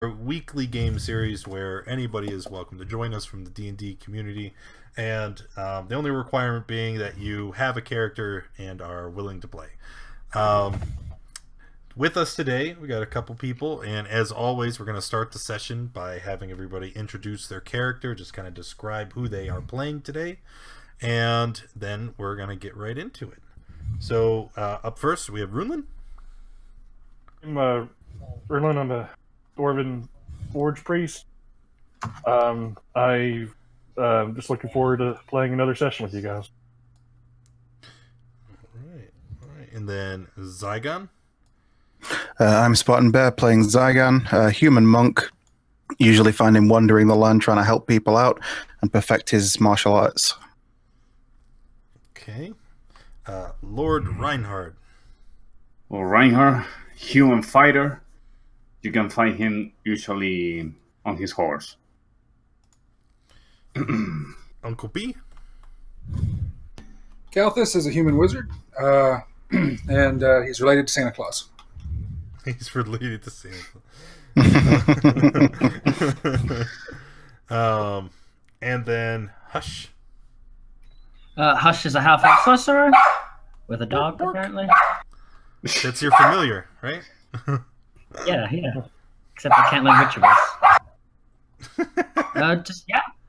weekly game series where anybody is welcome to join us from the D&D community, and the only requirement being that you have a character and are willing to play. With us today, we got a couple people, and as always, we're going to start the session by having everybody introduce their character, just kind of describe who they are playing today, and then we're going to get right into it. So, up first, we have Runelin. I'm Runelin. I'm a Dwarven Forge Priest. I'm just looking forward to playing another session with you guys. All right. And then Zygon. I'm Spartan Bear playing Zygon, a human monk, usually find him wandering the land trying to help people out and perfect his martial arts. Okay. Lord Reinhard. Well, Reinhard, human fighter. You can find him usually on his horse. Uncle B. Kalthus is a human wizard, and he's related to Santa Claus. He's related to Santa. And then Hush. Hush is a half-elf sorcerer with a dog, apparently. That's your familiar, right? Yeah. Except I can't learn rituals.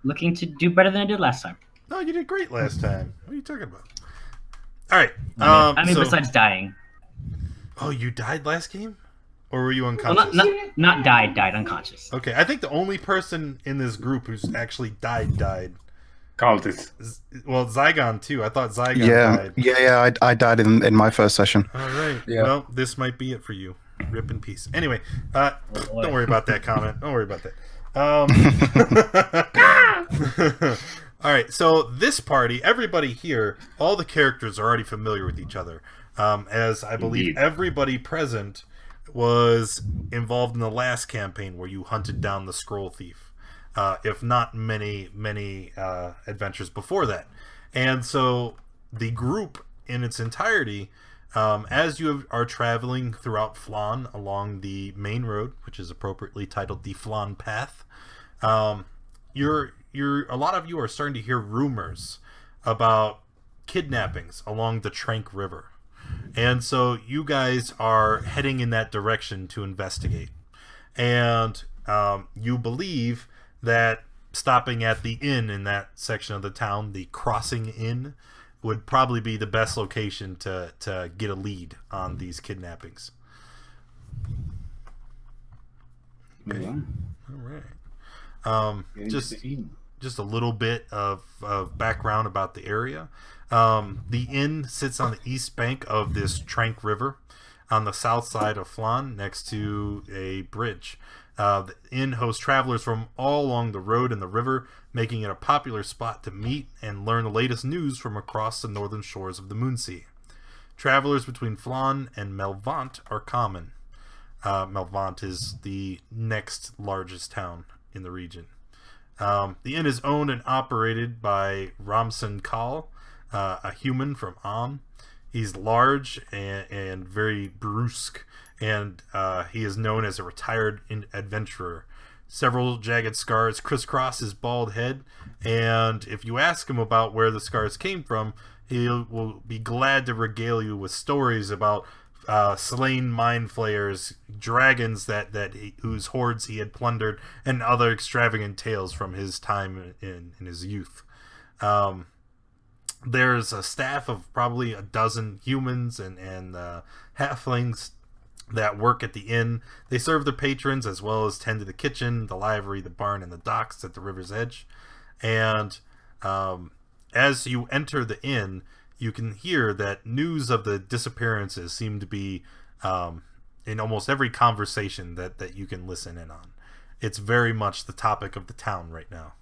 Looking to do better than I did last time. No, you did great last time. What are you talking about? All right. Besides dying. Oh, you died last game? Or were you unconscious? Well, not died, unconscious. Okay, I think the only person in this group who's actually died. Cultist. Well, Zygon, too. I thought Zygon died. Yeah, I died in my first session. All right. Yeah. Well, this might be it for you. Rip in peace. Anyway, don't worry about that comment. Don't worry about that. All right, so this party, everybody here, all the characters are already familiar with each other. As I believe everybody present was involved in the last campaign where you hunted down the scroll thief, if not many adventures before that. And so the group in its entirety, as you are traveling throughout Flan along the main road, which is appropriately titled the Flan Path, a lot of you are starting to hear rumors about kidnappings along the Trank River. And so you guys are heading in that direction to investigate. And you believe that stopping at the inn in that section of the town, the Crossing Inn, would probably be the best location to get a lead on these kidnappings. Okay. Yeah. All right. Just a little bit of background about the area. The inn sits on the east bank of this Trank River on the south side of Flan next to a bridge. The inn hosts travelers from all along the road and the river, making it a popular spot to meet and learn the latest news from across the northern shores of the Moonsea. Travelers between Flan and Melvant are common. Melvant is the next largest town in the region. The inn is owned and operated by Ramson Kal, a human from Am. He's large and very brusque, and he is known as a retired adventurer. Several jagged scars crisscross his bald head, and if you ask him about where the scars came from, he will be glad to regale you with stories about slain mind flayers, dragons whose hordes he had plundered, and other extravagant tales from his time in his youth. There's a staff of probably a dozen humans and halflings that work at the inn. They serve their patrons as well as tend to the kitchen, the livery, the barn, and the docks at the river's edge. And as you enter the inn, you can hear that news of the disappearances seem to be in almost every conversation that you can listen in on. It's very much the topic of the town right now.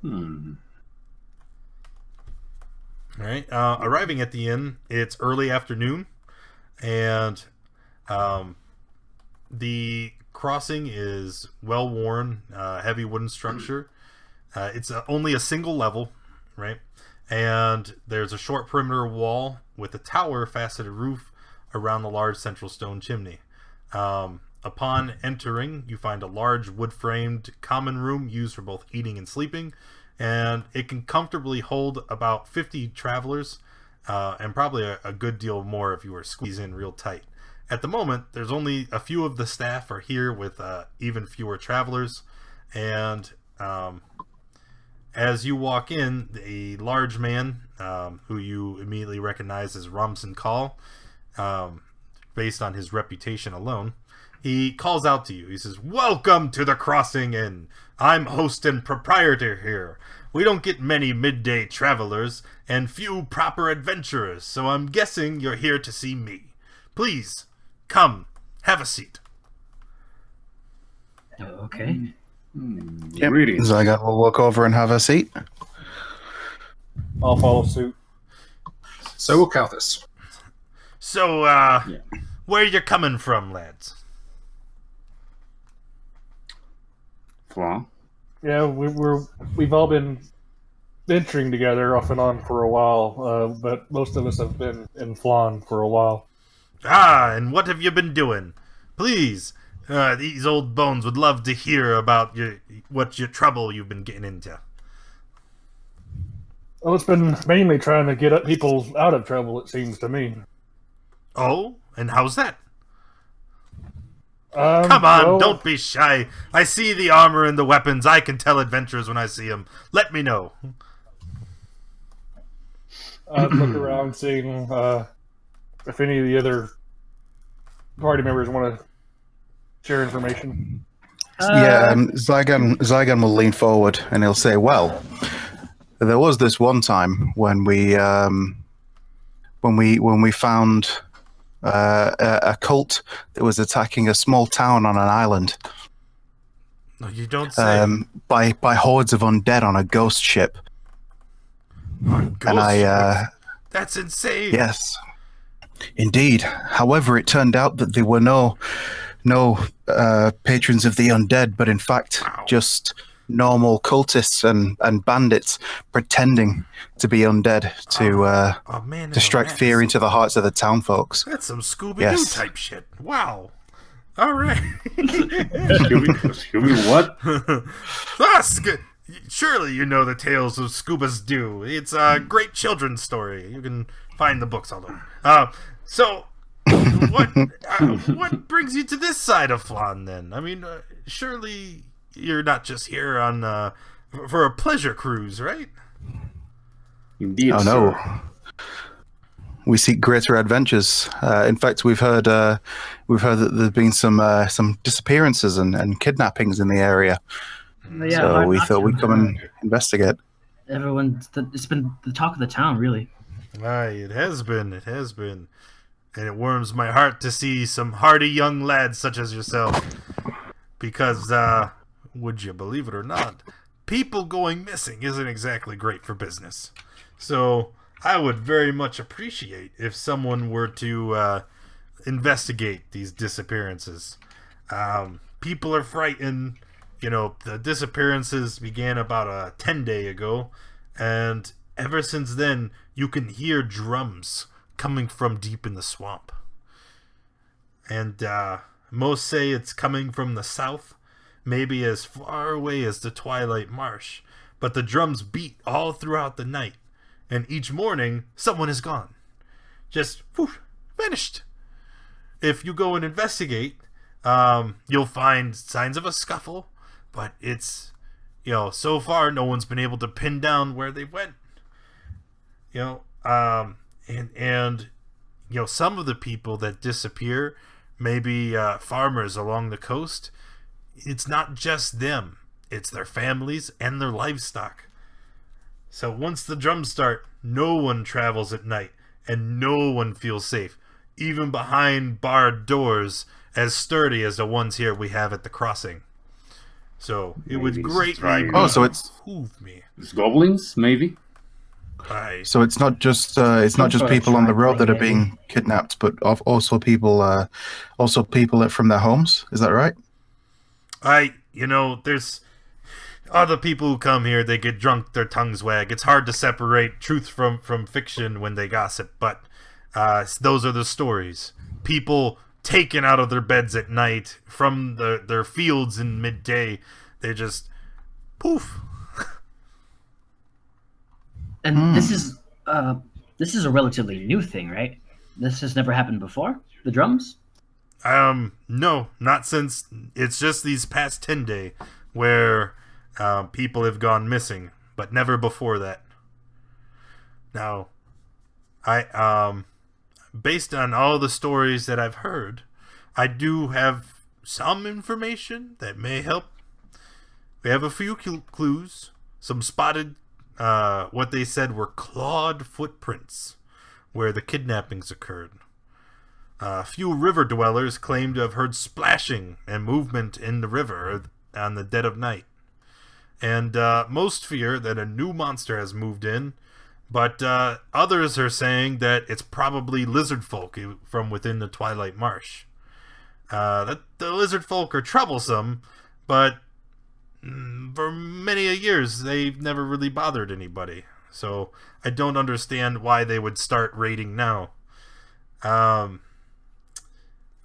All right. Arriving at the inn, it's early afternoon, and the crossing is well worn, heavy wooden structure. It's only a single level, right? And there's a short perimeter wall with a tower faceted roof around the large central stone chimney. Upon entering, you find a large wood-framed common room used for both eating and sleeping, and it can comfortably hold about 50 travelers, and probably a good deal more if you were squeezed in real tight. At the moment, there's only a few of the staff are here with even fewer travelers, and as you walk in, a large man, who you immediately recognize as Ramson Call, based on his reputation alone, he calls out to you. He says, "Welcome to the Crossing Inn. I'm host and proprietor here. We don't get many midday travelers and few proper adventurers, so I'm guessing you're here to see me. Please, come, have a seat." Okay. Yep. Greetings. Zygon will walk over and have a seat. I'll follow suit. So will Calthus. So, where you coming from, lads? Flaw. Yeah, we've all been venturing together off and on for a while, but most of us have been in Flan for a while. Ah, and what have you been doing? Please, these old bones would love to hear about what your trouble you've been getting into. Well, it's been mainly trying to get people out of trouble, it seems to me. Oh, and how's that? Come Come on, don't be shy. I see the armor and the weapons. I can tell adventurers when I see them. Let me know. I'd look around, seeing if any of the other party members want to share information. Zygon will lean forward and he'll say, "Well, there was this one time when we found a cult that was attacking a small town on an island. No, you don't say. By hordes of undead on a ghost ship. That's insane. Yes, indeed. However, it turned out that there were no patrons of the undead, but in fact just normal cultists and bandits pretending to be undead to strike fear into the hearts of the town folks. That's some Scooby-Doo type shit. Wow. All right. Scooby what? Surely you know the tales of Scuba's Doo. It's a great children's story. You can find the books all over. So, what brings you to this side of Flan then? I mean, surely you're not just here on for a pleasure cruise, right? Indeed. Oh no. We seek greater adventures. In fact, we've heard that there's been some disappearances and kidnappings in the area. Yeah, so we thought we'd come and investigate. It's been the talk of the town, really. Aye, it has been. And it warms my heart to see some hardy young lads such as yourself. Because, would you believe it or not, people going missing isn't exactly great for business. So, I would very much appreciate if someone were to investigate these disappearances. People are frightened. You know, the disappearances began about 10 days ago, and ever since then, you can hear drums coming from deep in the swamp. And most say it's coming from the south, maybe as far away as the Twilight Marsh. But the drums beat all throughout the night, and each morning, someone is gone. Just, vanished. If you go and investigate, you'll find signs of a scuffle, but it's, so far no one's been able to pin down where they went. And some of the people that disappear, maybe farmers along the coast, it's not just them. It's their families and their livestock. So once the drums start, no one travels at night, and no one feels safe, even behind barred doors as sturdy as the ones here we have at the crossing. So it would greatly behoove me. It's goblins, maybe. Aye. So it's not just people on the road that are being kidnapped, but also people from their homes. Is that right? There's other people who come here. They get drunk, their tongues wag. It's hard to separate truth from fiction when they gossip, but those are the stories. People taken out of their beds at night from their fields in midday. They just poof. And this is a relatively new thing, right? This has never happened before? The drums? No, not since. It's just these past 10 days where people have gone missing, but never before that. Now, based on all the stories that I've heard, I do have some information that may help. We have a few clues. Some spotted, what they said were clawed footprints where the kidnappings occurred. A few river dwellers claim to have heard splashing and movement in the river on the dead of night. And most fear that a new monster has moved in, but others are saying that it's probably lizard folk from within the Twilight Marsh. That the lizard folk are troublesome, but for many years they've never really bothered anybody. So I don't understand why they would start raiding now.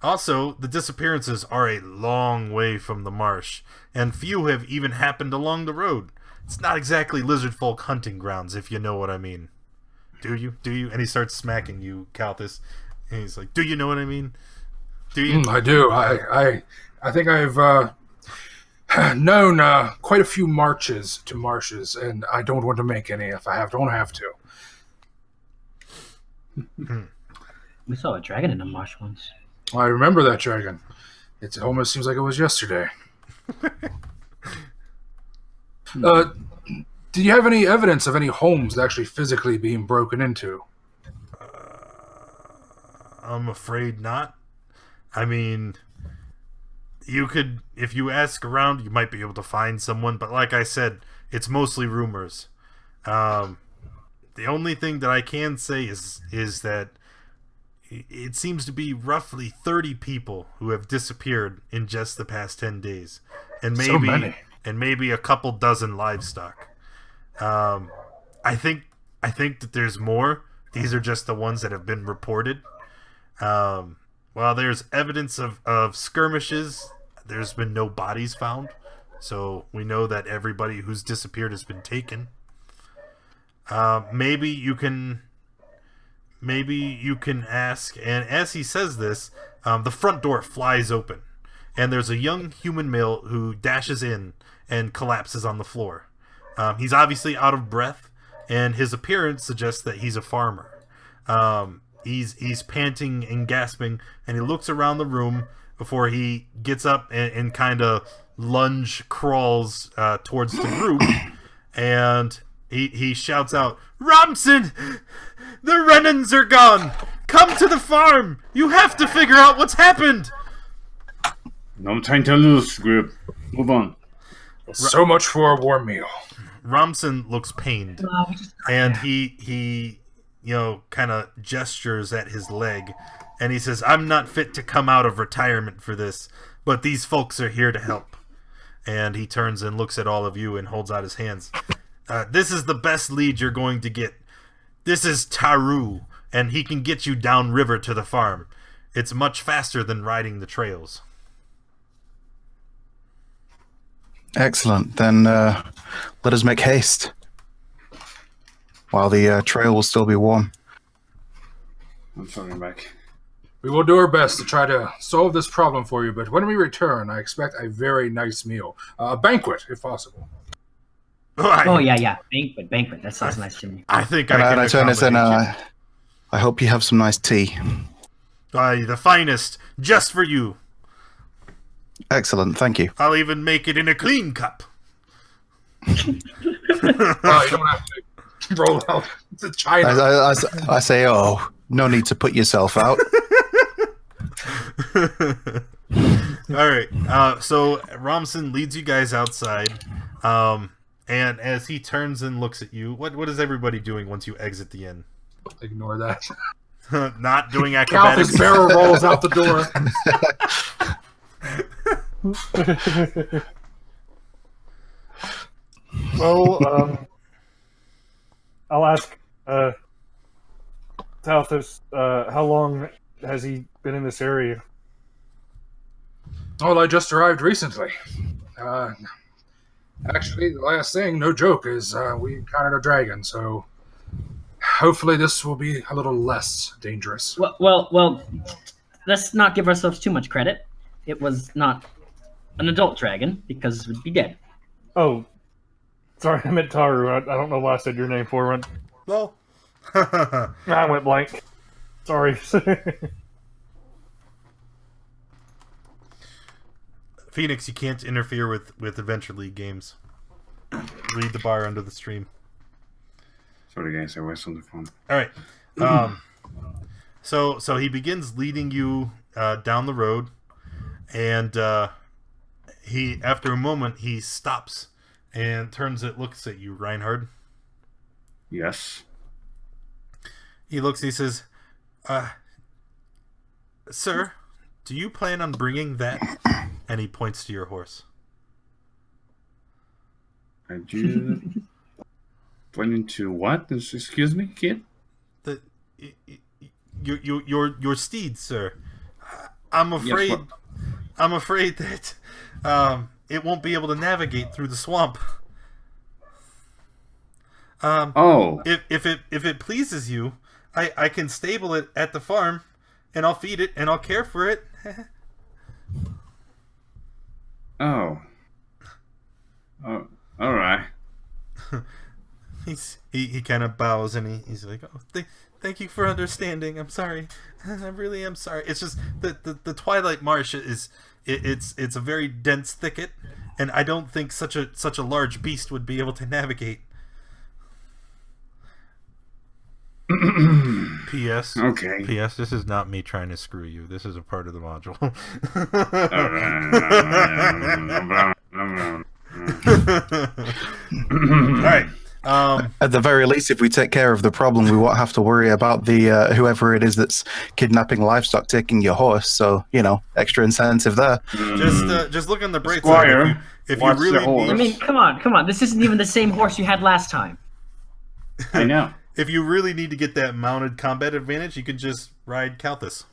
Also, the disappearances are a long way from the marsh, and few have even happened along the road. It's not exactly lizard folk hunting grounds, if you know what I mean. Do you? And he starts smacking you, Calthus. And he's like, do you know what I mean? Do you? I do. I think I've known quite a few marches to marshes, and I don't want to make any if I don't have to. We saw a dragon in a marsh once. I remember that dragon. It almost seems like it was yesterday. Did you have any evidence of any homes actually physically being broken into? I'm afraid not. I mean, you could, if you ask around, you might be able to find someone, but like I said, it's mostly rumors. The only thing that I can say is that it seems to be roughly 30 people who have disappeared in just the past 10 days. And maybe, so many. And maybe a couple dozen livestock. I think that there's more. These are just the ones that have been reported. While there's evidence of skirmishes, there's been no bodies found. So we know that everybody who's disappeared has been taken. Maybe you can ask, and as he says this, the front door flies open, and there's a young human male who dashes in and collapses on the floor. He's obviously out of breath, and his appearance suggests that he's a farmer. He's panting and gasping, and he looks around the room before he gets up and kind of lunge crawls towards the group, and he shouts out, "Romson! The Rennans are gone! Come to the farm! You have to figure out what's happened!" No time to lose, group. Move on. So much for a warm meal. Romson looks pained, and he kind of gestures at his leg, and he says, "I'm not fit to come out of retirement for this, but these folks are here to help." And he turns and looks at all of you and holds out his hands. "This is the best lead you're going to get. This is Taru, and he can get you downriver to the farm. It's much faster than riding the trails." Excellent. Then let us make haste while the trail will still be warm. I'm sorry, back. We will do our best to try to solve this problem for you, but when we return, I expect a very nice meal. A banquet, if possible. Oh, yeah. Banquet. That sounds nice to me. I think and I can I turn this in. accommodate I hope you have some nice tea. you. The finest, just for you. Excellent, thank you. I'll even make it in a clean cup. Well, you don't have to roll out the china. I say, oh, no need to put yourself out. All right. So Romson leads you guys outside, and as he turns and looks at you, what is everybody doing once you exit the inn? Ignore that. Not doing acrobatics. Calthus barrel rolls out the door. Well, I'll ask Calthus, how long has he been in this area? Well, I just arrived recently. Actually, the last thing, no joke, is we encountered a dragon, so hopefully this will be a little less dangerous. Well, let's not give ourselves too much credit. It was not an adult dragon, because we'd be dead. Oh, sorry, I meant Taru. I don't know why I said your name for one. Well, I went blank. Sorry. Phoenix, you can't interfere with Adventure League games. Read the bar under the stream. Sorry, guys, I was on the phone. All right. So he begins leading you down the road, and he, after a moment, he stops and looks at you, Reinhard. Yes. He looks. He says, "Sir, do you plan on bringing that?" And he points to your horse. Are you planning to what? Excuse me, kid? Your steed, sir. I'm afraid. Yes, I'm afraid that it won't be able to navigate through the swamp. If it pleases you, I can stable it at the farm, and I'll feed it and I'll care for it. Oh, all right. He kind of bows and he's like, "Oh, thank you for understanding. I'm sorry. I really am sorry. It's just the Twilight Marsh it's a very dense thicket, and I don't think such a large beast would be able to navigate." P.S. Okay. P.S. This is not me trying to screw you. This is a part of the module. All right. At the very least, if we take care of the problem, we won't have to worry about the whoever it is that's kidnapping livestock taking your horse. So, extra incentive there. Just look on the bright Squire, side. If you watch really the horse. I mean, come on. This isn't even the same horse you had last time. I know. If you really need to get that mounted combat advantage, you can just ride Kalthus.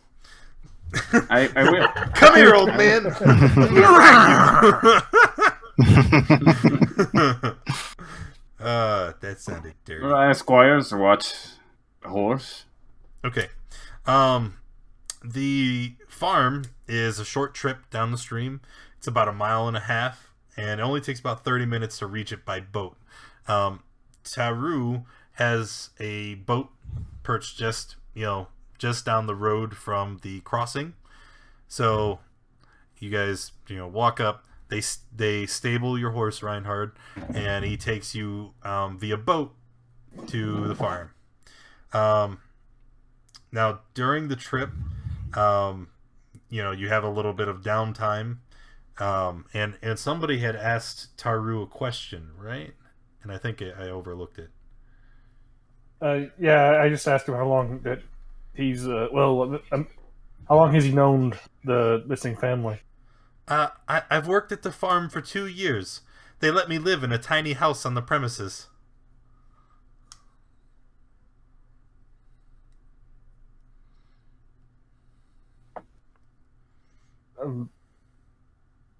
I will. Come here, old man. That sounded dirty. All right, squires, watch the horse. Okay. The farm is a short trip down the stream. It's about 1.5 miles, and it only takes about 30 minutes to reach it by boat. Taru has a boat perched just down the road from the crossing. So you guys, walk up. They stable your horse, Reinhard, and he takes you via boat to the farm. Now during the trip, you have a little bit of downtime, and somebody had asked Taru a question, right? And I think I overlooked it. Yeah, I just asked him how long that he's how long has he known the missing family? I've worked at the farm for 2 years. They let me live in a tiny house on the premises.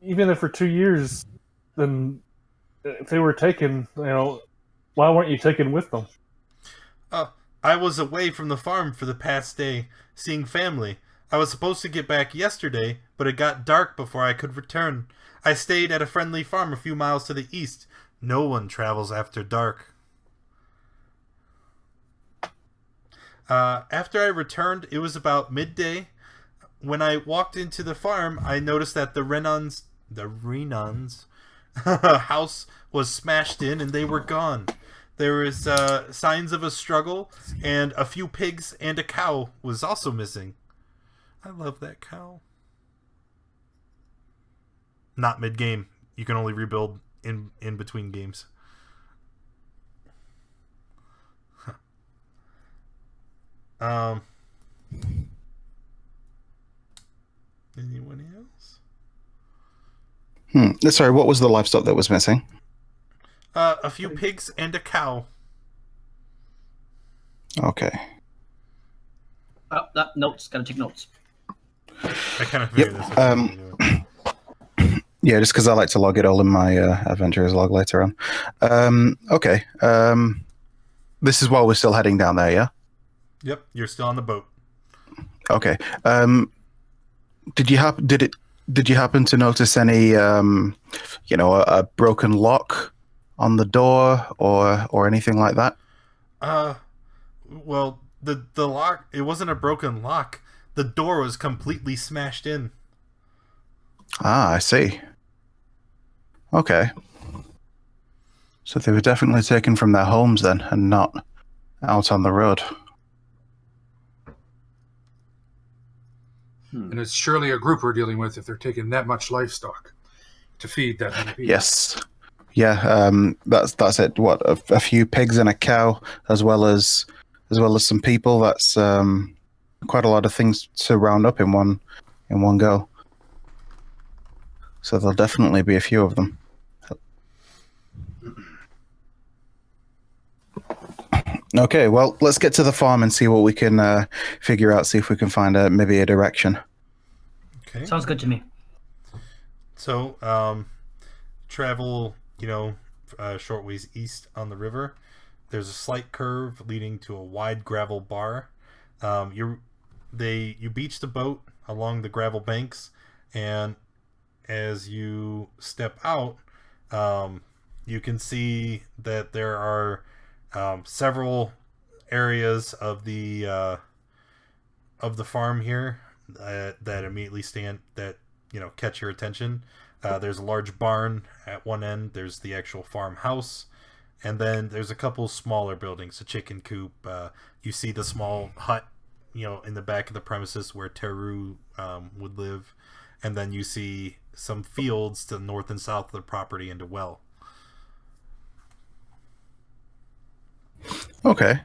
Even if for 2 years, then if they were taken, why weren't you taken with them? I was away from the farm for the past day, seeing family. I was supposed to get back yesterday, but it got dark before I could return. I stayed at a friendly farm a few miles to the east. No one travels after dark. After I returned, it was about midday. When I walked into the farm, I noticed that the Renon's house was smashed in and they were gone. There was signs of a struggle, and a few pigs and a cow was also missing. I love that cow. Not mid-game. You can only rebuild in between games. Anyone else? Sorry, what was the livestock that was missing? A few pigs and a cow. Okay. Oh, notes. Gotta take notes. I kind of figured this. Yeah, just because I like to log it all in my adventurers log later on. Okay. This is while we're still heading down there, yeah? Yep, you're still on the boat. Okay. Did you happen to notice any, a broken lock on the door or anything like that? Well, the lock, it wasn't a broken lock. The door was completely smashed in. Ah, I see. Okay. So they were definitely taken from their homes then, and not out on the road. And it's surely a group we're dealing with if they're taking that much livestock to feed that many people. Yes. Yeah, that's it. What, a few pigs and a cow, as well as some people. That's quite a lot of things to round up in one go. So there'll definitely be a few of them. Okay, well, let's get to the farm and see what we can figure out. See if we can find maybe a direction. Okay. Sounds good to me. So, travel, short ways east on the river. There's a slight curve leading to a wide gravel bar. You beach the boat along the gravel banks, and as you step out, you can see that there are several areas of the farm here that immediately catch your attention. There's a large barn at one end. There's the actual farmhouse, and then there's a couple smaller buildings, a chicken coop. You see the small hut, in the back of the premises where Teru would live, and then you see some fields to the north and south of the property and a well. Okay.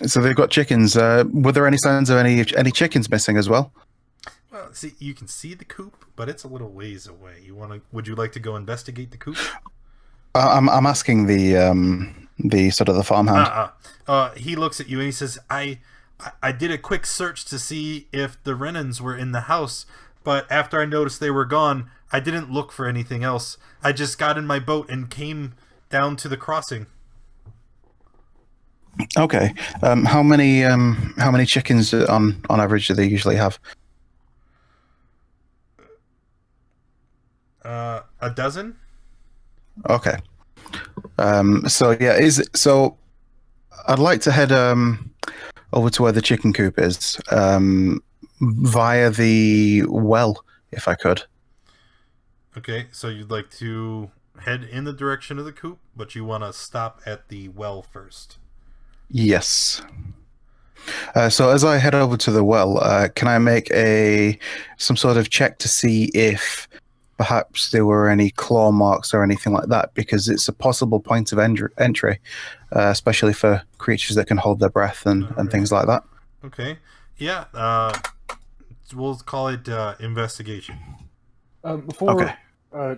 So they've got chickens. Were there any signs of any chickens missing as well? Well, see, you can see the coop, but it's a little ways away. Would you like to go investigate the coop? I'm asking the sort of the farmhand. He looks at you and he says, I did a quick search to see if the Renans were in the house, but after I noticed they were gone, I didn't look for anything else. I just got in my boat and came down to the crossing. Okay. How many chickens on average do they usually have? A dozen. Okay. So I'd like to head over to where the chicken coop is via the well, if I could. Okay, so you'd like to head in the direction of the coop, but you want to stop at the well first. Yes. So as I head over to the well, can I make some sort of check to see if perhaps there were any claw marks or anything like that? Because it's a possible point of entry, especially for creatures that can hold their breath and things like that. Okay. Yeah. We'll call it investigation. Before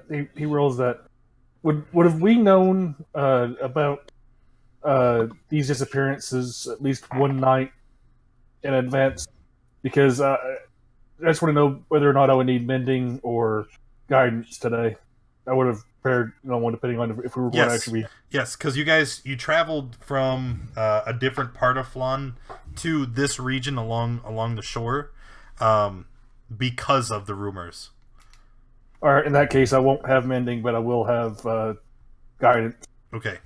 he rolls that, would have we known about these disappearances at least one night in advance? Because I just want to know whether or not I would need mending or guidance today. I would have prepared one depending on if we were going to actually be. Yes, because you traveled from a different part of Flan to this region along the shore because of the rumors. All right, in that case, I won't have mending, but I will have guidance. Okay.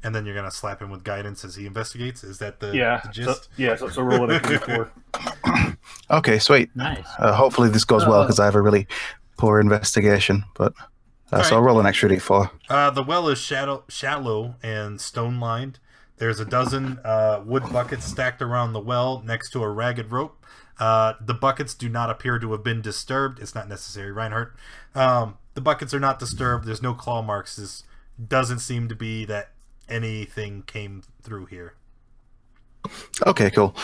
And then you're going to slap him with guidance as he investigates? Is that the gist? So roll it a d4. Okay, sweet. Nice. Hopefully this goes well, because I have a really poor investigation. But so I'll roll an extra d4. The well is shallow and stone-lined. There's a dozen wood buckets stacked around the well next to a ragged rope. The buckets do not appear to have been disturbed. It's not necessary, Reinhardt. The buckets are not disturbed. There's no claw marks. This doesn't seem to be that anything came through here. Okay, cool.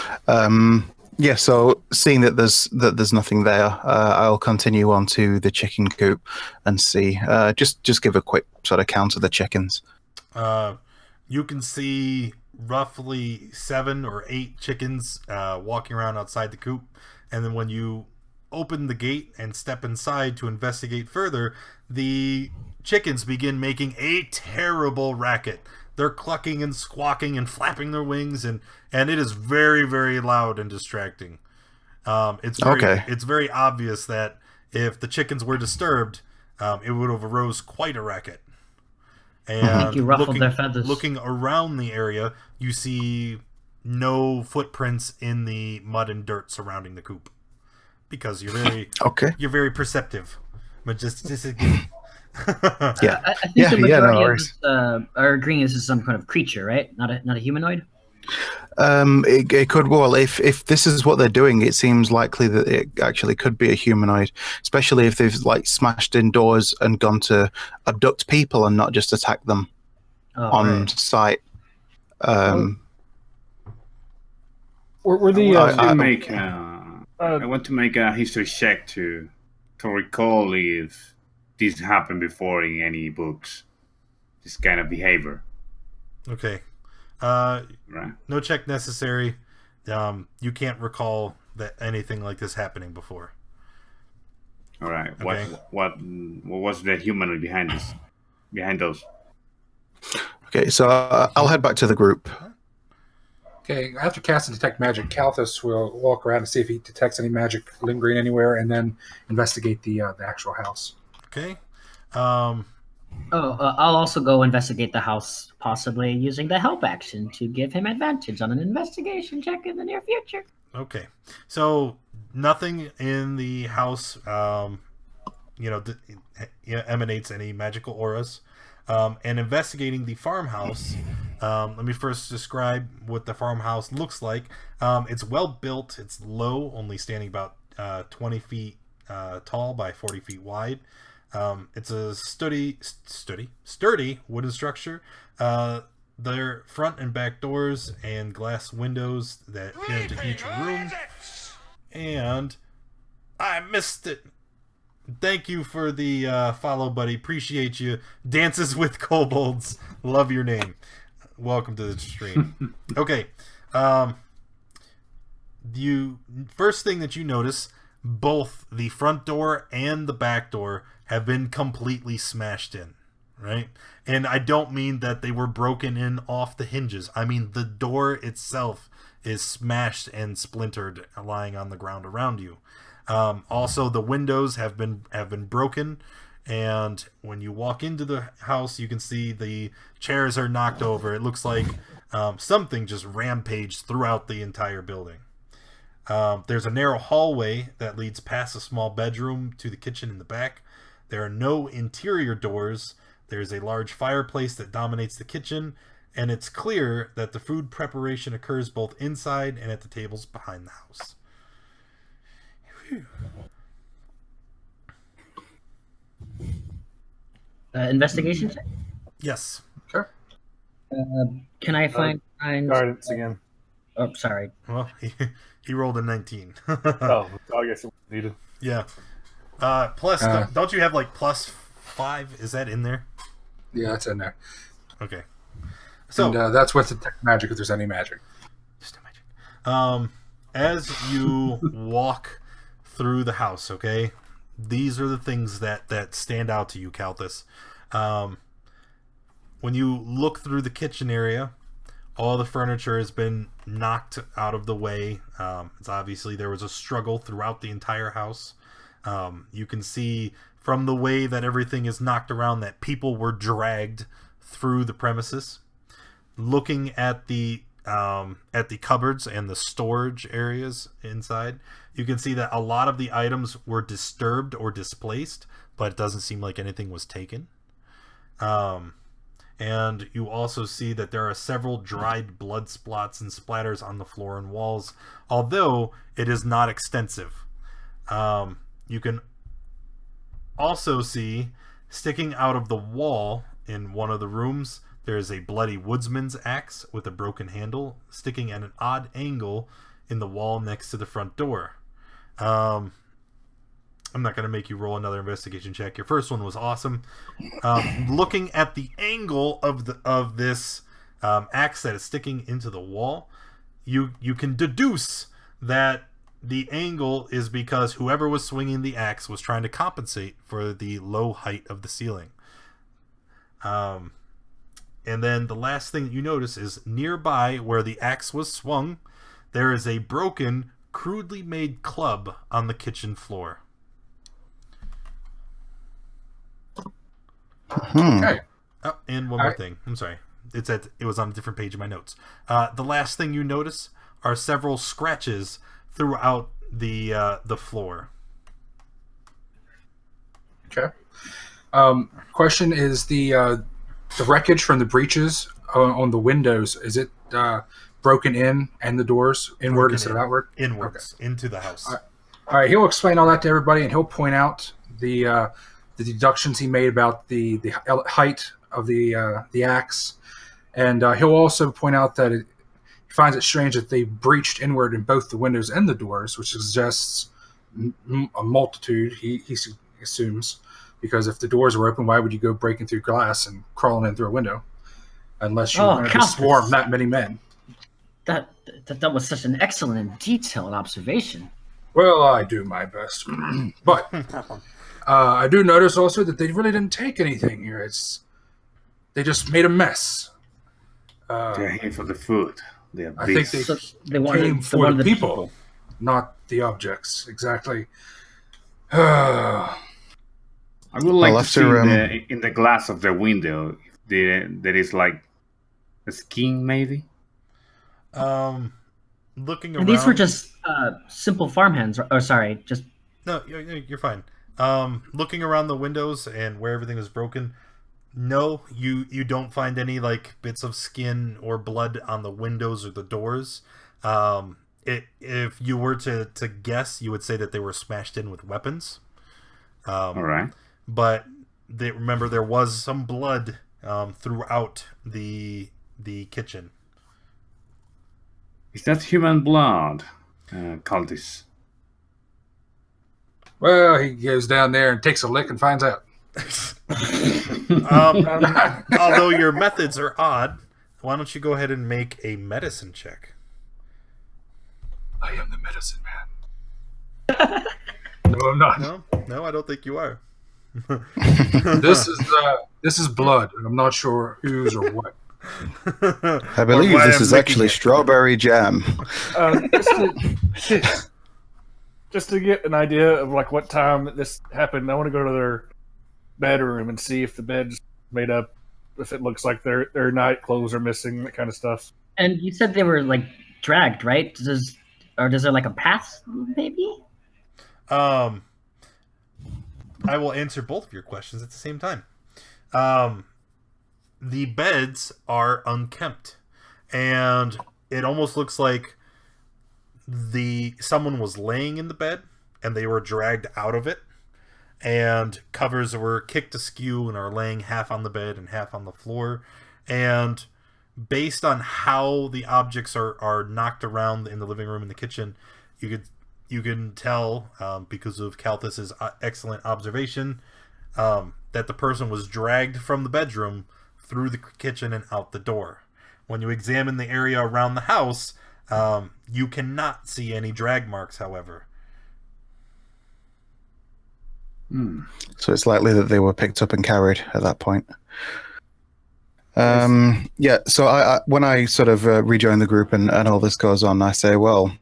So seeing that there's nothing there, I'll continue on to the chicken coop and see. Just give a quick sort of count of the chickens. You can see roughly 7 or 8 chickens walking around outside the coop, and then when you open the gate and step inside to investigate further, the chickens begin making a terrible racket. They're clucking and squawking and flapping their wings, and it is very, very loud and distracting. It's very obvious that if the chickens were disturbed, it would have arose quite a racket. And I think you ruffled their feathers. Looking around the area, you see no footprints in the mud and dirt surrounding the coop, because you're very perceptive. But just yeah, I think the majority of us are agreeing this is some kind of creature, right? Not a humanoid. It could. Well, if this is what they're doing, it seems likely that it actually could be a humanoid, especially if they've like smashed in doors and gone to abduct people and not just attack them on site. Were the I want to make a history check to recall if this happened before in any books. This kind of behavior. Okay. Right. No check necessary. You can't recall that anything like this happening before. All right. Okay. What was the human behind this? Behind those? Okay, so I'll head back to the group. Okay, after casting Detect Magic, Kalthus will walk around and see if he detects any magic lingering anywhere, and then investigate the actual house. Okay. I'll also go investigate the house, possibly using the help action to give him advantage on an investigation check in the near future. Okay. So nothing in the house, emanates any magical auras. And investigating the farmhouse, let me first describe what the farmhouse looks like. It's well built. It's low, only standing about 20 feet tall by 40 feet wide. It's a sturdy wooden structure. There are front and back doors and glass windows that peer into each room. And I missed it. Thank you for the follow, buddy. Appreciate you. Dances with Kobolds. Love your name. Welcome to the stream. Okay. First thing that you notice, both the front door and the back door have been completely smashed in, right? And I don't mean that they were broken in off the hinges. I mean the door itself is smashed and splintered, lying on the ground around you. Also, the windows have been broken, and when you walk into the house, you can see the chairs are knocked over. It looks like something just rampaged throughout the entire building. There's a narrow hallway that leads past a small bedroom to the kitchen in the back. There are no interior doors. There's a large fireplace that dominates the kitchen, and it's clear that the food preparation occurs both inside and at the tables behind the house. Investigation check? Yes. Okay. Can I find guidance again? Oh, sorry. Well, he rolled a 19. I guess it was needed. Yeah. Plus, don't you have like +5? Is that in there? Yeah, that's in there. Okay. So and, that's with Detect Magic if there's any magic. Just no magic. As you walk through the house, okay, these are the things that stand out to you, Kalthus. When you look through the kitchen area, all the furniture has been knocked out of the way. It's obviously there was a struggle throughout the entire house. You can see from the way that everything is knocked around that people were dragged through the premises. Looking at the cupboards and the storage areas inside, you can see that a lot of the items were disturbed or displaced, but it doesn't seem like anything was taken. And you also see that there are several dried blood spots and splatters on the floor and walls, although it is not extensive. You can also see, sticking out of the wall in one of the rooms, there is a bloody woodsman's axe with a broken handle sticking at an odd angle in the wall next to the front door. I'm not going to make you roll another investigation check. Your first one was awesome. Looking at the angle of this axe that is sticking into the wall, you can deduce that the angle is because whoever was swinging the axe was trying to compensate for the low height of the ceiling. And then the last thing you notice is nearby where the axe was swung, there is a broken, crudely made club on the kitchen floor. Okay. Oh, and one more thing. I'm sorry. It was on a different page of my notes. The last thing you notice are several scratches throughout the floor. Okay. Question is the wreckage from the breaches on the windows, is it broken in and the doors inward instead of outward? Inwards, into the house. All right, he'll explain all that to everybody, and he'll point out the deductions he made about the height of the axe, and he'll also point out that he finds it strange that they breached inward in both the windows and the doors, which suggests a multitude, he assumes, because if the doors were open, why would you go breaking through glass and crawling in through a window? Unless you wanted to swarm that many men. That was such an excellent and detailed observation. Well, I do my best. But I do notice also that they really didn't take anything here. They just made a mess. They're here for the food. I think they came for the people, not the objects. Exactly. I would like to see in the glass of the window, there is like a skin, maybe? Looking around... And these were just simple farmhands. Or sorry, just... No, you're fine. Looking around the windows and where everything was broken, no, you don't find any like bits of skin or blood on the windows or the doors. If you were to guess, you would say that they were smashed in with weapons. All right. But remember, there was some blood throughout the kitchen. Is that human blood, cultists? Well, he goes down there and takes a lick and finds out. Although your methods are odd, why don't you go ahead and make a medicine check? I am the medicine man. No, I'm not. No, I don't think you are. This is blood, and I'm not sure whose or what. I believe this is actually strawberry jam. Just to get an idea of like what time this happened, I want to go to their bedroom and see if the bed's made up, if it looks like their night clothes are missing, that kind of stuff. And you said they were like dragged, right? Does there like a path, maybe? I will answer both of your questions at the same time. The beds are unkempt, and it almost looks like someone was laying in the bed and they were dragged out of it, and covers were kicked askew and are laying half on the bed and half on the floor. And based on how the objects are knocked around in the living room and the kitchen, you can tell, because of Calthus's excellent observation, that the person was dragged from the bedroom through the kitchen and out the door. When you examine the area around the house, you cannot see any drag marks, however. So it's likely that they were picked up and carried at that point. Yeah, so I when I sort of rejoin the group and all this goes on, I say, well,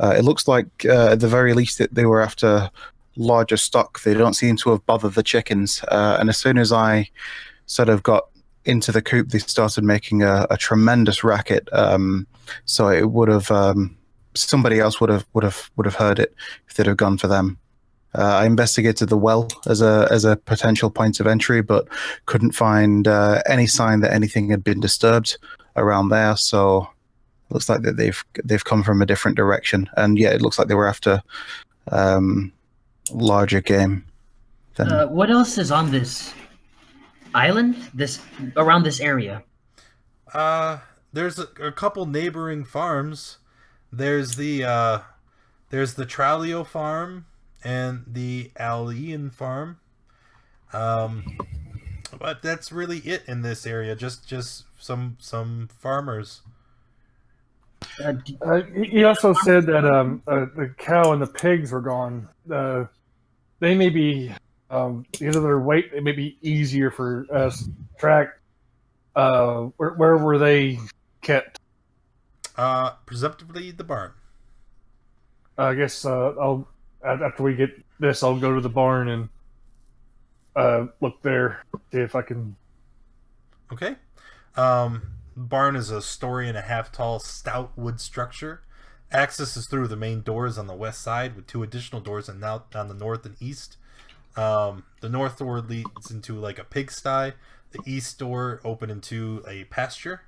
it looks like at the very least that they were after larger stock. They don't seem to have bothered the chickens. And as soon as I sort of got into the coop, they started making a tremendous racket. So it would have somebody else would have heard it if they'd have gone for them. I investigated the well as a potential point of entry, but couldn't find any sign that anything had been disturbed around there. So it looks like that they've come from a different direction. And yeah, it looks like they were after larger game. What else is on this island? Around this area? There's a couple neighboring farms. There's the Tralio farm and the Alian farm. But that's really it in this area. Just some farmers. He also said that the cow and the pigs were gone. They may be, because of their weight, it may be easier for us to track. Where were they kept? Presumptively the barn. I guess I'll after we get this, I'll go to the barn and look there, see if I can. Okay. Barn is a story and a half tall, stout wood structure. Access is through the main doors on the west side, with 2 additional doors on the north and east. The north door leads into like a pigsty. The east door open into a pasture.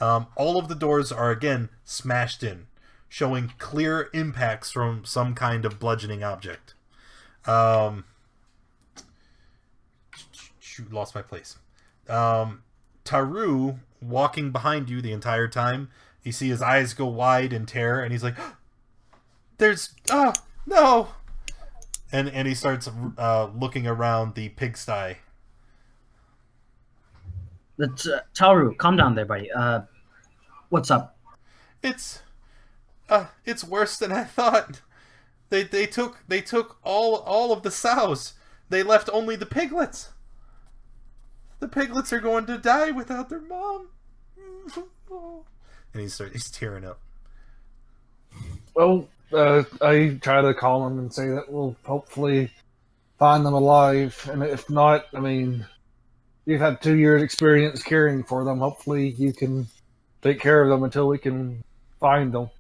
All of the doors are again smashed in, showing clear impacts from some kind of bludgeoning object. Shoot, lost my place. Taru walking behind you the entire time. You see his eyes go wide in terror, and he's like, "There's no!" And he starts looking around the pigsty. Taru, calm down there, buddy. What's up? It's worse than I thought. They took all of the sows. They left only the piglets. The piglets are going to die without their mom. And he's tearing up. Well, I try to call them and say that we'll hopefully find them alive, and if not, I mean, you've had 2 years experience caring for them. Hopefully you can take care of them until we can find them.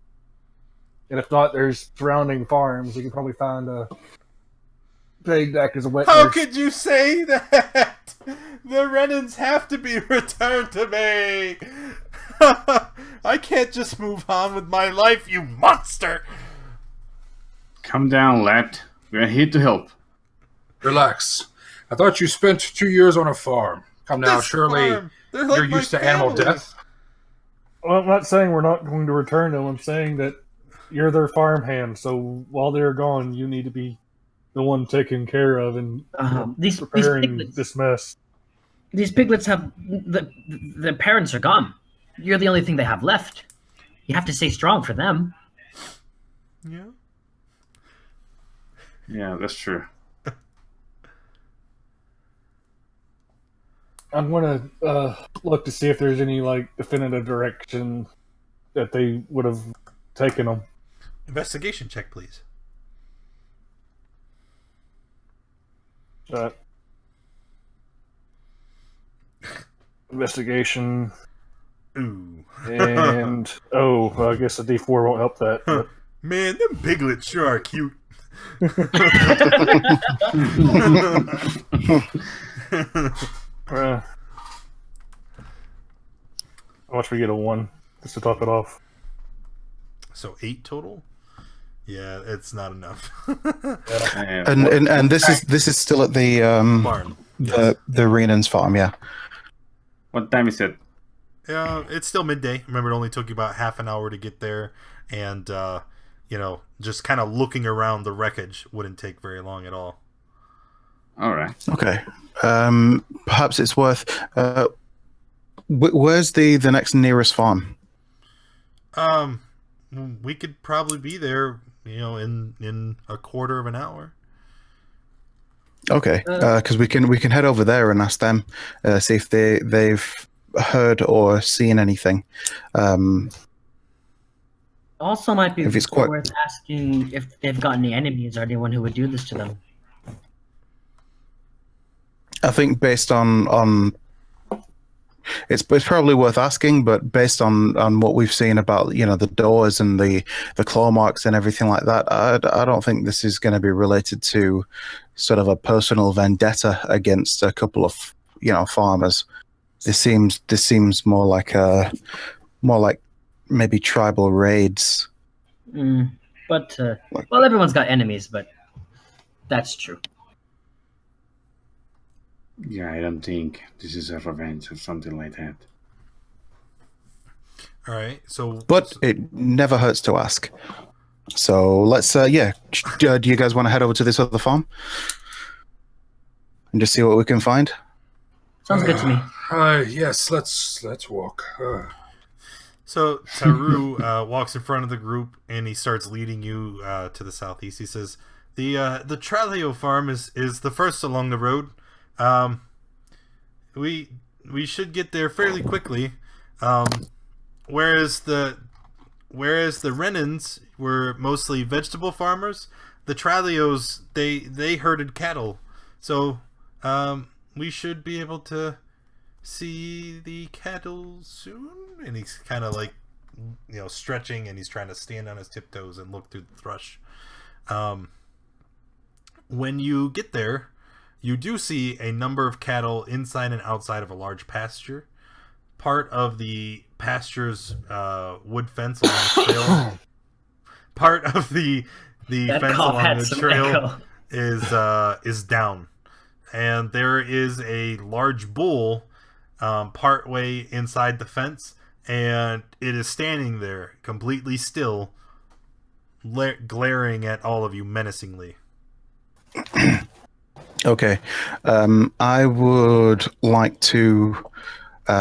And if not, there's surrounding farms. You can probably find a pig that is a wet How nurse. could you say that? The Renans have to be returned to me. I can't just move on with my life, you monster. Calm down, lad. We're here to help. Relax. I thought you spent 2 years on a farm. Come now, This surely farm, they're like you're my used to animal family. death. Well, I'm not saying we're not going to return them. I'm saying that you're their farm hand, so while they're gone, you need to be the one taken care of and These preparing piglets, this mess. these piglets have the parents are gone. You're the only thing they have left. You have to stay strong for them. Yeah. Yeah, that's true. I'm going to look to see if there's any like definitive direction that they would have taken them. Investigation check, please. Investigation. Ooh. And well, I guess a D4 won't help that. But. Man, them piglets sure are cute. How much we get a 1 just to top it off? So 8 total? Yeah, it's not enough. And this is still at the Barn. the Renan's farm, yeah. What time is it? Yeah, it's still midday. Remember, it only took you about half an hour to get there, and just kind of looking around the wreckage wouldn't take very long at all. All right. Okay. Perhaps it's worth. Where's the next nearest farm? We could probably be there, in a quarter of an hour. Okay, because we can head over there and ask them, see if they've heard or seen anything. Also, might be If it's quite- worth asking if they've got any enemies or anyone who would do this to them. I think based on it's probably worth asking, but based on what we've seen about the doors and the claw marks and everything like that, I don't think this is going to be related to sort of a personal vendetta against a couple of farmers. This seems more like maybe tribal raids. But well, everyone's got enemies, but that's true. Yeah, I don't think this is a revenge or something like that. All right, but it never hurts to ask. So let's do you guys want to head over to this other farm and just see what we can find? Sounds good to me. Yes, let's walk. So Taru walks in front of the group and he starts leading you to the southeast. He says, "The Tralio farm is the first along the road. We should get there fairly quickly. Whereas the Renans were mostly vegetable farmers, the Tralios they herded cattle. So we should be able to see the cattle soon." And he's kind of like, stretching, and he's trying to stand on his tiptoes and look through the thrush. When you get there, you do see a number of cattle inside and outside of a large pasture. Part of the pasture's wood fence along the trail. Part of the fence along the trail is down, and there is a large bull part way inside the fence, and it is standing there completely still, glaring at all of you menacingly. Okay. I would like to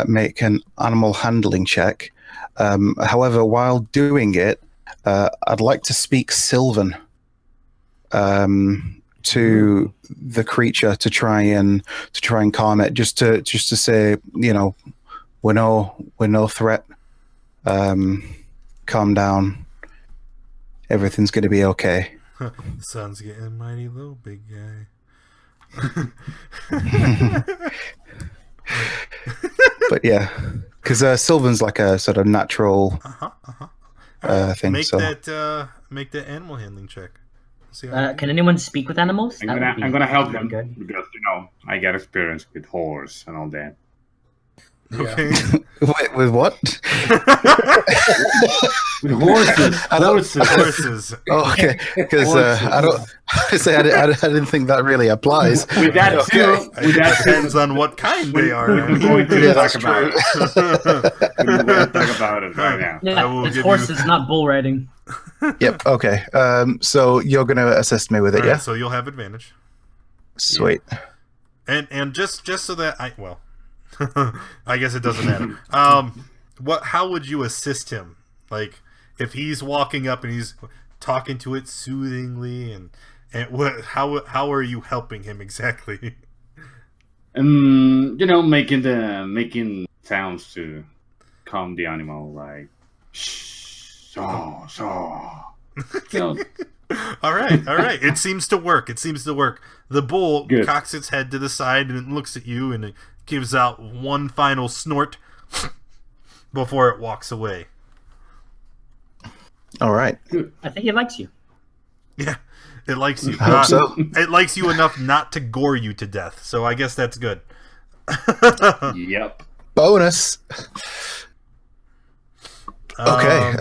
make an animal handling check. However, while doing it, I'd like to speak Sylvan to the creature to try and calm it, just to say, we're no threat. Calm down. Everything's going to be okay. The sun's getting mighty low, big guy. But yeah, because Sylvan's like a sort of natural thing. Make so make that animal handling check. See can anyone speak with animals? I'm gonna help them because I got experience with horse and all that. Okay. Wait, with what? With horses. Horses. Oh, okay, because I didn't think that really applies. With that too. It depends on what kind they are. We're going to talk about it. We're going to talk about it right now. Yeah, it's horses, not bull riding. Yep. Okay. So you're going to assist me with it, yeah? So you'll have advantage. Sweet. And just so that I guess it doesn't matter. How would you assist him? Like, if he's walking up and he's talking to it soothingly, and how are you helping him exactly? Making sounds to calm the animal, like shh, so. All right. It seems to work. The bull cocks its head to the side and it looks at you and it gives out one final snort before it walks away. All right. I think it likes you. Yeah, it likes you. I hope so. It likes you enough not to gore you to death, so I guess that's good. Yep. Bonus. Okay.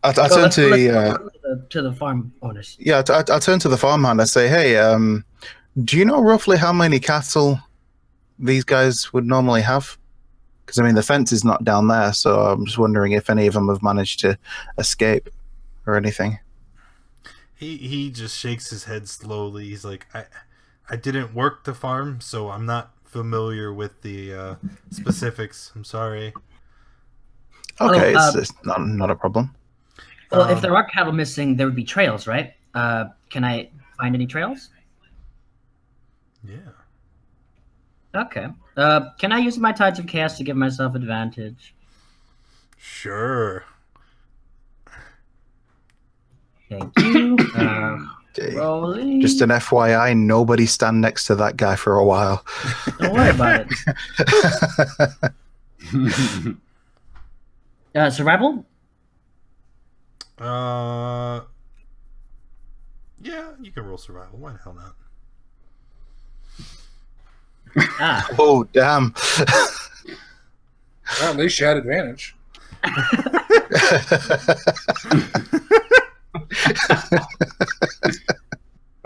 I turn to the farm owners. Yeah, I turn to the farmhand. I say, "Hey, do you know roughly how many cattle these guys would normally have? Because the fence is not down there, so I'm just wondering if any of them have managed to escape or anything." He just shakes his head slowly. He's like, I didn't work the farm, so I'm not familiar with the specifics. I'm sorry. Okay, it's not a problem. Well, if there are cattle missing, there would be trails, right? Can I find any trails? Yeah. Okay. Can I use my Tides of Chaos to give myself advantage? Sure. Thank you. Okay. Rolling. Just an FYI, nobody stand next to that guy for a while. Don't worry about it. Survival? Yeah, you can roll survival. Why the hell not? Oh, damn. Well, at least you had advantage.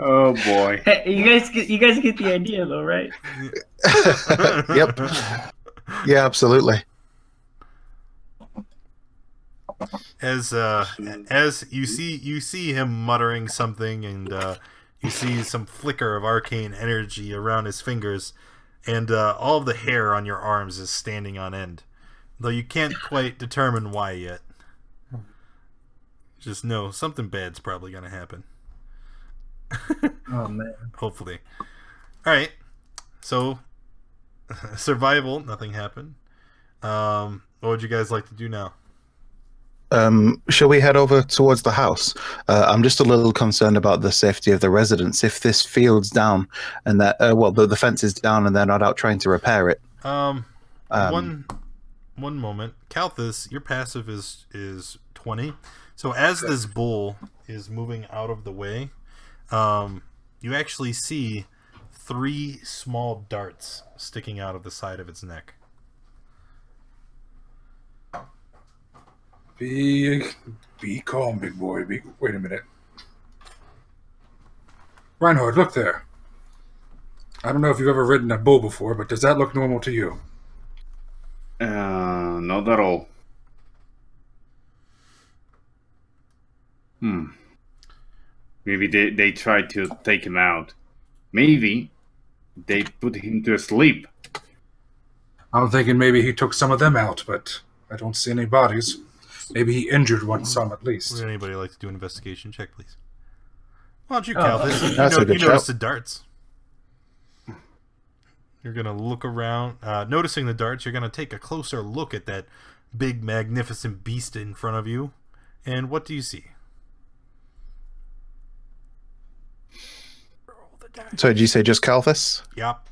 Oh boy! Hey, you guys get the idea, though, right? Yep. Yeah, absolutely. As you see him muttering something, and you see some flicker of arcane energy around his fingers, and all of the hair on your arms is standing on end, though you can't quite determine why yet. Just know something bad's probably going to happen. Oh man. Hopefully. All right. So, survival, nothing happened. What would you guys like to do now? Shall we head over towards the house? I'm just a little concerned about the safety of the residents. If this field's down and that, the fence is down and they're not out trying to repair it. One moment. Kalthus, your passive is 20. So as this bull is moving out of the way, you actually see 3 small darts sticking out of the side of its neck. Be calm, big boy. Wait a minute. Reinhard, look there. I don't know if you've ever ridden a bull before, but does that look normal to you? Not at all. Maybe they tried to take him out. Maybe they put him to sleep. I'm thinking maybe he took some of them out, but I don't see any bodies. Maybe he injured some at least. Would anybody like to do an investigation check, please? Why don't you, Kalthus? You notice the darts. You're going to look around. Noticing the darts, you're going to take a closer look at that big, magnificent beast in front of you. And what do you see? So did you say just Kalthus? Yep.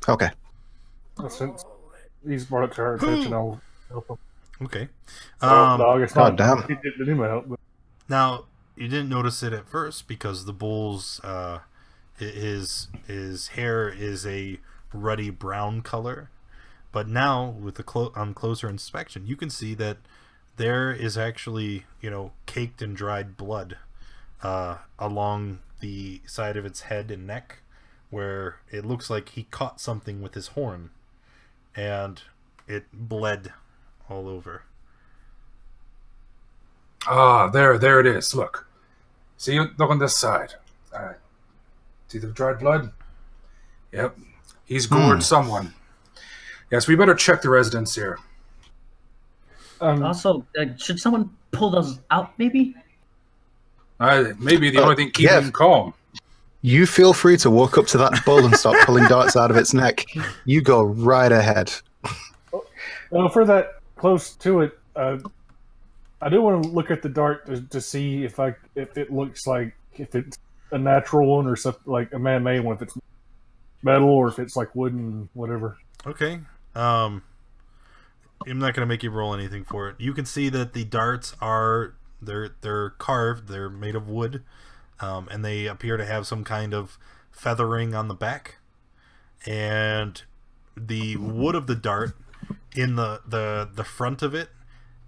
Okay. Since he's brought it to our attention, I'll help him. Okay. God damn. He didn't help, but... Now, you didn't notice it at first because the bull's his hair is a ruddy brown color, but now with the on closer inspection, you can see that there is actually caked and dried blood along the side of its head and neck, where it looks like he caught something with his horn, and it bled all over. There it is. Look. See, look on this side. See the dried blood? Yep. He's gored someone. Yes, we better check the residence here. Also, should someone pull those out, maybe? Maybe the only thing keeping him calm. You feel free to walk up to that bull and start pulling darts out of its neck. You go right ahead. For that close to it, I do want to look at the dart to see if it looks like if it's a natural one or something, like a man-made one, if it's metal or if it's like wooden, whatever. Okay. I'm not going to make you roll anything for it. You can see that the darts are they're carved. They're made of wood, and they appear to have some kind of feathering on the back. And the wood of the dart in the front of it,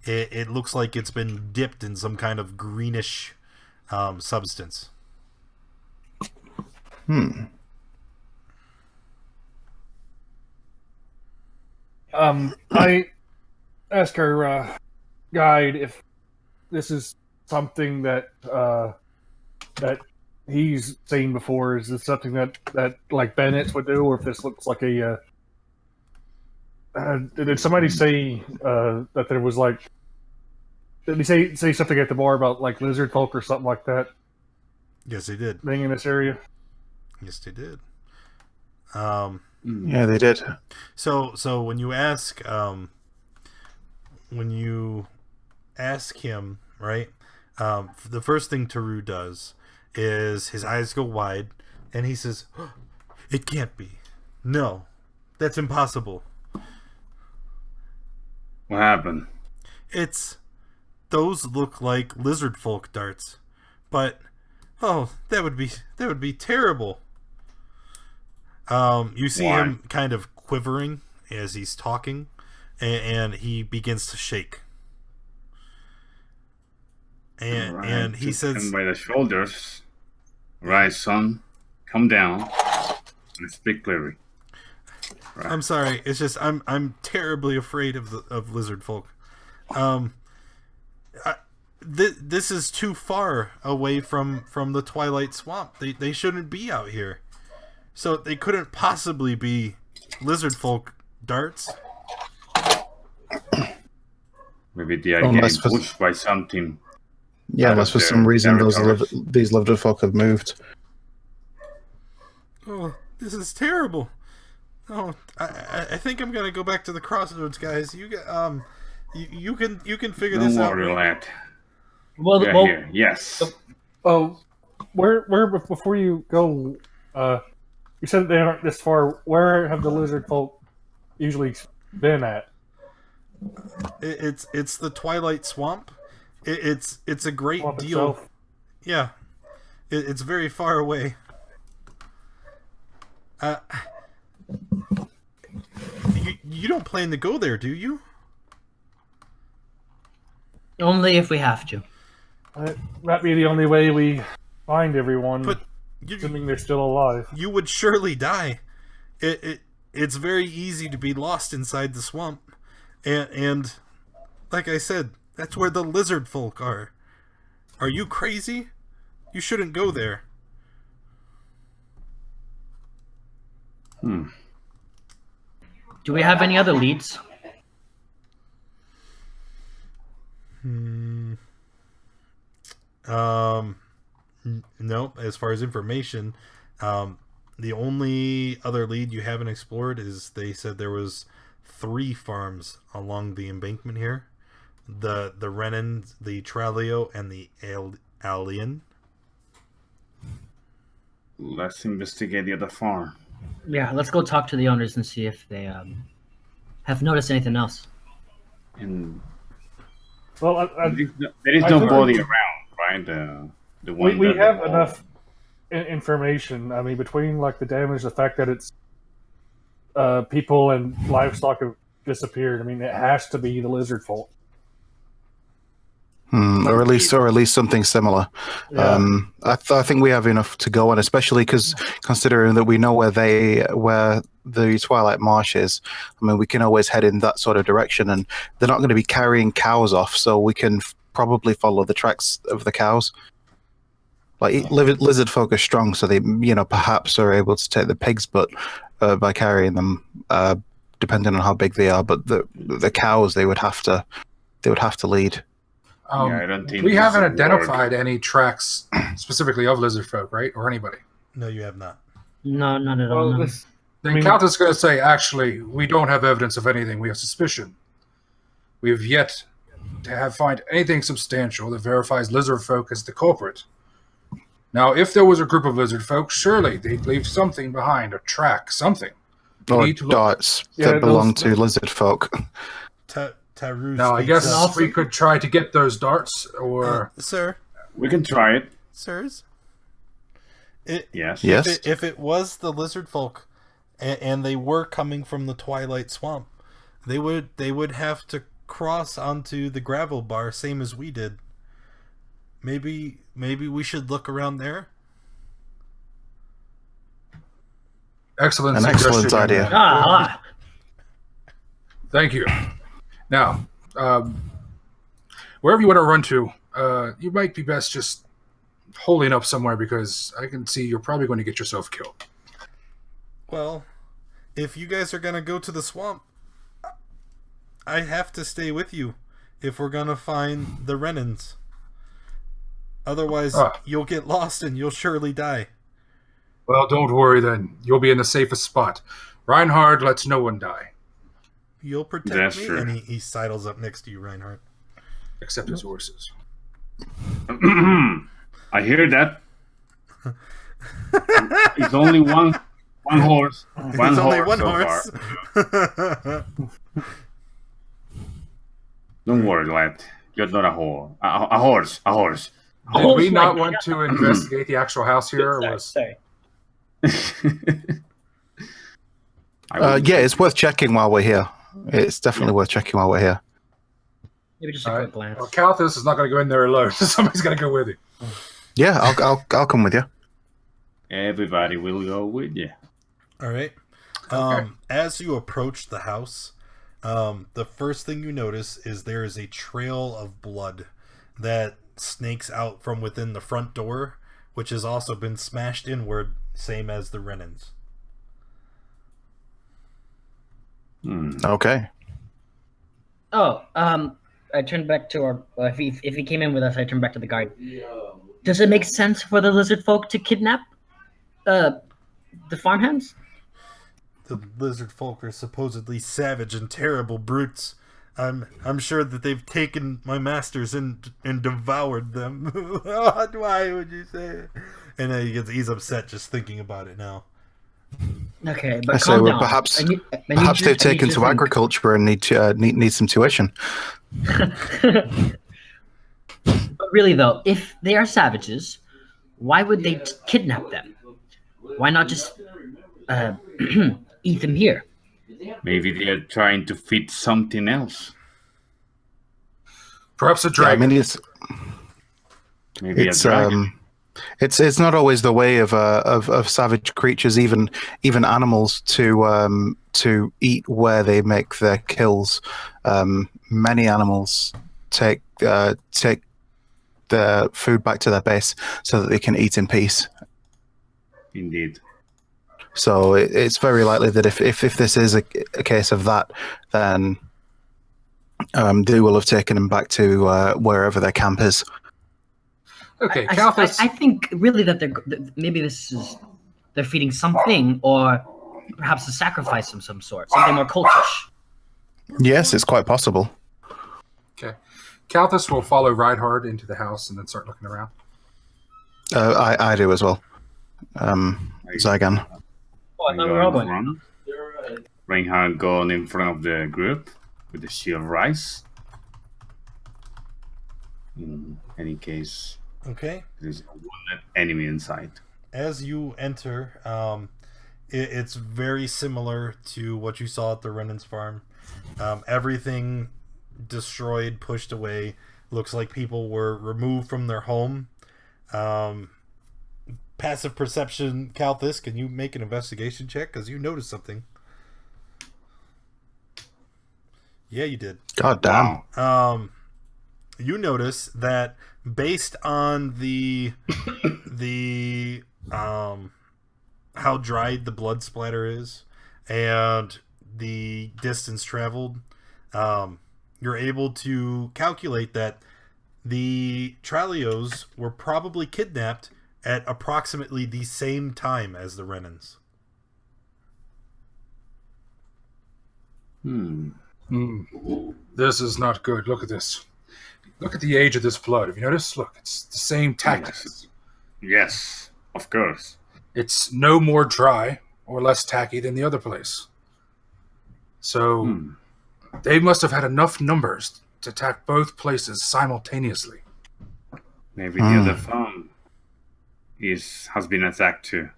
it looks like it's been dipped in some kind of greenish substance. I ask our guide if this is something that he's seen before. Is this something that like Bennett's would do, or if this looks like a did somebody say that there was like? Did he say something at the bar about like lizard folk or something like that? Yes, they did. Being in this area. Yes, they did. Yeah, they did. So when you ask him, right? The first thing Taru does is his eyes go wide, and he says, oh, "It can't be. No, that's impossible." What happened? Those look like lizard folk darts, but that would be terrible. You see him kind of quivering as he's talking, and he begins to shake. And he says, him by the shoulders, "Rise, son, come down and speak clearly." Right. I'm sorry. It's just I'm terribly afraid of lizard folk. This is too far away from the Twilight Swamp. They shouldn't be out here. So they couldn't possibly be lizard folk darts. Maybe they are getting pushed by something. Yeah, unless for some reason these lizard folk have moved. Oh, this is terrible. Oh, I think I'm gonna go back to the crossroads, guys. You can figure this out. Don't worry, lad. Well, here. Yes. Oh, where before you go? You said they aren't this far. Where have the lizard folk usually been at? It's the Twilight Swamp. It's a great Swamp deal. Itself. Yeah, it's very far away. You don't plan to go there, do you? Only if we have to. That'd be the only way we find everyone. But assuming they're still alive. You would surely die. It's very easy to be lost inside the swamp, and like I said, that's where the lizard folk are. Are you crazy? You shouldn't go there. Do we have any other leads? No. As far as information, the only other lead you haven't explored is they said there was 3 farms along the embankment here: the Renan, the Tralio, and the Alien. Let's investigate the other farm. Yeah, let's go talk to the owners and see if they have noticed anything else. And well, there is no body around, right? The one we have enough information. I mean, between like the damage, the fact that it's people and livestock have disappeared. I mean, it has to be the lizard folk. Or at least something similar. Yeah. I think we have enough to go on, especially because considering that we know where the Twilight Marsh is. I mean, we can always head in that sort of direction, and they're not going to be carrying cows off, so we can probably follow the tracks of the cows. Like lizard folk are strong, so they perhaps are able to take the pigs, but by carrying them, depending on how big they are. But the cows, they would have to lead. I don't think we haven't identified any tracks specifically of lizard folk, right? Or anybody? No, you have not. No, not at all. No. The Countess is going to say, actually, we don't have evidence of anything. We have suspicion. We have yet to find anything substantial that verifies lizard folk as the culprit. Now, if there was a group of lizard folk, surely they'd leave something behind, a track, something. Or darts that belong to lizard folk. Now, I guess we could try to get those darts, or... sir? We can try it. Sirs? Yes. If it was the lizard folk, and they were coming from the Twilight Swamp, they would have to cross onto the gravel bar, same as we did. Maybe we should look around there? Excellent An excellent idea. Thank you. Now, wherever you want to run to, you might be best just holding up somewhere, because I can see you're probably going to get yourself killed. Well, if you guys are going to go to the swamp, I have to stay with you if we're going to find the Renans. Otherwise, you'll get lost and you'll surely die. Well, don't worry then. You'll be in the safest spot. Reinhard lets no one die. You'll protect me? True. And he sidles up next to you, Reinhardt. Except his horses. I hear that. It's only one horse. One horse. Don't worry, lad. You're not a horse. A horse. Did we not want to investigate the actual house here? Sorry. Yeah, it's worth checking while we're here. It's definitely worth checking while we're here. Maybe just a quick glance. Well, Calthus is not going to go in there alone. Somebody's going to go with him. Yeah, I'll come with you. Everybody will go with you. All right. Okay. As you approach the house, the first thing you notice is there is a trail of blood that snakes out from within the front door, which has also been smashed inward, same as the Renans. Okay. Oh, I turned back to our. If he came in with us, I turned back to the guard. Does it make sense for the lizard folk to kidnap, the farmhands? The lizard folk are supposedly savage and terrible brutes. I'm sure that they've taken my masters and devoured them. Why would you say it? And then he's upset just thinking about it now. Okay, but calm down. Perhaps they've taken to agriculture and need some tuition. But really, though, if they are savages, why would they kidnap them? Why not just eat them here? Maybe they're trying to feed something else. Perhaps a dragon. Yeah, Maybe a dragon. It's not always the way of savage creatures, even animals, to eat where they make their kills. Many animals take their food back to their base so that they can eat in peace. Indeed. So it's very likely that if this is a case of that, then they will have taken him back to wherever their camp is. Okay, I think really that they're feeding something, or perhaps a sacrifice of some sort, something more cultish. Yes, it's quite possible. Okay, Kalthus will follow Reinhard into the house and then start looking around. I do as well. Zygan. Reinhard going in front of the group with the shield rise. In any case. Okay. There's a wounded enemy inside. As you enter, it's very similar to what you saw at the Renan's farm. Everything destroyed, pushed away. Looks like people were removed from their home. Passive perception, Kalthus, can you make an investigation check? Because you noticed something. Yeah, you did. God damn. You notice that based on the how dried the blood splatter is and the distance traveled, you're able to calculate that the Tralios were probably kidnapped at approximately the same time as the Renans. This is not good. Look at this. Look at the age of this blood. Have you noticed? Look, it's the same tackiness. Yes, of course. It's no more dry or less tacky than the other place. So they must have had enough numbers to attack both places simultaneously. Maybe the other farm has been attacked too.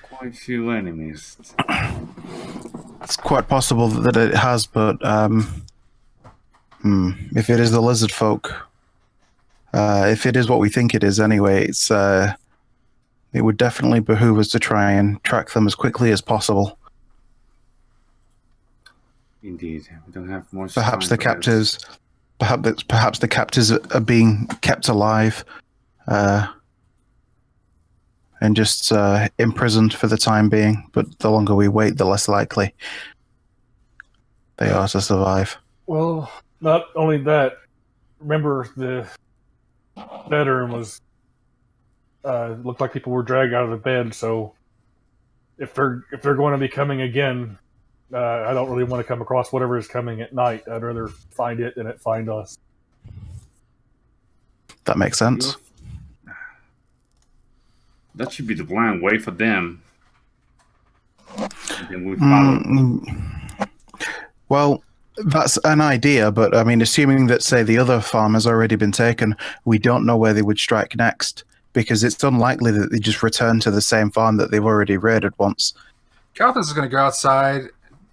Quite a few enemies. It's quite possible that it has, but if it is the lizard folk, if it is what we think it is anyway, it would definitely behoove us to try and track them as quickly as possible. Indeed, we don't have more. Perhaps the captives, perhaps the captives are being kept alive, and just imprisoned for the time being. But the longer we wait, the less likely they are to survive. Well, not only that. Remember, the bedroom was looked like people were dragged out of the bed. So if they're going to be coming again, I don't really want to come across whatever is coming at night. I'd rather find it than it find us. That makes sense. That should be the plan. Wait for them. And then we follow. Well, that's an idea, but I mean, assuming that, say, the other farm has already been taken, we don't know where they would strike next, because it's unlikely that they just return to the same farm that they've already raided once. Kalthus is going to go outside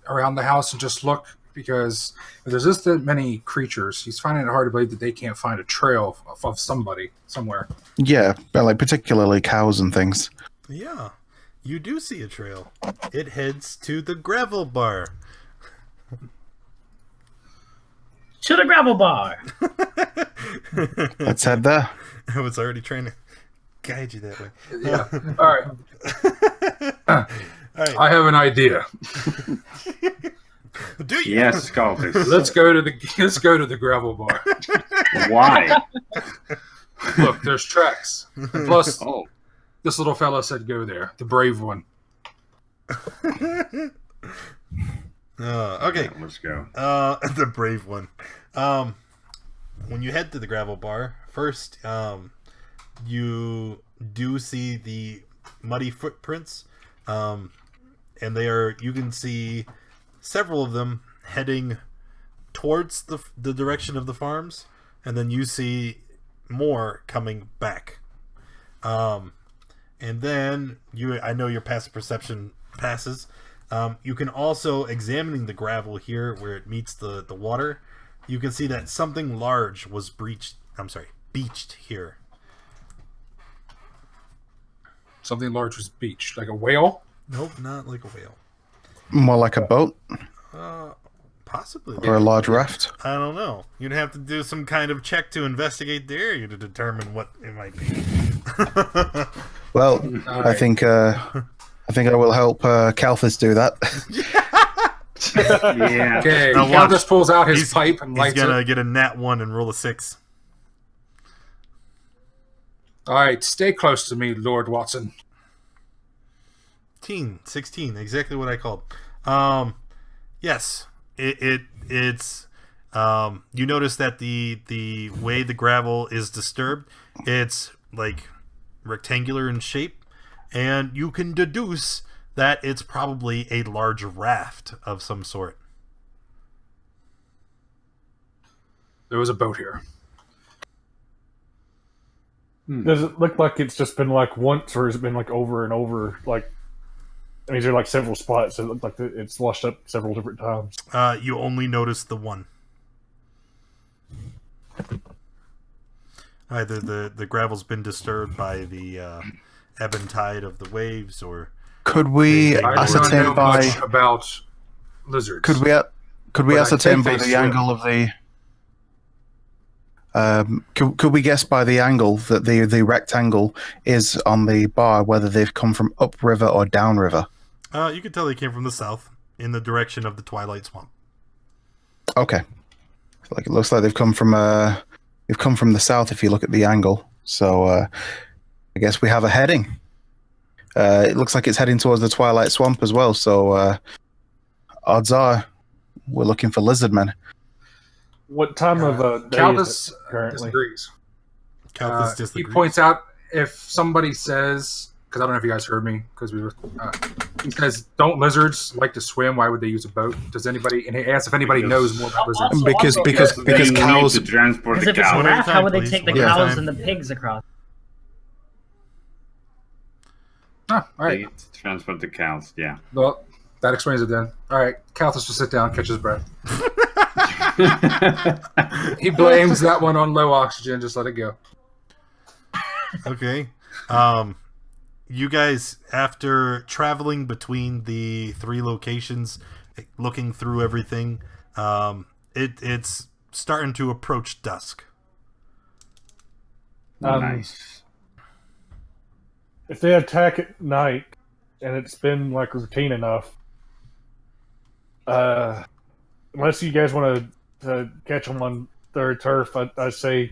around the house and just look, because if there's this many creatures, he's finding it hard to believe that they can't find a trail of somebody somewhere. Yeah, like particularly cows and things. Yeah, you do see a trail. It heads to the gravel bar. To the gravel bar. Let's head there. I was already trying to guide you that way. Yeah. All right. All right. I have an idea. Do you? Yes, Cultist. Let's go to the gravel bar. Why? Look, there's tracks. And plus, Oh, this little fella said go there. The brave one. Okay. let's go. The brave one. When you head to the gravel bar, first, you do see the muddy footprints, and you can see several of them heading towards the direction of the farms, and then you see more coming back. And then I know your passive perception passes. You can also, examining the gravel here where it meets the water, you can see that something large was beached here. Something large was beached, like a whale. Nope, not like a whale. More like a boat Possibly. or a large raft. I don't know. You'd have to do some kind of check to investigate the area to determine what it might be. Well, All I think I will help Calthus do that. Yeah. Okay, Now Cal watch. just pulls out his pipe and He's lights gonna it. get a nat 1 and roll a 6. All right, stay close to me, Lord Watson. 16, exactly what I called. Yes, it's you notice that the way the gravel is disturbed, it's like rectangular in shape, and you can deduce that it's probably a large raft of some sort. There was a boat here. Does it look like it's just been like once, or has it been like over and over? Like, I mean, is there like several spots that look like it's washed up several different times? You only notice the one. Either the gravel's been disturbed by the ebb and tide of the waves, or Could we I I don't ascertain know by? much about lizards. Could we But I ascertain think by they the swim. angle of the? Could we guess by the angle that the rectangle is on the bar whether they've come from upriver or downriver? you can tell they came from the south in the direction of the Twilight Swamp. Okay, like it looks like they've come from the south if you look at the angle. So I guess we have a heading. It looks like it's heading towards the Twilight Swamp as well. So odds are we're looking for lizard men. What time of day is Caldas it currently? disagrees. Calthus He disagrees. points out if somebody says, because I don't know if you guys heard me, because we were. He says, "Don't lizards like to swim? Why would they use a boat?" Does anybody? And he asks if anybody knows more about lizards. Also, Because They need cows. to transport Because the if it's a cow. raft, how would they Please, take the one at a cows time. and the pigs across? Ah, all right. They need to transport the cows. Yeah. Well, that explains it then. All right, Calthus will sit down, catch his breath. He blames that one on low oxygen. Just let it go. Okay. You guys, after traveling between the 3 locations, looking through everything, it's starting to approach dusk. Nice. If they attack at night, and it's been like routine enough, unless you guys want to catch them on their turf, I say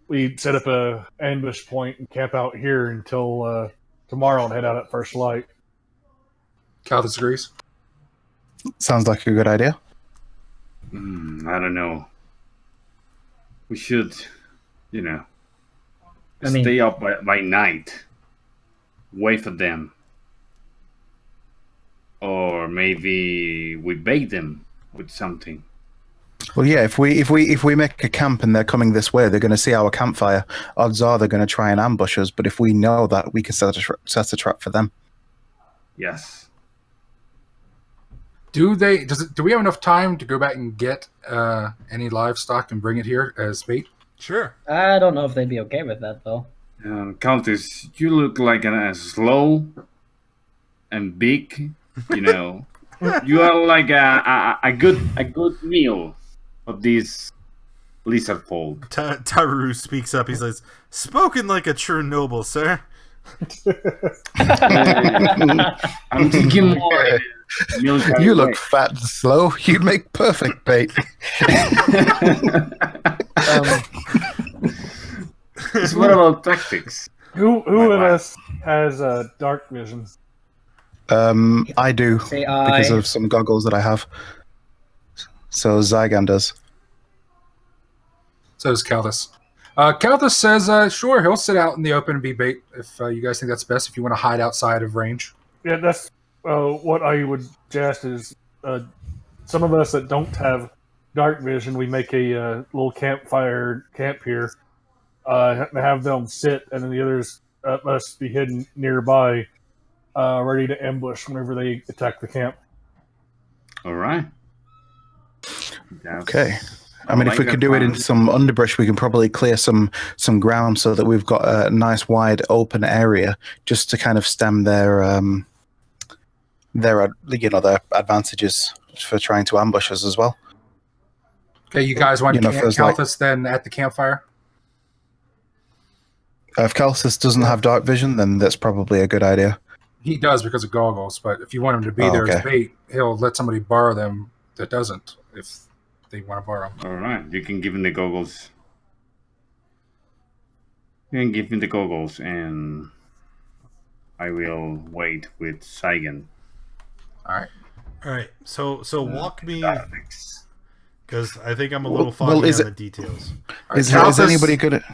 we set up a ambush point and camp out here until tomorrow and head out at first light. Calthus agrees. Sounds like a good idea. I don't know. We should, I mean- stay up by night. Wait for them. Or maybe we bait them with something. Well, yeah. If we make a camp and they're coming this way, they're going to see our campfire. Odds are they're going to try and ambush us. But if we know that, we can set a trap for them. Yes. Do we have enough time to go back and get any livestock and bring it here as bait? Sure. I don't know if they'd be okay with that, though. Countess, you look like a slow and big. You are like a good meal of these lizard folk. Taru speaks up. He says, "Spoken like a true noble, sir." I'm thinking more. You look fat and slow. You'd make perfect bait. What about tactics? Who of us has dark vision? I do, Say because of some goggles that I have. So Zygon does. So does Calthus. Calthus says, sure, he'll sit out in the open and be bait if you guys think that's best, if you want to hide outside of range. Yeah, that's what I would suggest is some of us that don't have dark vision, we make a little campfire camp here, have them sit, and then the others must be hidden nearby, ready to ambush whenever they attack the camp. All right. Okay. I mean, if we could do it in some underbrush, we can probably clear some ground so that we've got a nice wide open area just to kind of stem their advantages for trying to ambush us as well. Okay, you guys want Calthus then at the campfire? If Calthus doesn't have dark vision, then that's probably a good idea. He does because of goggles, but if you want him to be there as bait, he'll let somebody borrow them that doesn't, if they want to borrow them. All right, you can give him the goggles. You can give him the goggles, and I will wait with Zygon. All right. So walk me, because I think I'm a little foggy on the details. Is anybody good at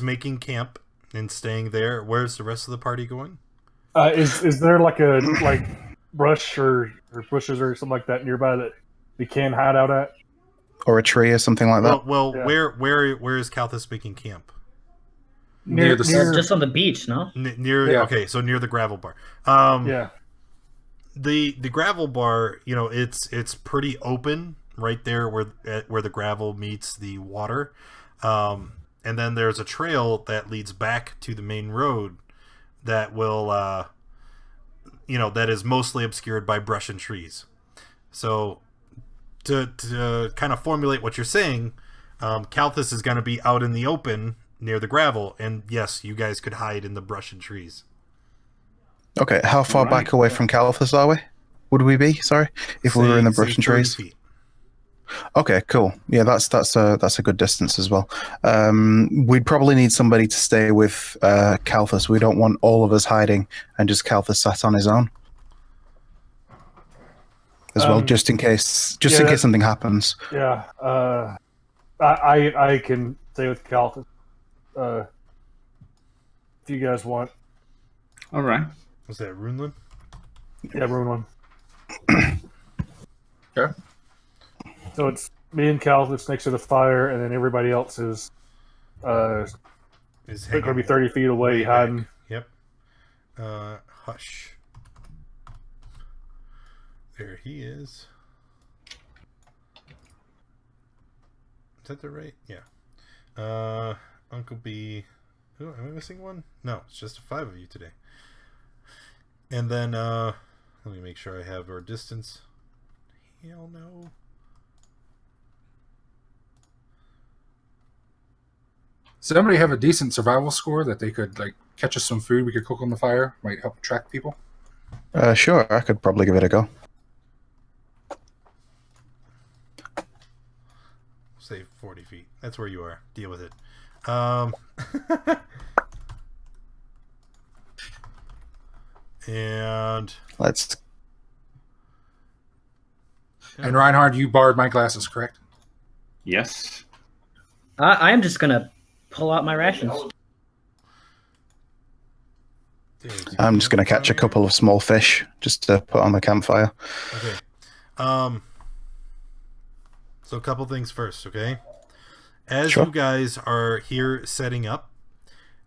making camp and staying there? Where's the rest of the party going? Is there like brush or bushes or something like that nearby that we can hide out at? Or a tree or something like that? Well, yeah. Where is Calthus making camp? Near the just on the beach, no? Okay, so near the gravel bar. Yeah. The gravel bar, it's pretty open right there where the gravel meets the water, and then there's a trail that leads back to the main road that will, that is mostly obscured by brush and trees. So to kind of formulate what you're saying, Calthus is going to be out in the open near the gravel, and yes, you guys could hide in the brush and trees. Okay, how far back away from Calthus are we? Would we be? Sorry, if we were in the brush and trees. 30 feet. Okay, cool. Yeah, that's a good distance as well. We'd probably need somebody to stay with Calthus. We don't want all of us hiding and just Calthus sat on his own as well, just in case something happens. Yeah, I can stay with Calthus if you guys want. All right. Was that Runeland? Yeah, Runeland. Okay. So it's me and Calthus next to the fire, and then everybody else is going to be 30 feet away hiding. Yep. Hush. There he is. Is that the right? Yeah. Uncle B. Oh, am I missing one? No, it's just 5 of you today. And then, let me make sure I have our distance. Hell no. Does somebody have a decent survival score that they could catch us some food we could cook on the fire? Might help attract people. Sure, I could probably give it a go. Say 40 feet. That's where you are. Deal with it. And let's. And Reinhard, you borrowed my glasses, correct? Yes. I am just gonna pull out my rations. I'm just gonna catch a couple of small fish just to put on the campfire. Okay. So a couple things first, okay? As you guys are here setting up,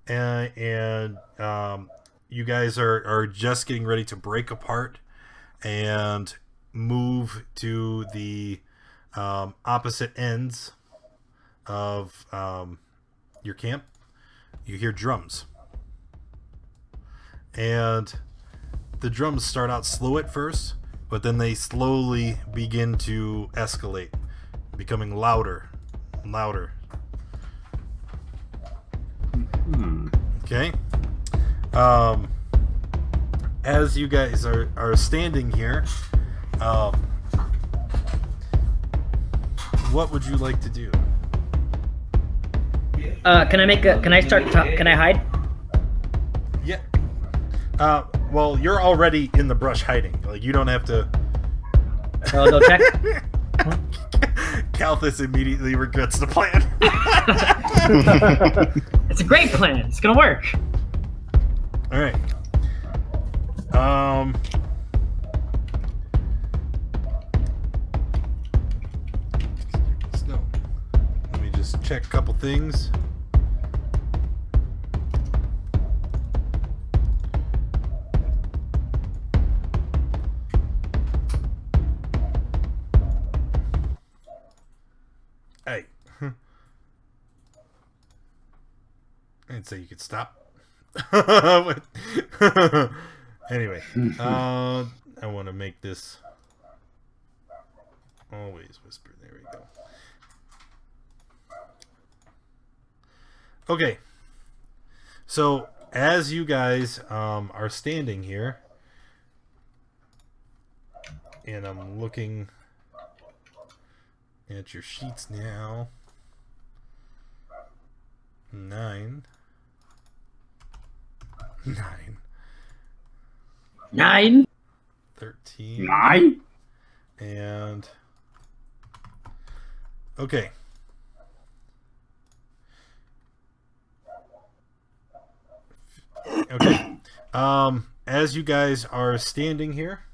and you guys are just getting ready to break apart and move to the opposite ends of your camp, you hear drums. And the drums start out slow at first, but then they slowly begin to escalate, becoming louder and louder Okay. As you guys are standing here, what would you like to do? Can I hide? Yeah. Well, you're already in the brush hiding. Like, you don't have to. Oh, go check. Kalthus immediately regrets the plan. It's a great plan. It's gonna work. All right. So, let me just check a couple things. Hey. I didn't say you could stop. Anyway, I want to make this always whisper. There we go. Okay. So, as you guys are standing here, and I'm looking at your sheets now. 9. 9. 13. 9? And okay. Okay. As you guys are standing here,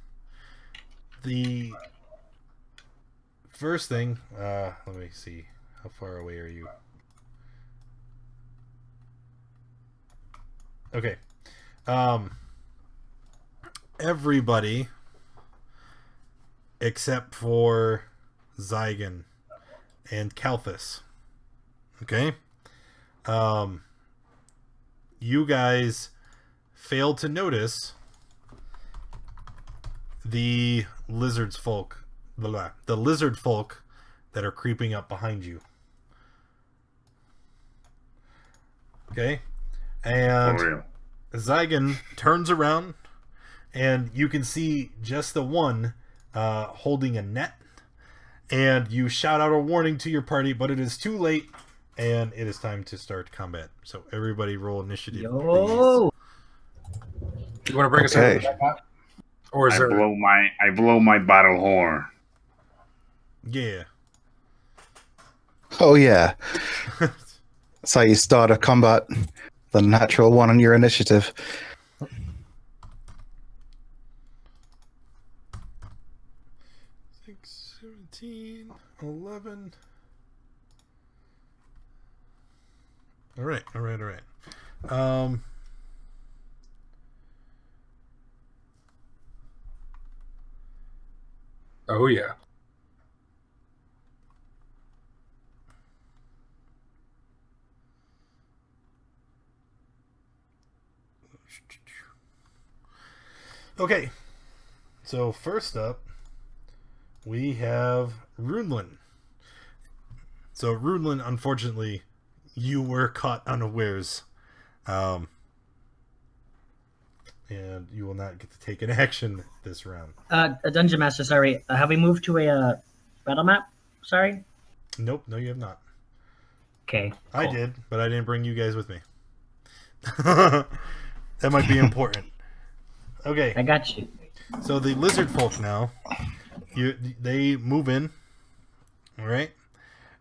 the first thing, let me see. How far away are you? Okay. Everybody except for Zygon and Kalthus. Okay? You guys failed to notice the lizard folk that are creeping up behind you. Okay? And Zygon turns around, and you can see just the one holding a net. And you shout out a warning to your party, but it is too late, and it is time to start combat. So everybody roll initiative. Yo! You want to bring us over to that? Or is I there... blow my battle horn. Yeah. Oh yeah. That's how you start a combat. The natural one on your initiative. 17, 11. All right. Oh, yeah. Okay. So first up, we have Runelin. So Runelin, unfortunately, you were caught unawares. And you will not get to take an action this round. Dungeon Master, sorry. Have we moved to a battle map? Sorry? Nope, no you have not. Okay. Cool. I did, but I didn't bring you guys with me. That might be important. Okay. I got you. So the lizard folk now, they move in, all right?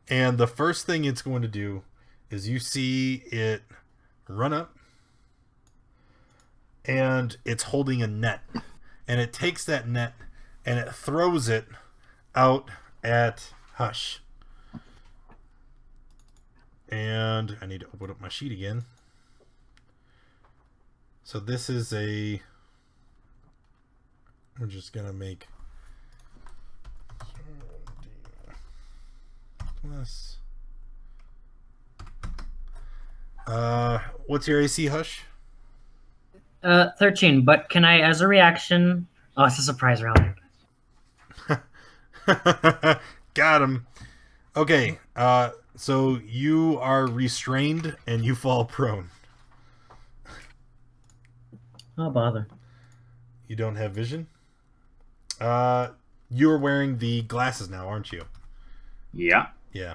And the first thing it's going to do is you see it run up, and it's holding a net. And it takes that net and it throws it out at Hush. And I need to open up my sheet again. So this is we're just going to make plus. What's your AC, Hush? 13, but can I, as a reaction... Oh, it's a surprise round. Got him. Okay, so you are restrained and you fall prone. Oh, bother. You don't have vision? You're wearing the glasses now, aren't you? Yeah. Yeah.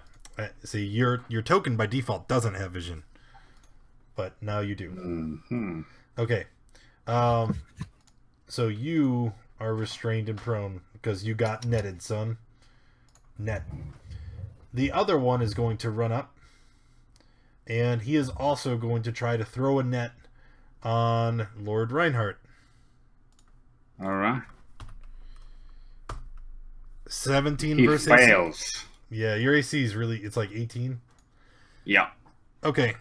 See, your token by default doesn't have vision. But now you do. Mm-hmm. Okay. So you are restrained and prone because you got netted, son. Net. The other one is going to run up. And he is also going to try to throw a net on Lord Reinhardt. All right. 17 He versus fails. AC. Yeah, your AC is really, it's like 18. Yeah. Okay.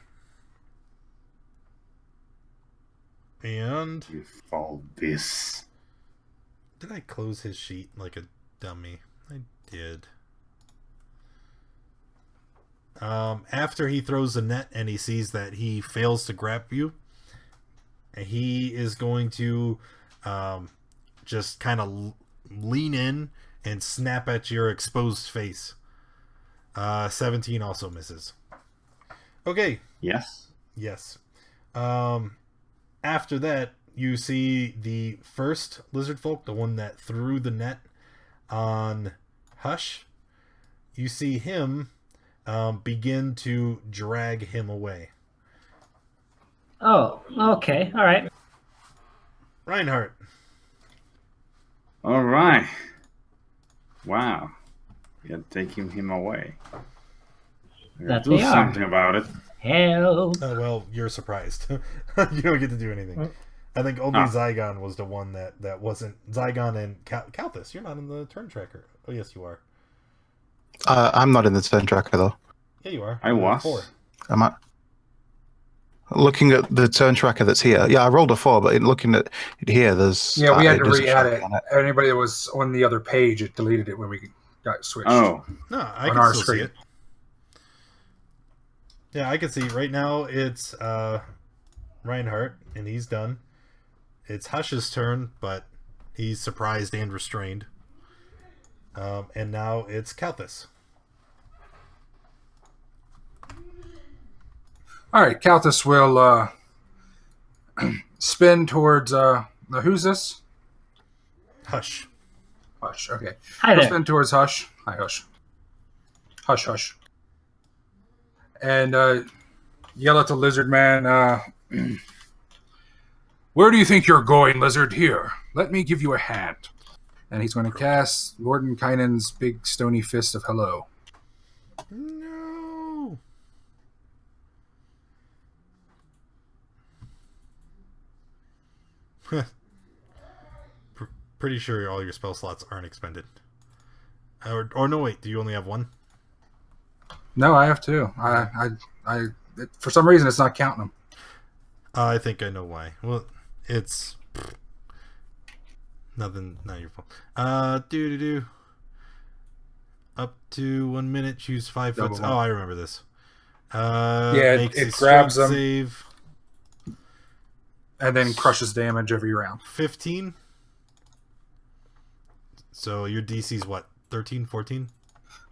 And You fall this. did I close his sheet like a dummy? I did. After he throws the net and he sees that he fails to grab you, he is going to just kind of lean in and snap at your exposed face. 17 also misses. Okay. Yes. Yes. After that, you see the first lizard folk, the one that threw the net on Hush. You see him begin to drag him away. Oh, okay. All right. Reinhardt. All right. Wow. You're taking him away. That Do they are. something about it. Help. Oh, well, you're surprised. You don't get to do anything. I think only Zygon was the one that wasn't. Zygon and Kalthus, you're not in the turn tracker. Oh, yes, you are. I'm not in the turn tracker, though. Yeah, you are. I was. 4. Am I? Looking at the turn tracker that's here. Yeah, I rolled a 4, but in looking at it here, there's... Yeah, we had to doesn't re-add show it. on it. Anybody that was on the other page, it deleted it when we got switched. Oh. No, I On can our still screen. see it. Yeah, I can see right now it's Reinhardt, and he's done. It's Hush's turn, but he's surprised and restrained. And now it's Kalthus. All right, Kalthus will spin towards... who's this? Hush. Hush, okay. Hi We'll there. spin towards Hush. Hi, Hush. Hush, Hush. And yell at the lizard man, where do you think you're going, lizard? Here, let me give you a hand. And he's going to cast Mordenkainen's big stony fist of hello. No. Pretty sure all your spell slots aren't expended. Or no, wait. Do you only have one? No, I have two. I for some reason, it's not counting them. I think I know why. Well, it's nothing. Not your fault. Do. Up to 1 minute. Choose 5 foot. Double Oh, one. I remember this. Yeah, Makes it a grabs strength them. Save And then crushes damage every round. 15. So your DC's what? 13, 14?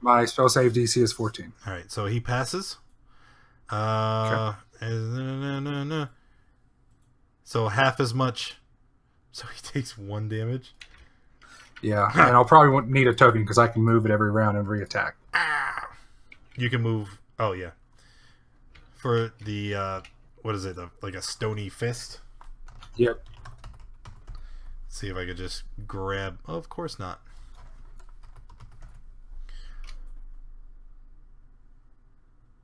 My spell save DC is 14. All right, so he passes. So half as much. So he takes 1 damage. Yeah, and I'll probably need a token because I can move it every round and re-attack. You can move. Oh yeah. For the what is it? Like a stony fist. Yep. See if I could just grab. Oh, of course not.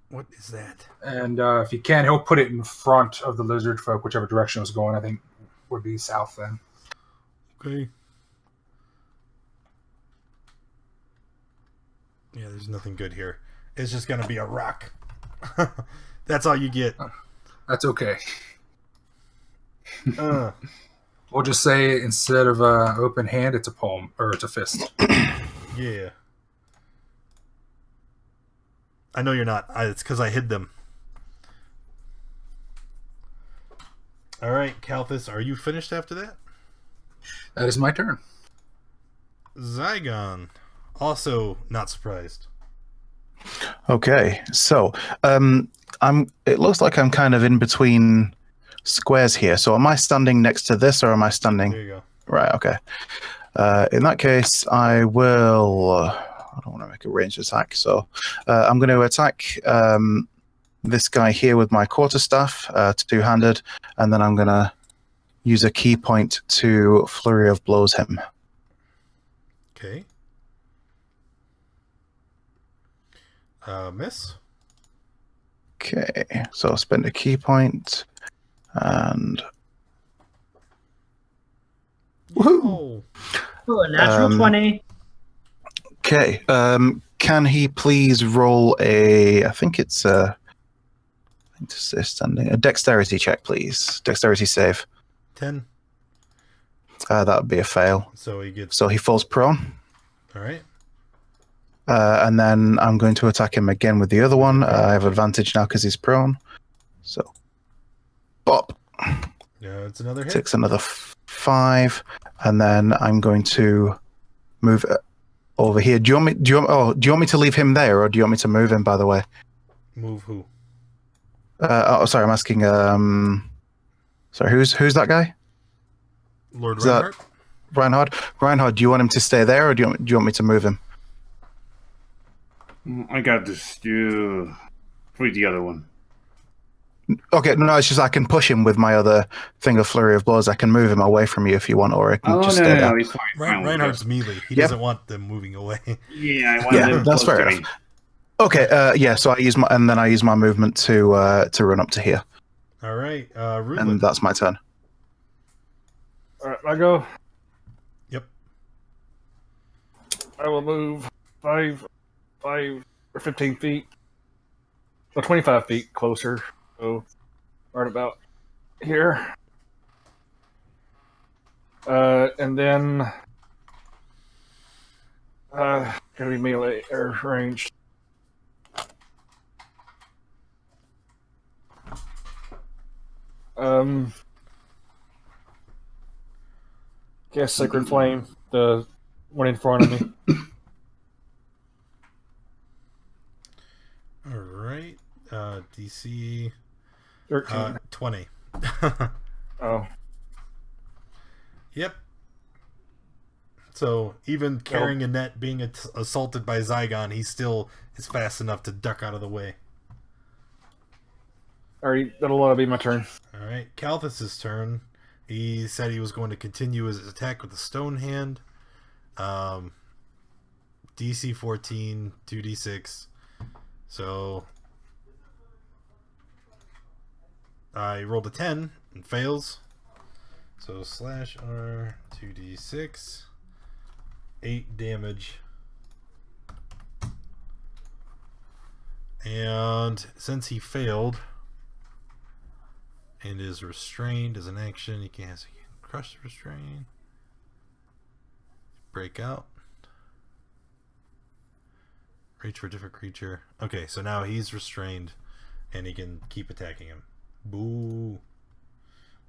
What is that? And if you can, he'll put it in front of the lizard folk, whichever direction it was going. I think would be south then. Okay. Yeah, there's nothing good here. It's just gonna be a rock. That's all you get. That's okay. Uh, We'll just say instead of open hand, it's a palm or it's a fist. yeah. I know you're not. It's because I hid them. All right, Kalthus, are you finished after that? That is my turn. Zygon, also not surprised. Okay, so it looks like I'm kind of in between squares here. So am I standing next to this, or am I standing? There you go. Right. Okay. In that case, I will. I don't want to make a ranged attack, so I'm going to attack this guy here with my quarterstaff, two-handed, and then I'm going to use a key point to flurry of blows him. Okay. Miss. Okay, so I'll spend a key point, and woohoo! Oh, a natural 20. Okay, can he please roll a? I think it's a dexterity check, please. Dexterity save. 10. That would be a fail. So he gets. So he falls prone. All right. And then I'm going to attack him again with the other one. I have advantage now because he's prone. So, bop. Yeah, it's another hit. Takes another 5, and then I'm going to move over here. Do you want me to leave him there, or do you want me to move him? By the way. Move who? Sorry, I'm asking. Sorry, who's that guy? Lord Is that Reinhardt. Reinhardt, do you want him to stay there, or do you want me to move him? I got this. You free the other one. Okay, no, it's just I can push him with my other thing of flurry of blows. I can move him away from you if you want, or I can just stay there. He's fine. Reinhardt's melee. He doesn't want them moving away. Yeah, I want them that's close fair to enough. me. Okay, yeah. So I use my movement to run up to here, All right, and Ruben. that's my turn. All right, I go. Yep. I will move 5 or 15 feet. Well, 25 feet closer. So, right about here. And then gotta be melee or ranged. Guess Sacred Flame, the one in front of me. All right. DC 13. 20. Oh. Yep. So even carrying a net, being assaulted by Zygon, he still is fast enough to duck out of the way. Alright, that'll be my turn. All right, Calthus's turn. He said he was going to continue his attack with the stone hand. DC 14, 2d6. So I rolled a 10 and fails. So slash R, 2d6, 8 damage. And since he failed and is restrained as an action, he can crush the restraint, break out, reach for a different creature. Okay, so now he's restrained and he can keep attacking him. Boo.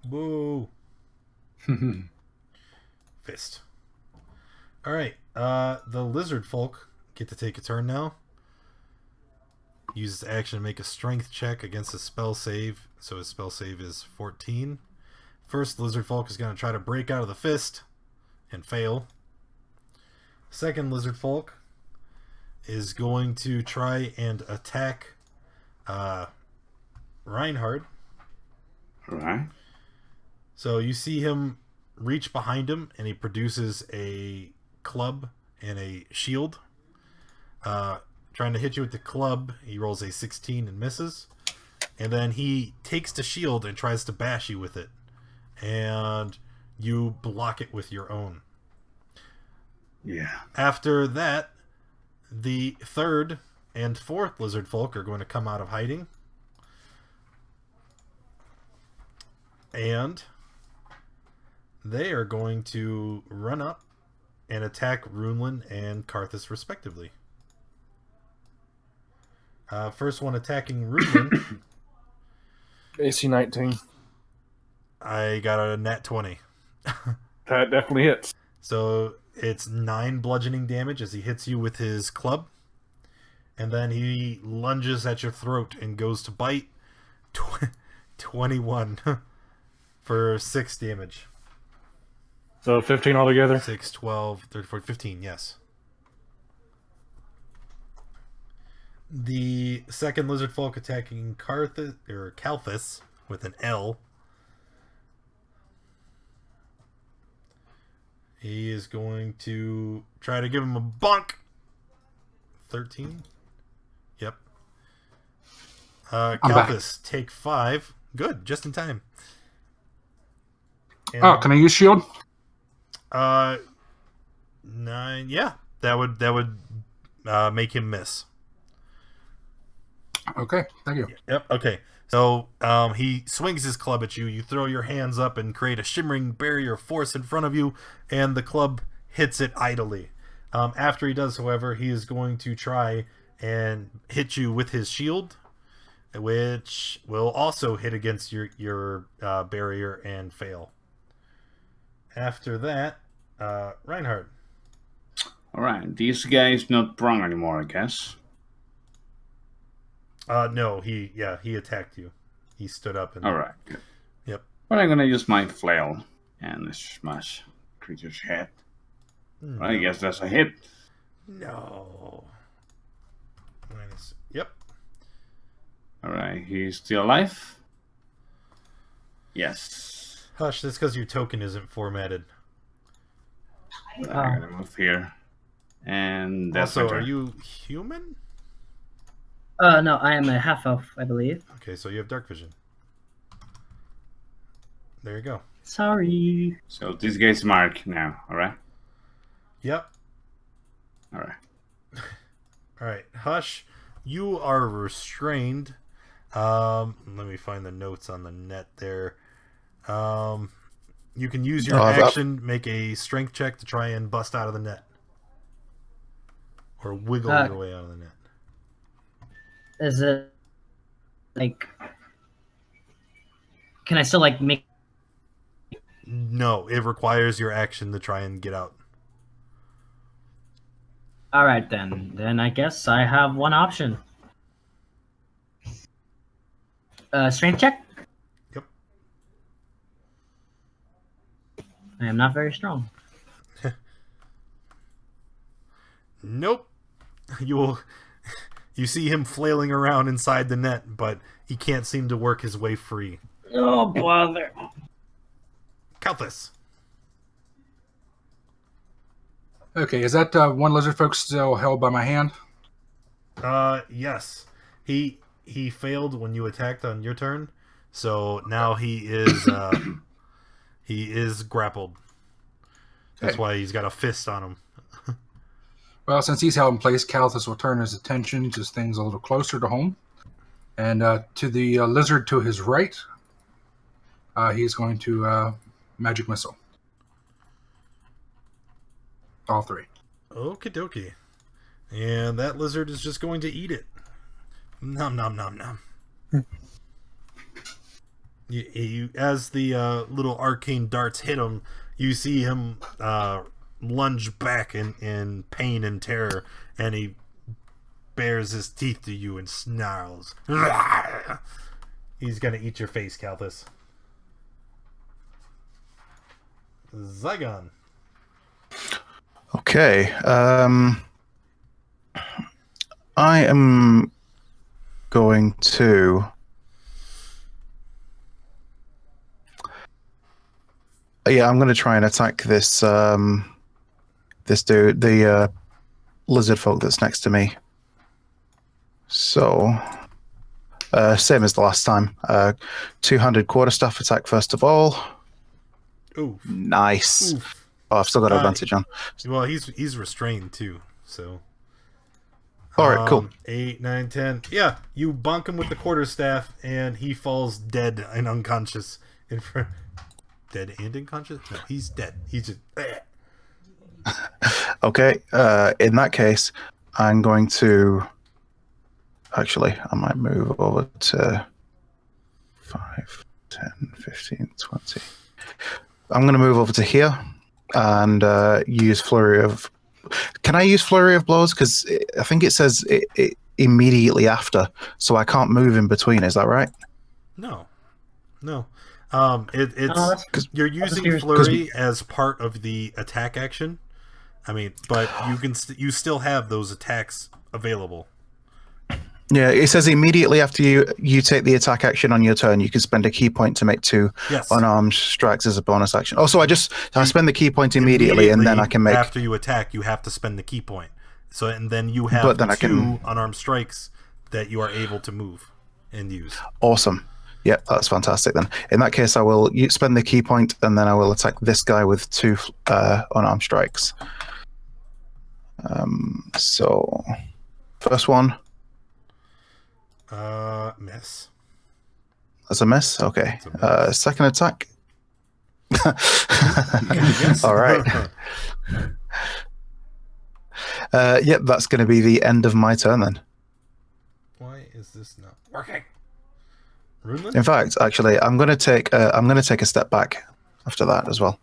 Boo. Fist. Alright, the lizard folk get to take a turn now. Uses action to make a strength check against a spell save. So his spell save is 14. First, lizard folk is going to try to break out of the fist and fail. Second, lizard folk is going to try and attack Reinhardt. Alright. So you see him reach behind him, and he produces a club and a shield. Trying to hit you with the club, he rolls a 16 and misses. And then he takes the shield and tries to bash you with it. And you block it with your own. Yeah. After that, the third and fourth lizard folk are going to come out of hiding. And they are going to run up and attack Runelin and Karthus respectively. First one attacking Runelin. AC 19. I got a nat 20. That definitely hits. So it's 9 bludgeoning damage as he hits you with his club. And then he lunges at your throat and goes to bite. 21. for 6 damage. So 15 altogether? 6, 12, 34, 15, yes. The second lizard folk attacking Kalthus with an L. He is going to try to give him a bunk. 13. Yep. Kalthus, take 5. Good, just in time. And, can I use shield? 9. Yeah, that would make him miss. Okay, thank you. Yep. Okay. So he swings his club at you. You throw your hands up and create a shimmering barrier of force in front of you, and the club hits it idly. After he does, however, he is going to try and hit you with his shield, which will also hit against your barrier and fail. After that, Reinhardt. All right, this guy is not prone anymore, I guess. No, he attacked you. He stood up and. All right. Good. Yep. But I'm gonna use my flail and smash creature's head. No. I guess that's a hit. No. Yep. All right, he's still alive. Yes. Hush, that's because your token isn't formatted. I'm gonna move here, and that's also, are you human? No, I am a half elf, I believe. Okay, so you have dark vision. There you go. Sorry. So this guy's Mark now. All right. Yep. All right. All right, Hush, you are restrained. Let me find the notes on the net there. You can use your action, make a strength check to try and bust out of the net, or wiggle your way out of the net. Is it like? Can I still like make? No, it requires your action to try and get out. All right, then. Then I guess I have one option. Strength check. Yep. I am not very strong. Nope. You see him flailing around inside the net, but he can't seem to work his way free. Oh, bother. Kalthus. Okay, is that one lizard folk still held by my hand? Yes. He failed when you attacked on your turn, so now he is grappled. That's why he's got a fist on him. Well, since he's held in place, Kalthus will turn his attention to things a little closer to home. And to the lizard to his right, he's going to magic missile. All 3. Okie dokie. And that lizard is just going to eat it. Nom nom nom nom. As the little arcane darts hit him, you see him lunge back in pain and terror, and he bares his teeth to you and snarls. He's gonna eat your face, Kalthus. Zygon. Okay. I am going to. Yeah, I'm going to try and attack this this dude, the lizard folk that's next to me. So, same as the last time. 200 quarterstaff attack first of all. Ooh, nice. Oof. Oh, I've still got advantage on. Well, he's restrained too, so. All right, cool. 8, 9, 10. Yeah, you bonk him with the quarterstaff, and he falls dead and unconscious in front. Dead and unconscious? No, he's dead. He's just. Okay. In that case, I'm going to. Actually, I might move over to 5, 10, 15, 20. I'm going to move over to here and use Flurry of... Can I use Flurry of Blows? Because I think it says it immediately after, so I can't move in between. Is that right? No. You're using flurry as part of the attack action. I mean, but you still have those attacks available. Yeah, it says immediately after you take the attack action on your turn, you can spend a key point to make 2 unarmed strikes as a bonus action. Oh, so I spend the key point immediately and then I can make... After you attack, you have to spend the key point. So, and then you have 2 unarmed strikes that you are able to move and use. Awesome. Yeah, that's fantastic then. In that case, I will spend the key point and then I will attack this guy with 2 unarmed strikes. So, first one... miss. That's a miss? Okay. Second attack. All right. Yep, that's going to be the end of my turn then. Why is this not working? Runelin? In fact, actually, I'm going to take a step back after that as well.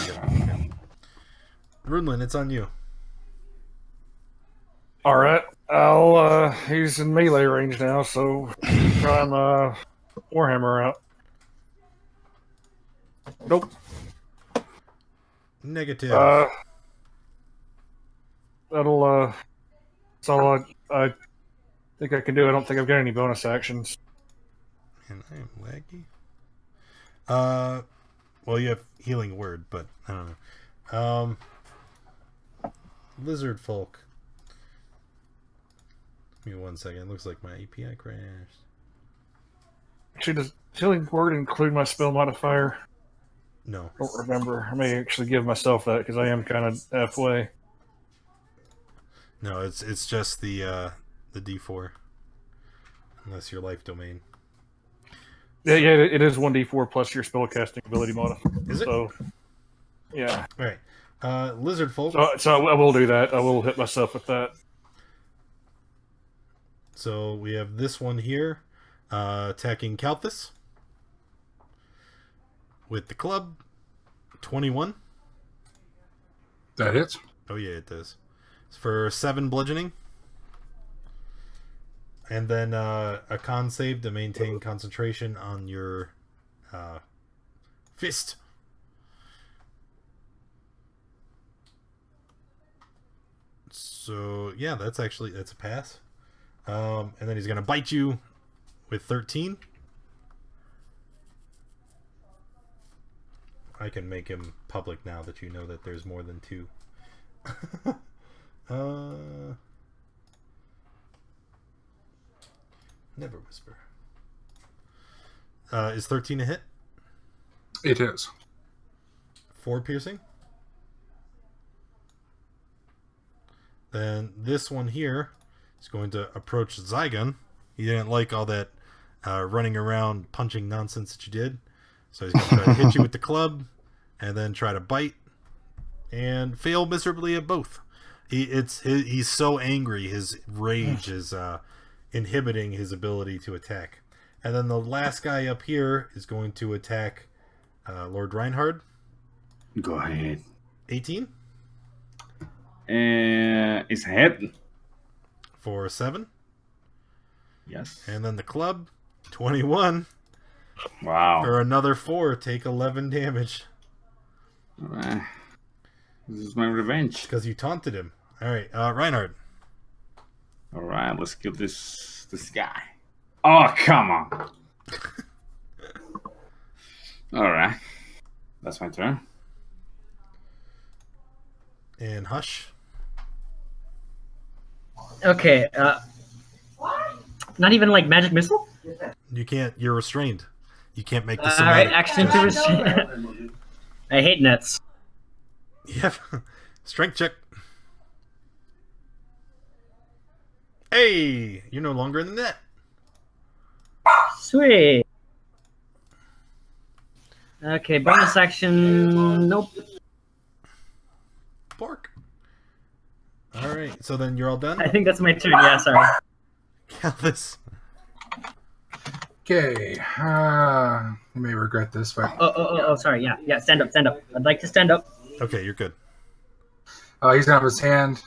Okay. Runelin, it's on you. All right, he's in melee range now, so try and Warhammer out. Nope. Negative. That's all I think I can do. I don't think I've got any bonus actions. And I am laggy. Well, you have healing word, but I don't know. Lizard folk. Give me 1 second. It looks like my API crashed. Actually, does healing word include my spell modifier? No. I don't remember. I may actually give myself that because I am kind of halfway. No, it's just the D4. Unless your life domain. Yeah, it is 1d4 plus your spellcasting ability modifier. Is it? So, yeah. All right. Lizard folk. So I will do that. I will hit myself with that. So we have this one here, attacking Kalthus with the club. 21. That hits. Oh yeah, it does. It's for 7 bludgeoning. And then a con save to maintain concentration on your fist. So yeah, that's a pass. And then he's going to bite you with 13. I can make him public now that you know that there's more than 2. Never whisper. Is 13 a hit? It is. 4 piercing. Then this one here is going to approach Zygon. He didn't like all that running around punching nonsense that you did. So he's going to try to hit you with the club and then try to bite and fail miserably at both. He's so angry. His rage is inhibiting his ability to attack. And then the last guy up here is going to attack Lord Reinhard. Go ahead. 18. It's a hit. For 7. Yes. And then the club, 21. Wow. For another 4, take 11 damage. Alright. This is my revenge. Because you taunted him. Alright, Reinhard. Alright, let's kill this guy. Oh, come on. Alright. That's my turn. And Hush. Okay, not even like magic missile? You can't, you're restrained. You can't make the Alright, action to restrain. I hate nets. Yep. Strength check. Hey, you're no longer in the net. Sweet. Okay, bonus action. Nope. Pork. All right, so then you're all done. I think that's my turn. Yeah, sorry. This. Okay. You may regret this, but Oh, sorry. Yeah. Stand up. I'd like to stand up. Okay, you're good. he's gonna have his hand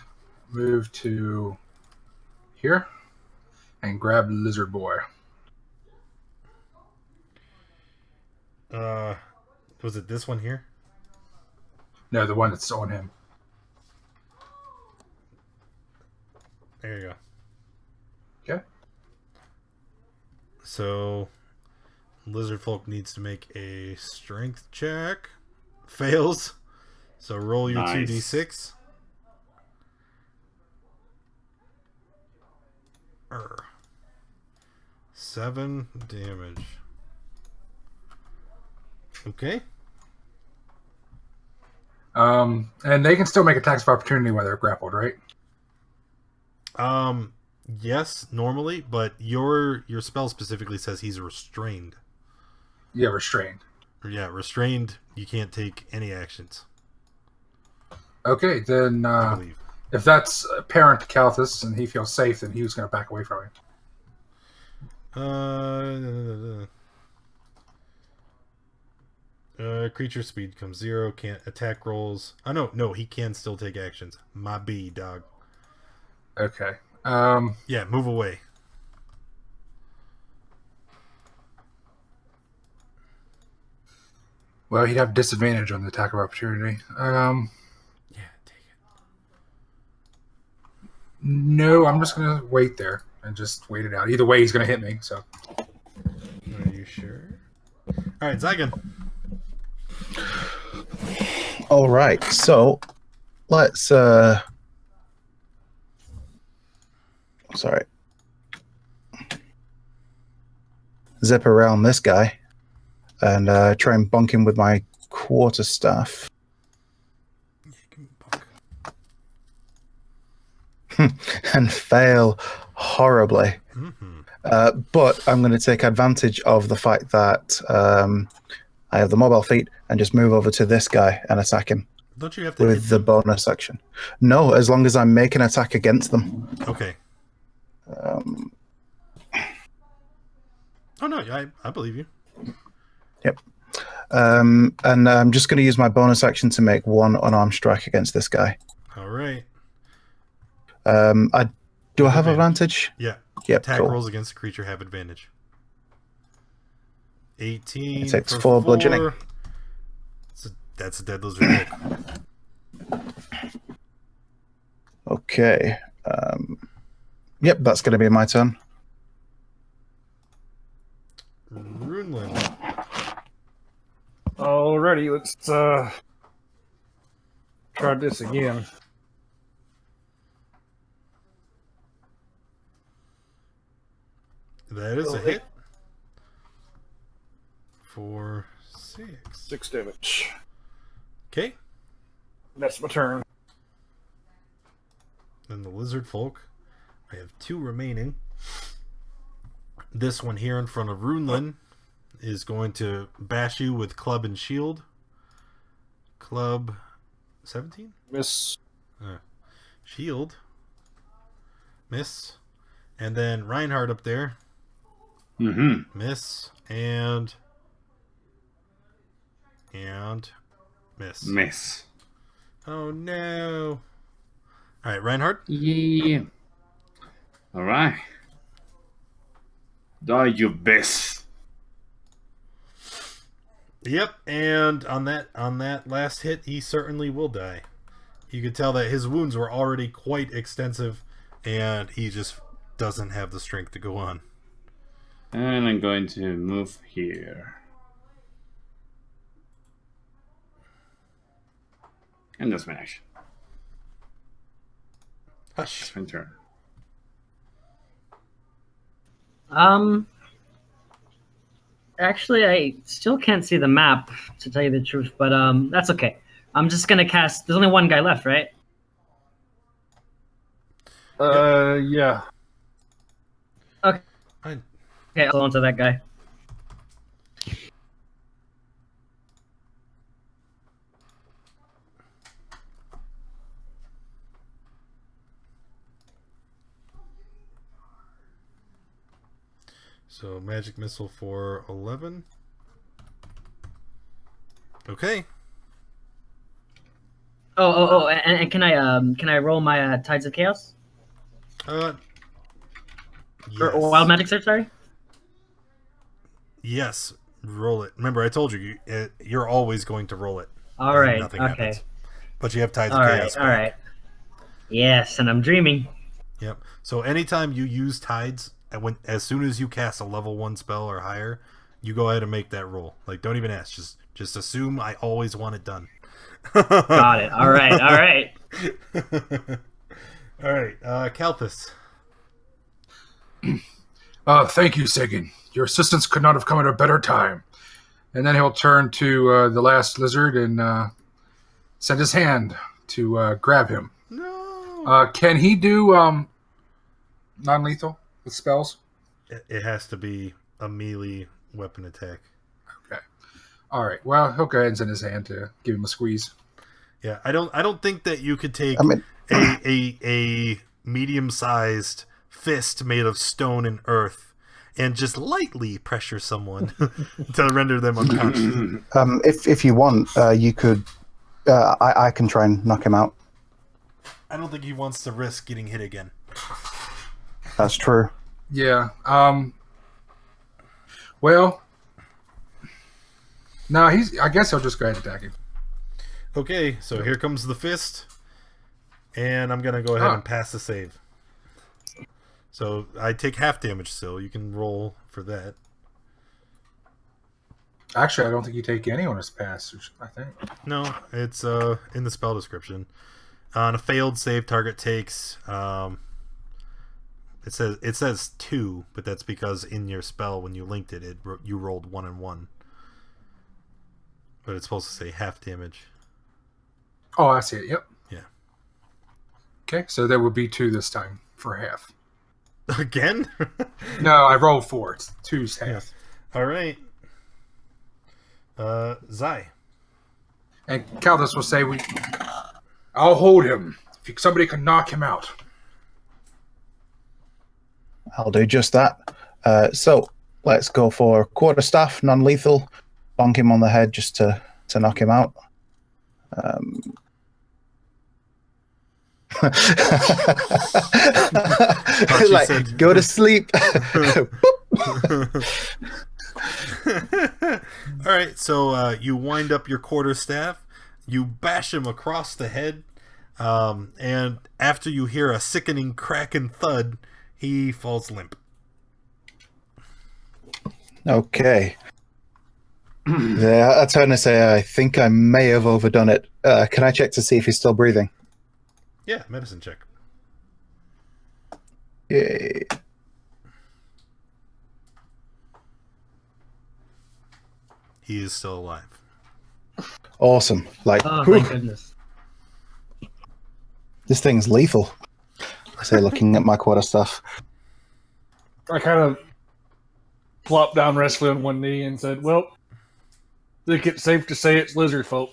move to here and grab Lizard Boy. Was it this one here? No, the one that's on him. There you go. Okay. So, Lizard Folk needs to make a strength check. Fails. So roll your 2d6. 7 damage. Okay. And they can still make attacks of opportunity while they're grappled, right? Yes, normally, but your spell specifically says he's restrained. Yeah, restrained. Yeah, restrained. You can't take any actions. Okay, then I believe. If that's apparent to Calthus and he feels safe, then he was going to back away from him. Creature speed becomes 0. Can't attack rolls. Oh no, he can still take actions. My B, dog. Okay. Yeah, move away. Well, he'd have disadvantage on the attack of opportunity. Yeah, take it. No, I'm just going to wait there and just wait it out. Either way, he's going to hit me. So. Are you sure? All right, Zygon. All right, so let's sorry, zip around this guy and try and bonk him with my quarterstaff. And fail horribly. Mm-hmm. But I'm going to take advantage of the fact that I have the mobile feat and just move over to this guy and attack him. Don't you have to with the bonus action? No, as long as I make an attack against them. Okay. Oh no, I believe you. Yep. And I'm just going to use my bonus action to make one unarmed strike against this guy. All right. Do I have advantage? Yeah. Yep. Attack cool. rolls against the creature have advantage. 18. It takes 4 bludgeoning. That's a dead lizard. Okay. Yep, that's going to be my turn. Runeland. Alrighty, let's try this again. That is a hit. 4, 6. 6 damage. Okay. That's my turn. Then the lizard folk. I have 2 remaining. This one here in front of Runeland is going to bash you with club and shield. Club 17? Miss. Shield. Miss. And then Reinhardt up there. Mm-hmm. Miss. And miss. Miss. Oh no. Alright, Reinhardt? Yeah. Alright. Die, you best. Yep, and on that last hit, he certainly will die. You could tell that his wounds were already quite extensive, and he just doesn't have the strength to go on. And I'm going to move here. And that's my action. Hush. It's my turn. Actually, I still can't see the map, to tell you the truth, but that's okay. I'm just gonna cast. There's only one guy left, right? Yeah. Okay. Fine. Okay, I'll onto that guy. So magic missile for 11. Okay. And can I roll my Tides of Chaos? Yes. Or Wild Magic Search, sorry? Yes. Roll it. Remember, I told you, you're always going to roll it. All right. Nothing Okay. happens. But you have Tides All of right. Chaos All back. right. Yes, and I'm dreaming. Yep. So anytime you use Tides, as soon as you cast a level 1 spell or higher, you go ahead and make that roll. Like, don't even ask. Just assume I always want it done. Got it. All right. All right. All right. Kalthus. Thank you, Sagan. Your assistance could not have come at a better time. And then he'll turn to the last lizard and send his hand to grab him. No. Can he do non-lethal with spells? It has to be a melee weapon attack. Okay. All right. Well, he'll go ahead and send his hand to give him a squeeze. Yeah, I don't think that you could take a medium-sized fist made of stone and earth and just lightly pressure someone to render them unconscious. If you want, you could. I can try and knock him out. I don't think he wants to risk getting hit again. That's true. Yeah. Well. No, I guess he'll just go ahead and attack him. Okay, so here comes the fist, and I'm gonna go ahead and pass the save. So I take half damage still. You can roll for that. Actually, I don't think you take any on his pass. I think. No, it's in the spell description. On a failed save, target takes. It says 2, but that's because in your spell when you linked it, you rolled 1 and 1. But it's supposed to say half damage. Oh, I see it. Yep. Yeah. Okay, so there would be 2 this time for half. Again? No, I rolled 4. It's 2's half. Yeah. All right. Zai. And Caldas will say, I'll hold him. If somebody can knock him out. I'll do just that. So let's go for quarterstaff, non-lethal. Bonk him on the head just to knock him out. Like, go to sleep. All right, so you wind up your quarterstaff, you bash him across the head, and after you hear a sickening crack and thud, he falls limp. Okay. Yeah, I turn to say I think I may have overdone it. Can I check to see if he's still breathing? Yeah, medicine check. Yay. He is still alive. Awesome. Like, Oh, whew, thank goodness. this thing's lethal. I say, looking at my quarterstaff. I kind of plopped down restfully on one knee and said, well, I think it's safe to say it's lizard folk.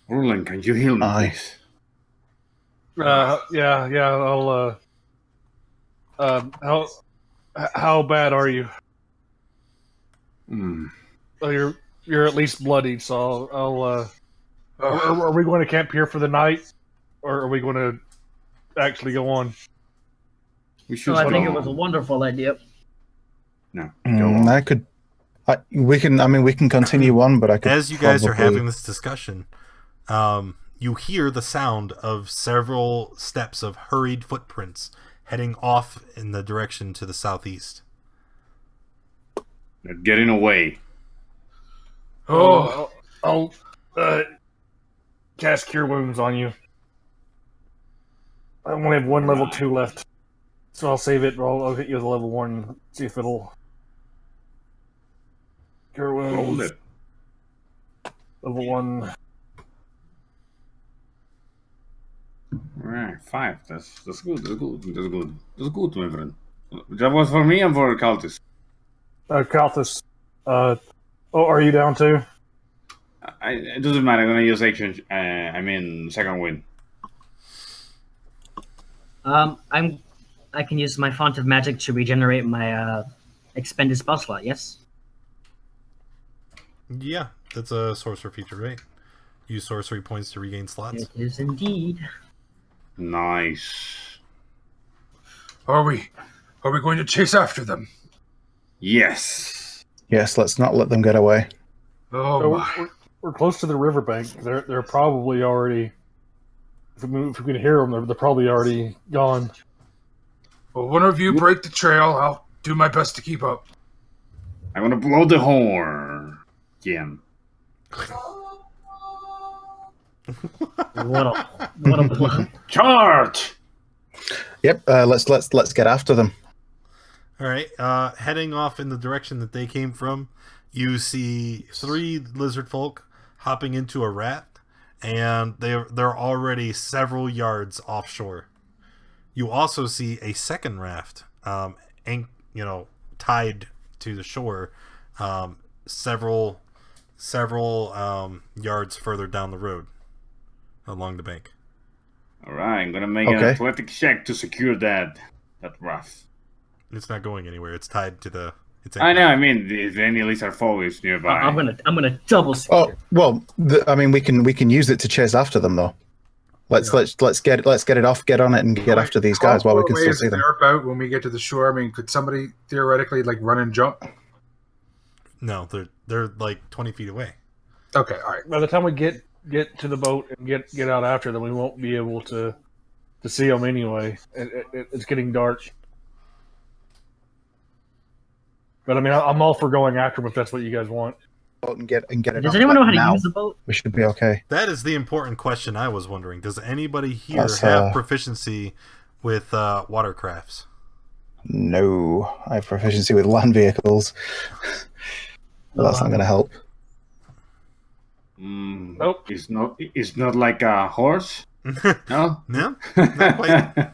Orlin, can you heal me, Aye. please? Yeah, I'll, how bad are you? Oh, you're at least bloodied, so are we going to camp here for the night, or are we going to actually go on? We should. So I think it was a wonderful idea. No. We can continue on, but I could. As you guys are probably- having this discussion, you hear the sound of several steps of hurried footprints heading off in the direction to the southeast. They're getting away. Oh, I'll cast Cure Wounds on you. I only have one level 2 left, so I'll save it. I'll hit you with a level 1, see if it'll Cure Wounds. Roll it. Level 1. Alright, 5. That's good. That's good, my friend. That was for me and for Cultist. Kalthus, are you down too? It doesn't matter. I'm gonna use action. Second wind. I can use my font of magic to regenerate my expended spell slot. Yes. Yeah, that's a sorcerer feature, right? Use sorcery points to regain slots. It is indeed. Nice. Are we going to chase after them? Yes. Yes, let's not let them get away. Oh So my! we're close to the riverbank. They're probably already. If we can hear them, they're probably already gone. Well, one of you break the trail. I'll do my best to keep up. I'm gonna blow the horn, Jim. What a blow. Charge! Yep. Let's get after them. All right. Heading off in the direction that they came from, you see 3 lizard folk hopping into a raft, and they're already several yards offshore. You also see a second raft, tied to the shore, several yards further down the road, along the bank. All right, I'm gonna make an athletic check to secure that raft. It's not going anywhere. It's tied to the. I know. I mean, if any lizard folk is nearby, I'm gonna double secure. Oh well, we can use it to chase after them though. Let's get it off, get on it, and get after these guys while we can still see them. About when we get to the shore, I mean, could somebody theoretically like run and jump? No, they're like 20 feet away. Okay, all right. By the time we get to the boat and get out after them, we won't be able to see them anyway. It's getting dark. But I mean, I'm all for going after them if that's what you guys want. And get it. Does anyone know how to use the boat? We should be okay. That is the important question I was wondering. Does anybody here have proficiency with watercrafts? No, I have proficiency with land vehicles. That's not going to help. Nope. It's not like a horse. No, no, not quite.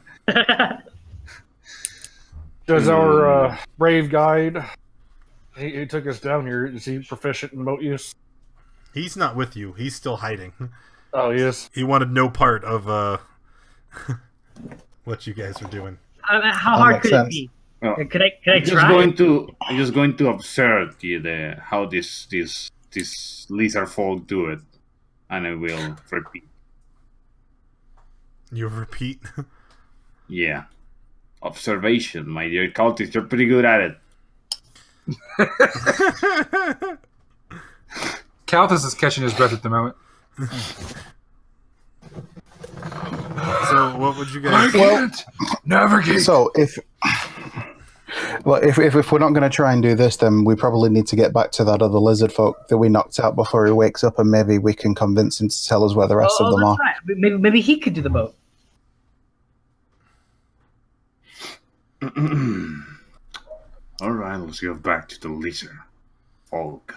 Does our brave guide? He took us down here. Is he proficient in boat use? He's not with you. He's still hiding. Oh, he is. He wanted no part of what you guys are doing. How hard could it be? Well, Could I try? I'm just going to observe how this lizard folk do it, and I will repeat. You repeat? Yeah. Observation, my dear cultists. You're pretty good at it. Calthus is catching his breath at the moment. So, what would you guys? Navigate. So if we're not going to try and do this, then we probably need to get back to that other lizard folk that we knocked out before he wakes up, and maybe we can convince him to tell us where the rest of them are. Right. Maybe he could do the boat. All right, let's go back to the lizard folk.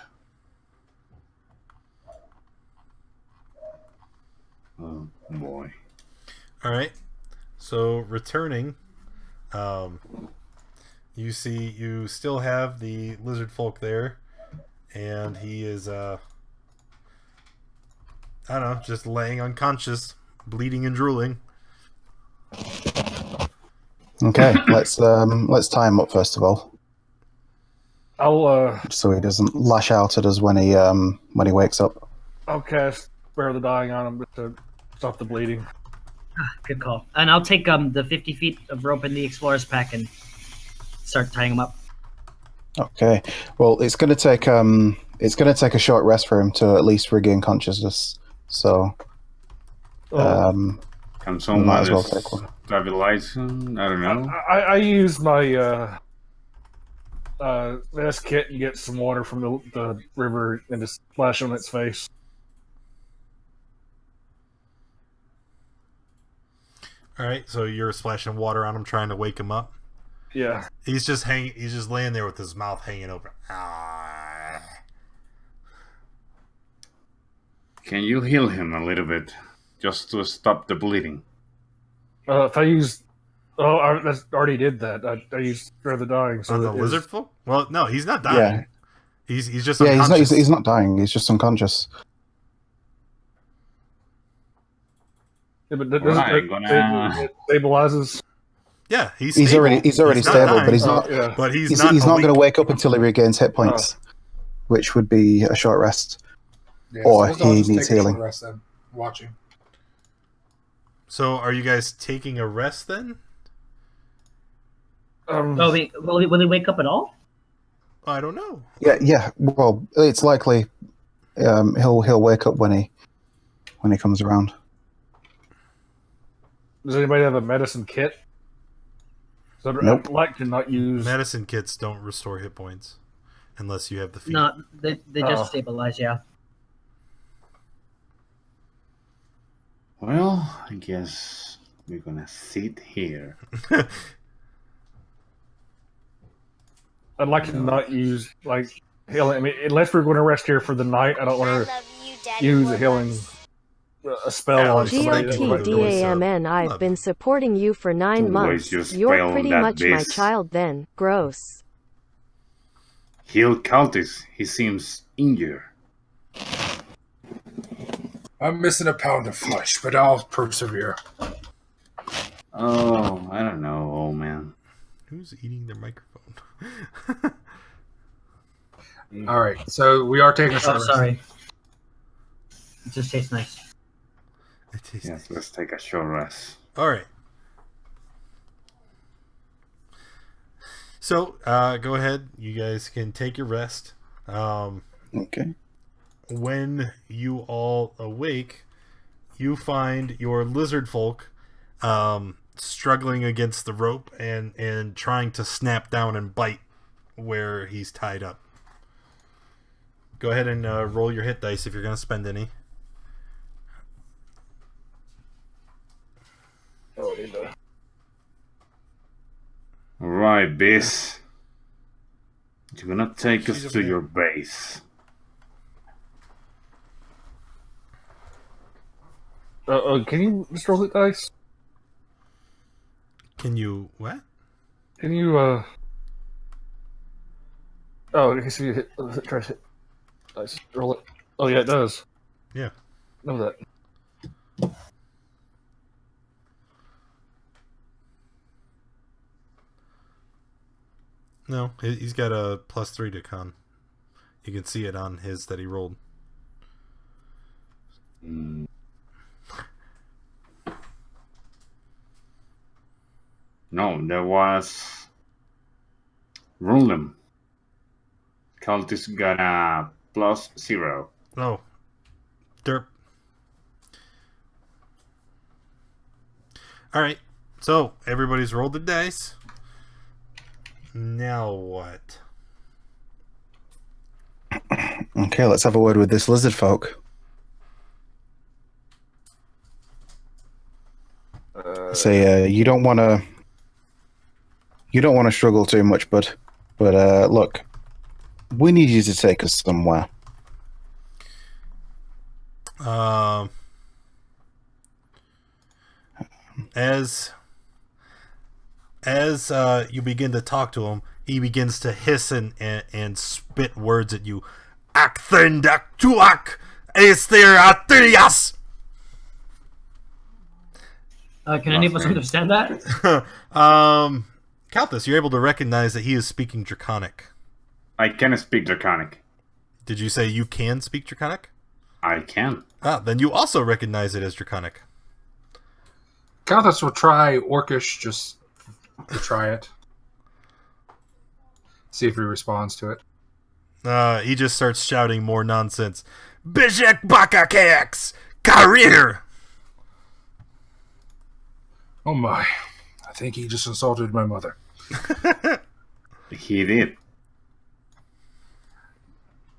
Oh boy. All right. So returning, you still have the lizard folk there, and he is I don't know, just laying unconscious, bleeding and drooling. Okay, let's tie him up first of all. I'll so he doesn't lash out at us when he wakes up. I'll cast Spare the Dying on him just to stop the bleeding. Good call. And I'll take the 50 feet of rope in the explorer's pack and start tying him up. Okay. Well, it's going to take a short rest for him to at least regain consciousness. So, can someone might as well take one. Stabilize him? I don't know. I use my this kit and get some water from the river and just splash on its face. All right, so you're splashing water on him, trying to wake him up. Yeah. He's just laying there with his mouth hanging open. Ah. Can you heal him a little bit, just to stop the bleeding? If I use, I already did that. I used Spare the Dying. So on the lizard folk? Well, no, he's not dying. Yeah. He's just unconscious. He's not dying. He's just unconscious. Yeah, but it stabilizes. Yeah, he's already stable, but he's not. But he's not going to wake up until he regains hit points, which would be a short rest, or he needs healing. Rest then. Watching. So, are you guys taking a rest then? Will he wake up at all? I don't know. Yeah. Well, it's likely he'll wake up when he comes around. Does anybody have a medicine kit? So Nope. I'd like to not use Medicine kits don't restore hit points unless you have the feat. No, they just stabilize. Yeah. Well, I guess we're gonna sit here. I'd like to not use healing. I mean, unless we're going to rest here for the night, I don't want to use a healing spell on somebody. GOTDAMN, I've been supporting you for 9 months. You're pretty much my child then. Gross. Heal Cultist. He seems injured. I'm missing a pound of flesh, but I'll persevere. Oh, I don't know, old man. Who's eating their microphone? All right, so we are taking a short rest. Sorry. It just tastes nice. Yes, let's take a short rest. All right. So, go ahead. You guys can take your rest. Okay. When you all awake, you find your lizard folk struggling against the rope and trying to snap down and bite where he's tied up. Go ahead and roll your hit dice if you're going to spend any. Alright, Biss. You're gonna take us to your base. Can you just roll the dice? Can you what? Can you Oh, okay, so you hit try to hit dice. Roll it. Oh yeah, it does. Yeah. Know that. No, he's got a +3 to con. You can see it on his that he rolled. No, there was Rulem. Cultist got a +0. Oh. Derp. Alright. So, everybody's rolled the dice. Now what? Okay, let's have a word with this lizard folk. Say, you don't want to struggle too much, but look, we need you to take us somewhere. As you begin to talk to him, he begins to hiss and spit words at you. Akthendak tuak is there atrias. Can any of us understand that? Kalthus, you're able to recognize that he is speaking Draconic. I can speak Draconic. Did you say you can speak Draconic? I can. Ah, then you also recognize it as Draconic. Kalthus will try Orcish just to try it. See if he responds to it. He just starts shouting more nonsense. Bijek Bakakx! Career! Oh my. I think he just insulted my mother. He did.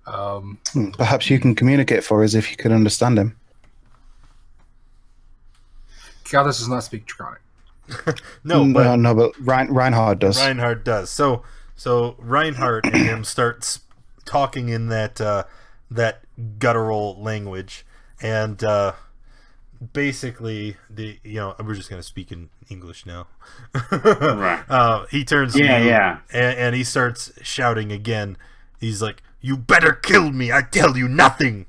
Perhaps you can communicate for us if you can understand him. Kalthus does not speak Draconic. No, but Reinhard does. Reinhard does. So Reinhard and him starts talking in that guttural language, and basically we're just gonna speak in English now. Right. He turns to you, and he starts shouting again. He's like, "You better kill me! I tell you nothing."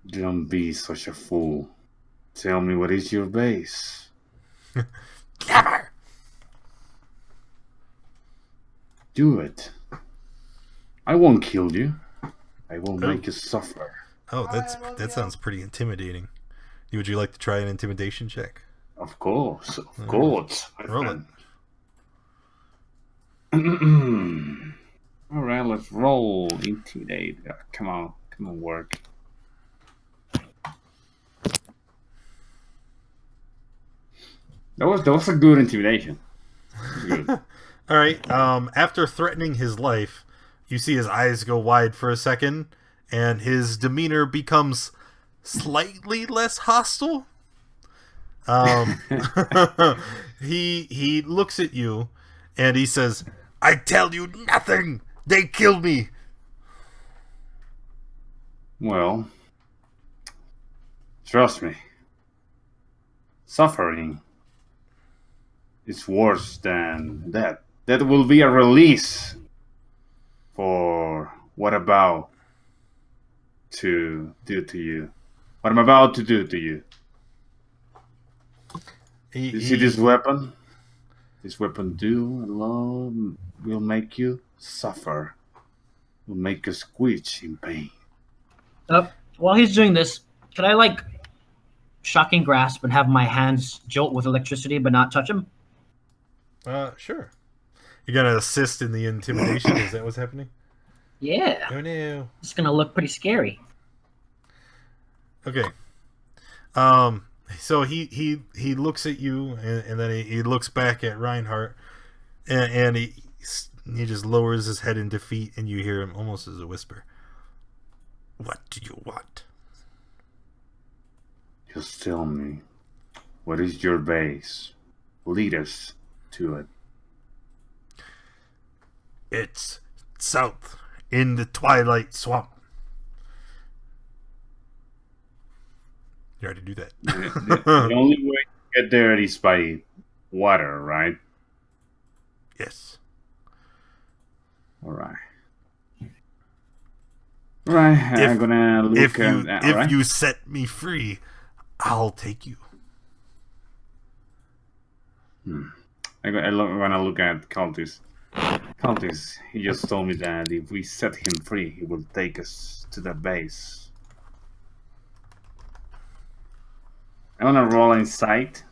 Don't be such a fool. Tell me, what is your base? Never. Do it. I won't kill you. I will make you suffer. Oh, that sounds pretty intimidating. Would you like to try an intimidation check? Of course, of course. Roll it. All right, let's roll intimidate. Come on, work. That was a good intimidation. Good. All right. After threatening his life, you see his eyes go wide for a second, and his demeanor becomes slightly less hostile. He looks at you, and he says, "I tell you nothing. They killed me." Well, trust me. Suffering is worse than that. That will be a release for what I'm about to do to you. What I'm about to do to you. You see this weapon? This weapon alone will make you suffer. Will make you squeak in pain. While he's doing this, can I shocking grasp and have my hands jolt with electricity but not touch him? Sure. You're gonna assist in the intimidation? Is that what's happening? Yeah. Oh no. It's gonna look pretty scary. Okay. So he looks at you, and then he looks back at Reinhardt, and he just lowers his head in defeat, and you hear him almost as a whisper. What do you want? Just tell me, what is your base? Lead us to it. It's south in the Twilight Swamp. You already do that. The only way to get there is by water, right? Yes. All right. All right. I'm gonna look at that. If you set me free, I'll take you. I'm gonna look at Cultist. Cultist, he just told me that if we set him free, he will take us to the base. I wanna roll insight.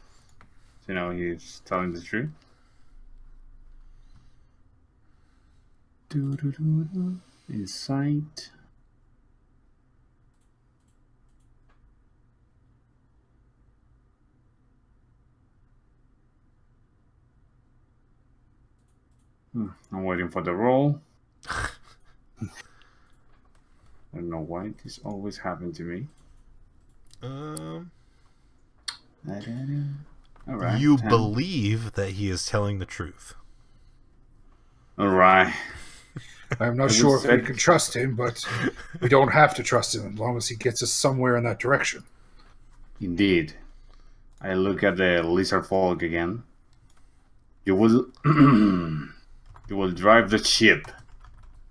So he's telling the truth. Insight. I'm waiting for the roll. I don't know why this always happened to me. All right. You believe that he is telling the truth. All right. I'm not sure if we can trust him, but we don't have to trust him as long as he gets us somewhere in that direction. Indeed. I look at the lizard folk again. You will you will drive the ship,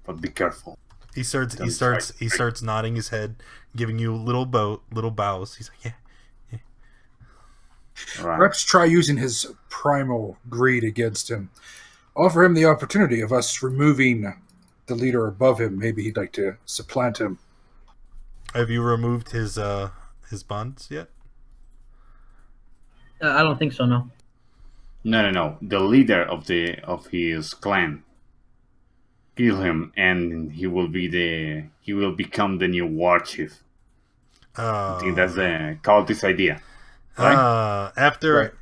but be careful. He starts nodding his head, giving you little bows. He's like, yeah. Right. Perhaps try using his primal greed against him. Offer him the opportunity of us removing the leader above him. Maybe he'd like to supplant him. Have you removed his bonds yet? I don't think so. No. No. The leader of his clan. Kill him, and he will become the new war chief. I think that's the cultist idea. Right?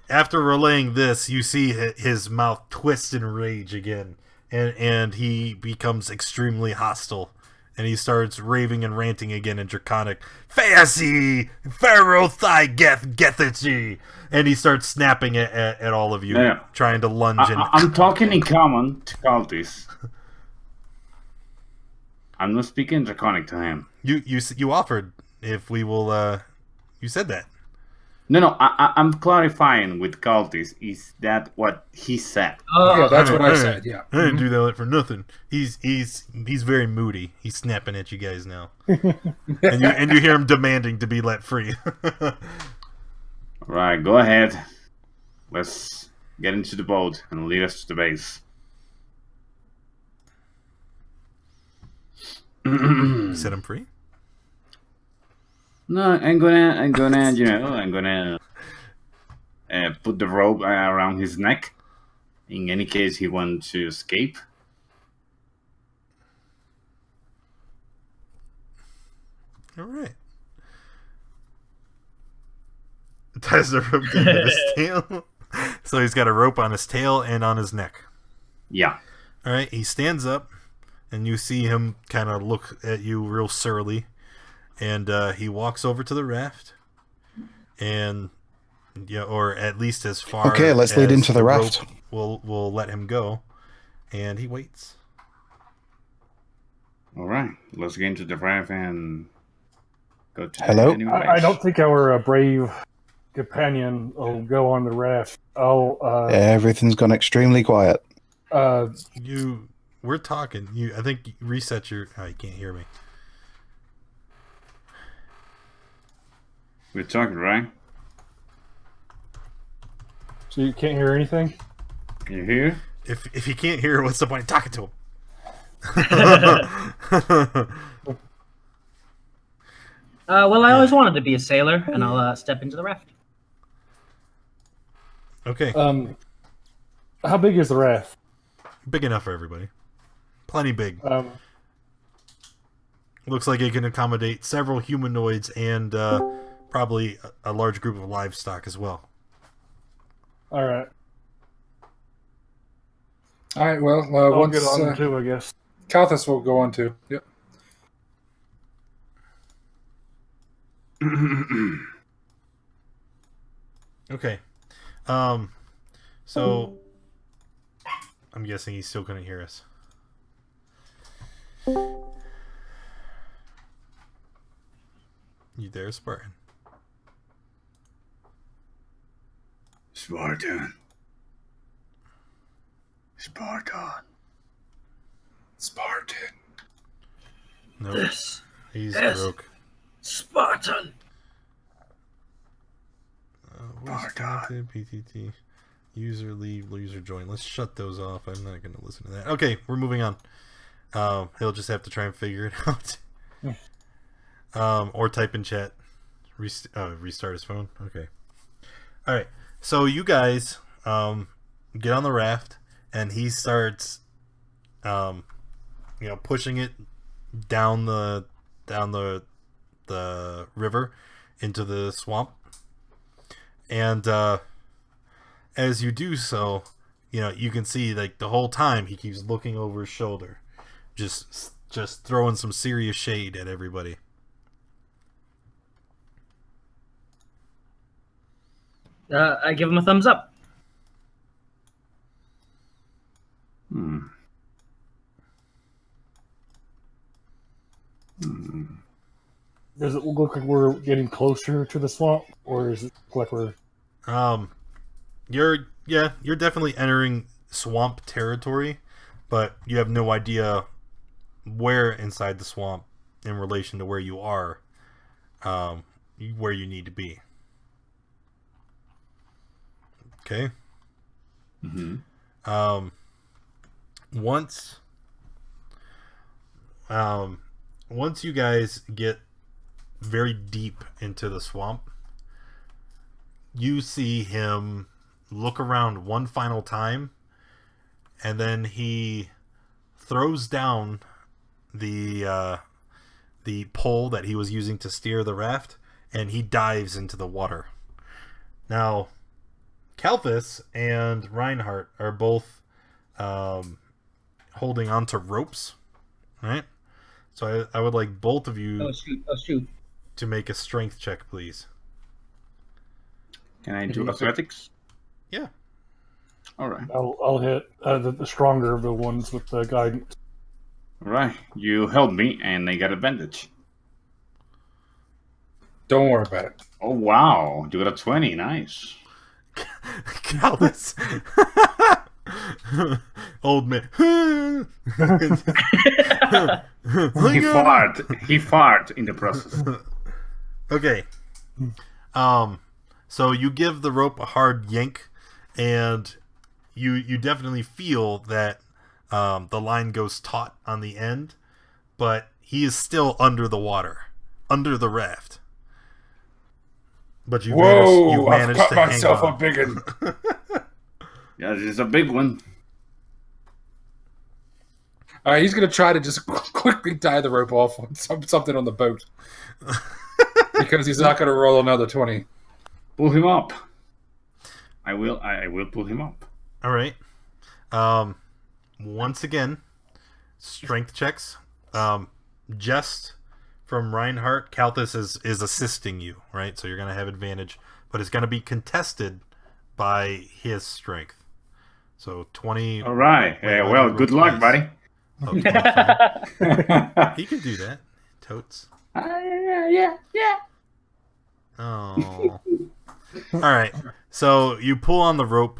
After relaying this, you see his mouth twist in rage again, and he becomes extremely hostile, and he starts raving and ranting again in Draconic. Fancy Pharaoh Thigh Gethichi, and he starts snapping at all of you, trying to lunge. I'm talking in common to cultists. I'm not speaking Draconic to him. You offered if we will. You said that. No, I'm clarifying with cultists. Is that what he said? Yeah, that's what I said. Yeah, I didn't do that for nothing. He's very moody. He's snapping at you guys now, and you hear him demanding to be let free. Right, go ahead. Let's get into the boat and lead us to the base. Set him free? No, I'm gonna put the rope around his neck In any case, he wants to escape. All right. Ties the rope to his tail. So he's got a rope on his tail and on his neck. Yeah. All right. He stands up, and you see him kind of look at you real surly, and he walks over to the raft, and or at least as far. Okay, let's lead into the raft. We'll let him go, and he waits. All right. Let's get into the raft and go to. Hello. I don't think our brave companion will go on the raft. Everything's gone extremely quiet. We're talking. I think you reset your. Oh, you can't hear me. We're talking, right? So you can't hear anything? Can you hear? If you can't hear, what's the point of talking to him? Well, I always wanted to be a sailor, and I'll step into the raft. Okay. How big is the raft? Big enough for everybody. Plenty big. Looks like it can accommodate several humanoids and probably a large group of livestock as well. All right. All right. Well, I'll get on too, I guess. Kalthus will go on too. Yep. Okay. So I'm guessing he's still going to hear us. You there, Spartan? Spartan. No, Yes. he's Yes. broke. Spartan. Spartan. PTT. User leave, user join. Let's shut those off. I'm not going to listen to that. Okay, we're moving on. He'll just have to try and figure it out. Or type in chat. Restart his phone. Okay. All right. So you guys get on the raft, and he starts, pushing it down the river into the swamp, and as you do so, you can see like the whole time he keeps looking over his shoulder, just throwing some serious shade at everybody. I give him a thumbs up. Does it look like we're getting closer to the swamp, or is it like we're? You're definitely entering swamp territory, but you have no idea where inside the swamp in relation to where you are, where you need to be. Okay. Mm-hmm. Once you guys get very deep into the swamp, you see him look around one final time, and then he throws down the pole that he was using to steer the raft, and he dives into the water. Now, Kalthus and Reinhardt are both holding onto ropes, right? So I would like both of you to make a strength check, please. Can I do athletics? Yeah. All right. I'll hit the stronger of the ones with the guidance. All right. You helped me, and I got advantage. Don't worry about it. Oh, wow. You got a 20. Nice. Kalthus. Old man. He farted in the process. Okay. So you give the rope a hard yank, and you definitely feel that the line goes taut on the end, but he is still under the water, under the raft. But you managed I've cut to myself hang on. a big one. Yeah, this is a big one. All right, he's going to try to just quickly tie the rope off on something on the boat. Because he's not going to roll another 20. Pull him up. I will pull him up. All right. Once again, strength checks. Just from Reinhardt, Kalthus is assisting you, right? So you're going to have advantage, but it's going to be contested by his strength. So 20. All right. Well, good luck, buddy. Oh, he can do that. Totes. Yeah. Oh. All right. So you pull on the rope,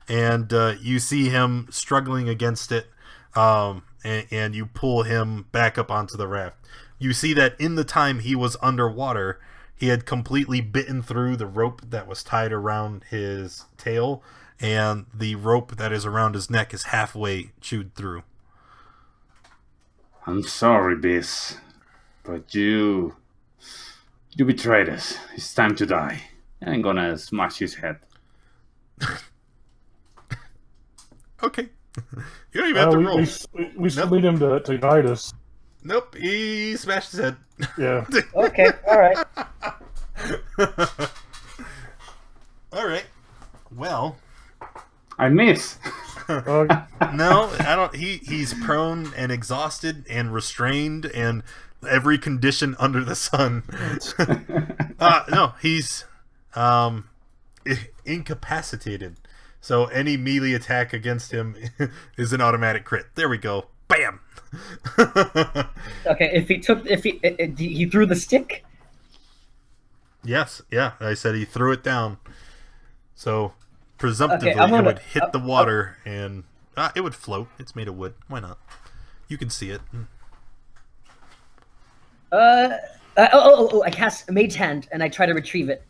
and you see him struggling against it, and you pull him back up onto the raft. You see that in the time he was underwater, he had completely bitten through the rope that was tied around his tail, and the rope that is around his neck is halfway chewed through. I'm sorry, Biss, but you betrayed us. It's time to die. I'm gonna smash his head. Okay. You don't even have to roll. We should lead him to guide us. Nope, he smashed his head. Yeah. Okay, alright. Alright. Well, I miss. No, I don't. He's prone and exhausted and restrained and every condition under the sun. No, he's incapacitated. So any melee attack against him is an automatic crit. There we go. Bam. Okay, if he threw the stick. Yes, yeah. I said he threw it down. So presumptively, Okay, it would hit the water and it would float. It's made of wood. Why not? You can see it. I cast Mage Hand and I try to retrieve it.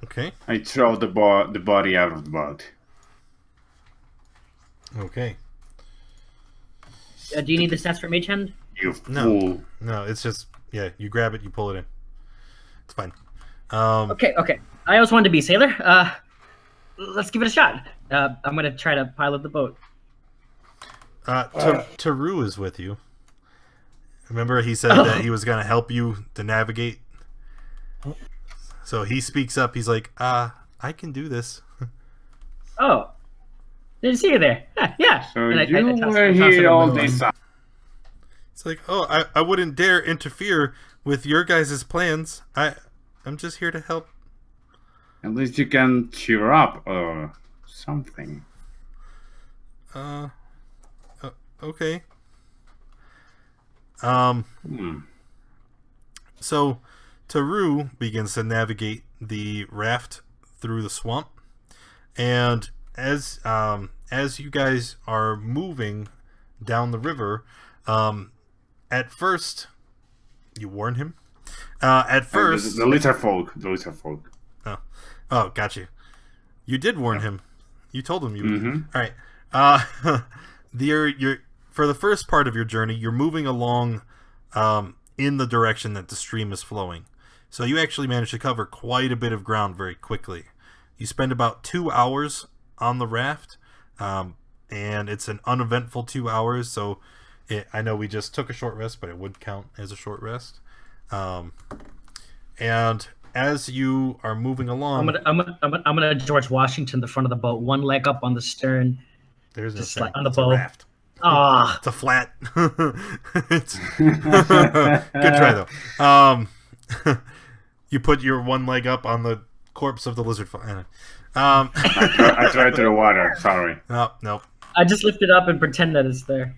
Okay. I throw the body out of the boat. Okay. Do you need the stats for Mage Hand? You fool. No, it's just, yeah, you grab it, you pull it in. It's fine. Okay. I always wanted to be a sailor. Let's give it a shot. I'm going to try to pilot the boat. Taru is with you. Remember he said that he was going to help you to navigate? So he speaks up. He's like, I can do this. Oh. Didn't see you there. Yeah. So and you were here all this time. It's like, I wouldn't dare interfere with your guys' plans. I'm just here to help. At least you can cheer up or something. Okay. So Taru begins to navigate the raft through the swamp, and as you guys are moving down the river, at first you warn him. At first, the little folk. Oh, got you. You did warn him. You told him you. Mm-hmm. All right. For the first part of your journey, you're moving along in the direction that the stream is flowing. So you actually manage to cover quite a bit of ground very quickly. You spend about 2 hours on the raft, and it's an uneventful 2 hours. So I know we just took a short rest, but it would count as a short rest. And as you are moving along, I'm gonna George Washington the front of the boat, one leg up on the stern. There's no stern. On the boat. boat. Raft. Ah, it's a flat. It's good try though. You put your one leg up on the corpse of the lizard. I tried to the water. Sorry. Nope. I just lift it up and pretend that it's there.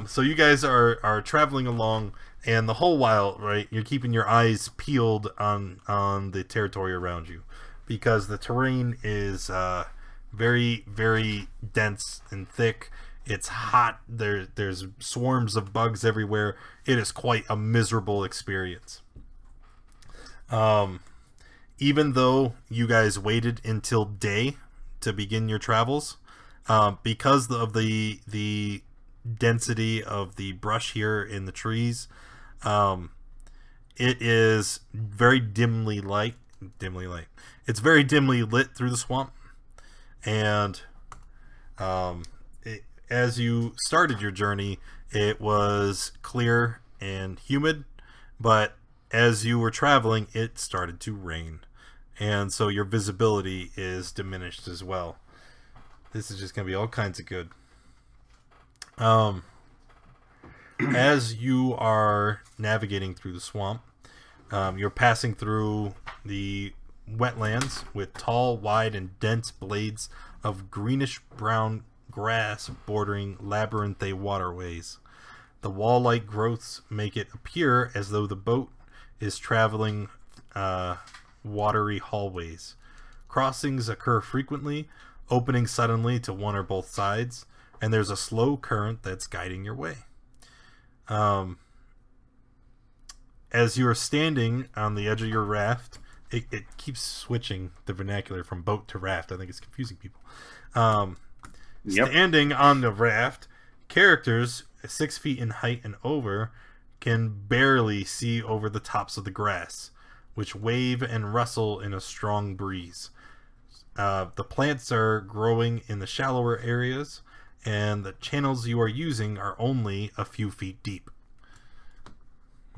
So you guys are traveling along, and the whole while, right, you're keeping your eyes peeled on the territory around you, because the terrain is very, very dense and thick. It's hot. There's swarms of bugs everywhere. It is quite a miserable experience. Even though you guys waited until day to begin your travels, because of the density of the brush here in the trees, it is very dimly light. It's very dimly lit through the swamp, and as you started your journey, it was clear and humid, but as you were traveling, it started to rain, and so your visibility is diminished as well. This is just going to be all kinds of good. As you are navigating through the swamp, you're passing through the wetlands with tall, wide, and dense blades of greenish-brown grass bordering labyrinthe waterways. The wall-like growths make it appear as though the boat is traveling watery hallways. Crossings occur frequently, opening suddenly to one or both sides, and there's a slow current that's guiding your way. As you are standing on the edge of your raft, it keeps switching the vernacular from boat to raft. I think it's confusing people. Standing on the raft, characters 6 feet in height and over can barely see over the tops of the grass, which wave and rustle in a strong breeze. The plants are growing in the shallower areas, and the channels you are using are only a few feet deep.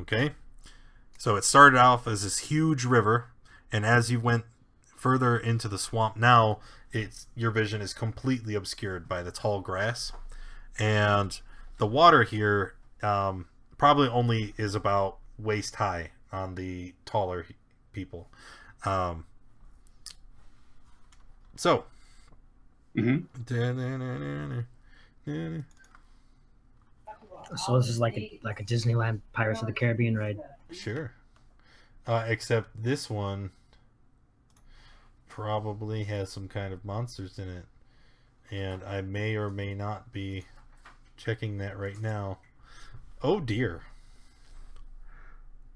Okay? So it started off as this huge river, and as you went further into the swamp now, your vision is completely obscured by the tall grass. And the water here probably only is about waist high on the taller people. So. Mm-hmm. So this is like a Disneyland Pirates of the Caribbean ride. Sure. Except this one probably has some kind of monsters in it. And I may or may not be checking that right now. Oh dear.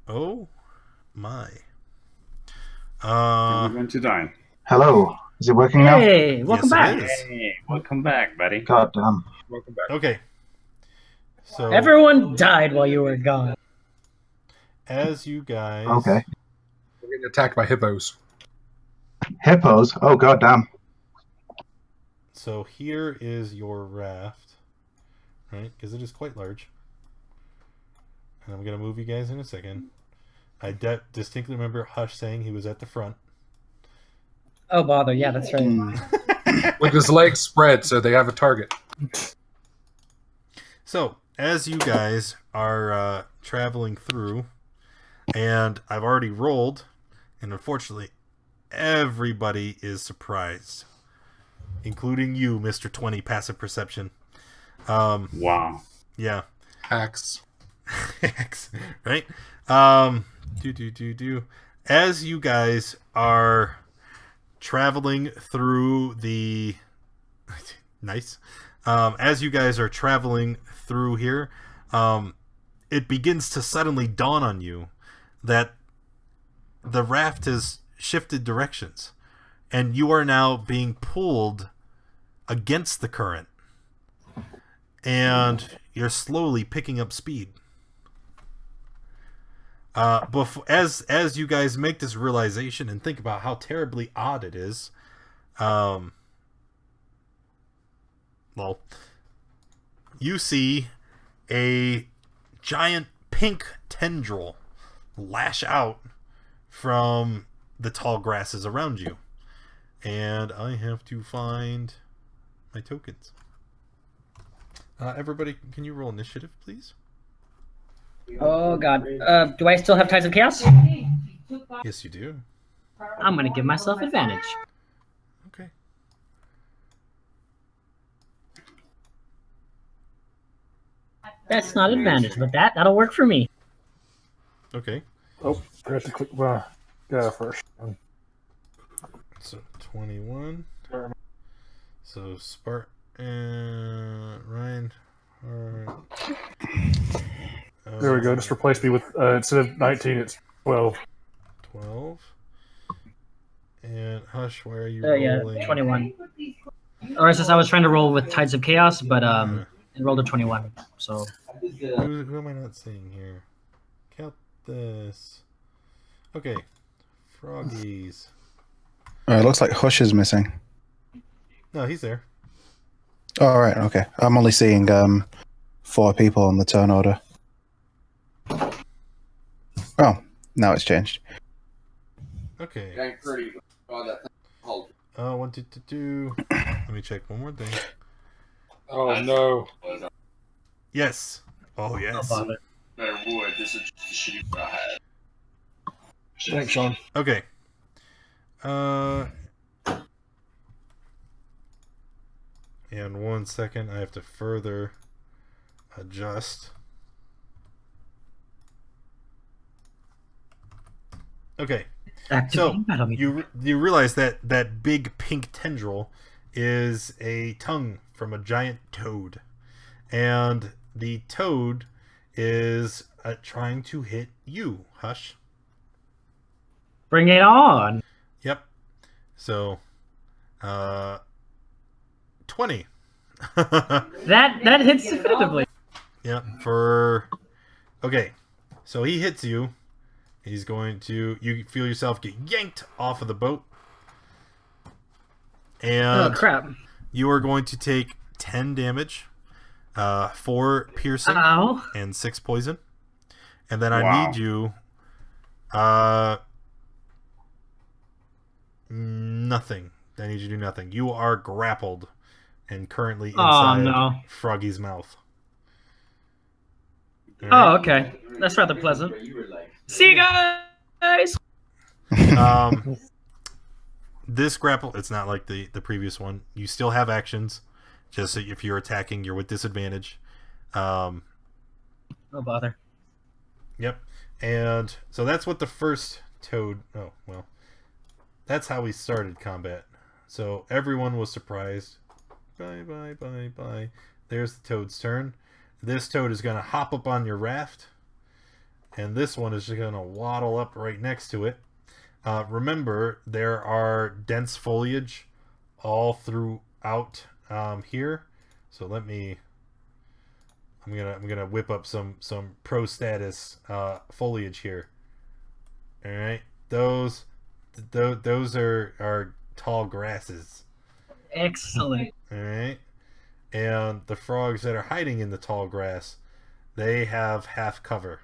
Oh my. You're going to die. Hello. Is it working now? Hey, welcome back. Hey, welcome back, buddy. God damn. Welcome back. Okay. So everyone died while you were gone. As you guys Okay. We're getting attacked by hippos. Hippos? Oh god damn. So here is your raft, right? Because it is quite large. And I'm going to move you guys in a second. I distinctly remember Hush saying he was at the front. Oh, bother. Yeah, that's right. With his legs spread so they have a target. So, as you guys are traveling through, and I've already rolled, and unfortunately, everybody is surprised, including you, Mr. 20 Passive Perception. Wow. Yeah. Hacks. Hacks, right? As you guys are traveling through the... Nice. As you guys are traveling through here, it begins to suddenly dawn on you that the raft has shifted directions, and you are now being pulled against the current, and you're slowly picking up speed. As you guys make this realization and think about how terribly odd it is, well, you see a giant pink tendril lash out from the tall grasses around you. And I have to find my tokens. Everybody, can you roll initiative, please? Oh, God. Do I still have Tides of Chaos? Yes, you do. I'm going to give myself advantage. Okay. That's not advantage, but that'll work for me. Okay. Oh, I have to click first. So 21. So Ryan. There we go. Just replace me with instead of 19, it's 12. 12. And Hush, why are you rolling? Yeah, 21. Or as I was trying to roll with Tides of Chaos, but it rolled a 21. So who am I not seeing here? Count this. Okay. Froggies. It looks like Hush is missing. No, he's there. Oh, all right, okay. I'm only seeing 4 people on the turn order. Oh, now it's changed. Okay. 1, 2, 2, 2. Let me check one more thing. Oh no. Yes. Oh yes. Thanks, Sean. Okay. And 1 second, I have to further adjust. Okay. So you realize that that big pink tendril is a tongue from a giant toad, and the toad is trying to hit you, Hush. Bring it on. Yep. So, 20. that hits definitively. Yep. Okay. So he hits you. He's going to. You feel yourself get yanked off of the boat, and oh crap! You are going to take 10 damage, 4 piercing, and 6 poison, and then I need you. Nothing. I need you to do nothing. You are grappled and currently inside Froggy's mouth. Right? Oh, okay. That's rather pleasant. See you guys! This grapple, it's not like the previous one. You still have actions. Just so if you're attacking, you're with disadvantage. No bother. Yep. And so that's what the first toad... Oh, well. That's how we started combat. So everyone was surprised. Bye, bye, bye, bye. There's the toad's turn. This toad is going to hop up on your raft. And this one is just going to waddle up right next to it. Remember, there are dense foliage all throughout here. So let me... I'm gonna whip up some pro status foliage here. All right, those are tall grasses. Excellent. All right, and the frogs that are hiding in the tall grass, they have half cover.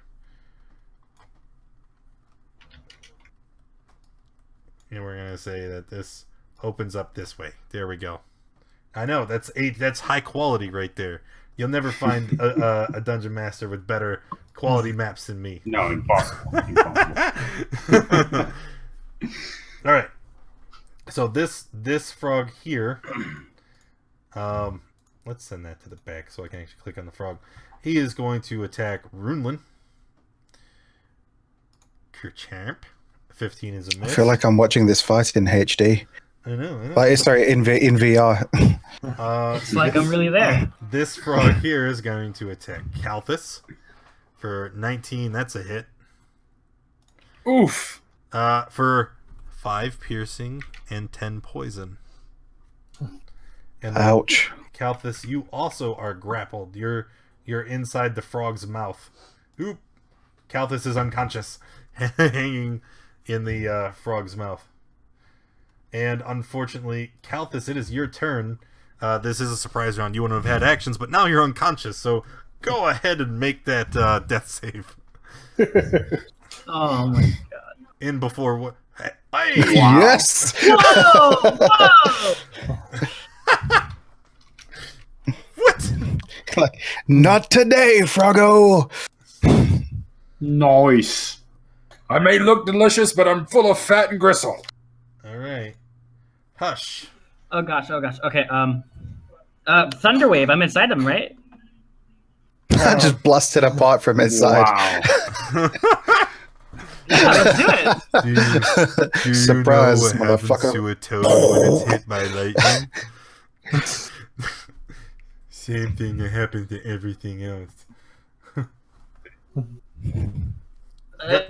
And we're gonna say that this opens up this way. There we go. I know that's high quality right there. You'll never find a dungeon master with better quality maps than me. No, impossible. All right. So this frog here, let's send that to the back so I can actually click on the frog. He is going to attack Runelin. Kerchamp. 15 is a miss. I feel like I'm watching this fight in HD. I know. Like, sorry, in VR. It's like I'm really there. This frog here is going to attack Kalthus for 19. That's a hit. Oof. For 5 piercing and 10 poison. And ouch. Kalthus, you also are grappled. You're inside the frog's mouth. Oop. Kalthus is unconscious, hanging in the frog's mouth. And unfortunately, Kalthus, it is your turn. This is a surprise round. You wouldn't have had actions, but now you're unconscious. So go ahead and make that death save. Oh my god! In before what? Hey, wow. Yes. Whoa! Whoa! What? Like, not today, Froggo. Nice. I may look delicious, but I'm full of fat and gristle. All right. Hush. Oh gosh. Okay. Thunderwave. I'm inside them, right? I just blasted apart from inside. Wow. Yeah, let's do it. Do you Surprise, know what happens motherfucker. to a toad when it's hit by lightning? Same thing that happens to everything else.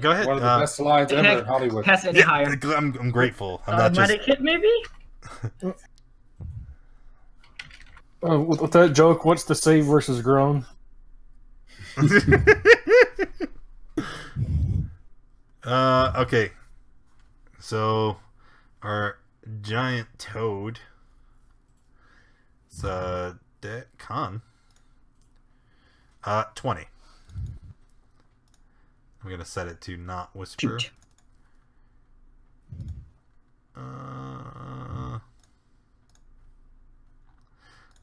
Go ahead. One of the best lines ever in Hollywood. Pass any higher. I'm grateful. I'm not Magic just... hit, maybe? With that joke, what's the save versus groan? Okay. So, our giant toad. It's con. 20. I'm gonna set it to not whisper. Shoot.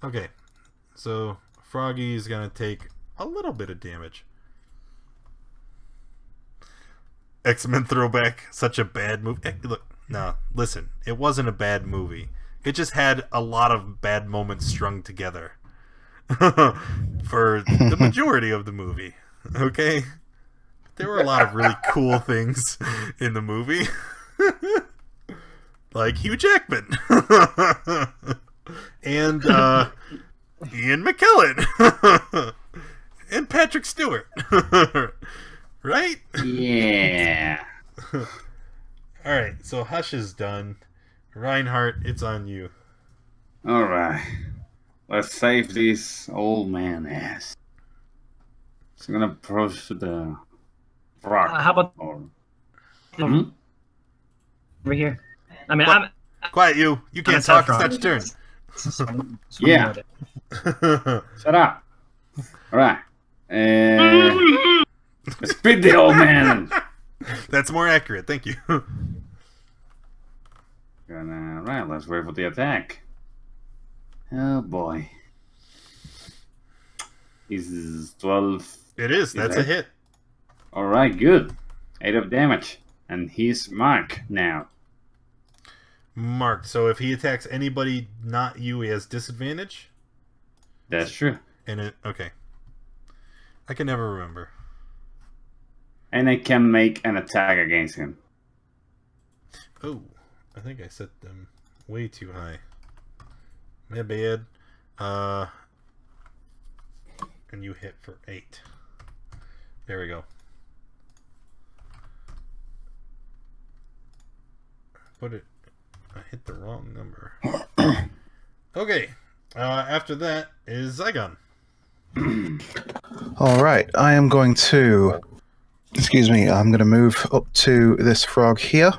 Okay. So Froggy's gonna take a little bit of damage. X-Men throwback, such a bad movie. Look, no, listen, it wasn't a bad movie. It just had a lot of bad moments strung together for the majority of the movie. Okay? There were a lot of really cool things in the movie. Like Hugh Jackman. And Ian McKellen. And Patrick Stewart. Right? Yeah. Alright, so Hush is done. Reinhardt, it's on you. Alright. Let's save this old man ass. So I'm gonna approach the rock. How about over here? I mean, I'm quiet, you. You can't talk. It's not your turn. Yeah. Shut up. Alright. Spit the old man. That's more accurate. Thank you. Right, let's wait for the attack. Oh boy. Is 12. It is. That's a hit. Alright, good. 8 of damage. And he's marked now. Marked. So if he attacks anybody not you, he has disadvantage? That's true. And it okay. I can never remember. And I can make an attack against him. Oh, I think I set them way too high. My bad. And you hit for 8. There we go. Put it. I hit the wrong number. Okay. After that is Zygon. All right. I am going to. Excuse me. I'm going to move up to this frog here.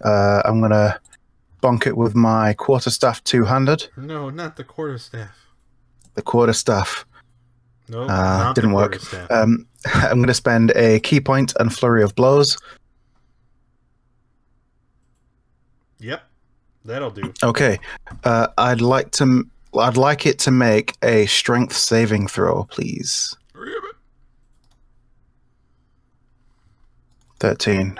I'm going to bonk it with my quarterstaff two-handed. No, not the quarterstaff. The quarterstaff. No, not didn't work. I'm going to spend a key point and flurry of blows. Yep, that'll do. Okay, I'd like it to make a strength saving throw, please. 13.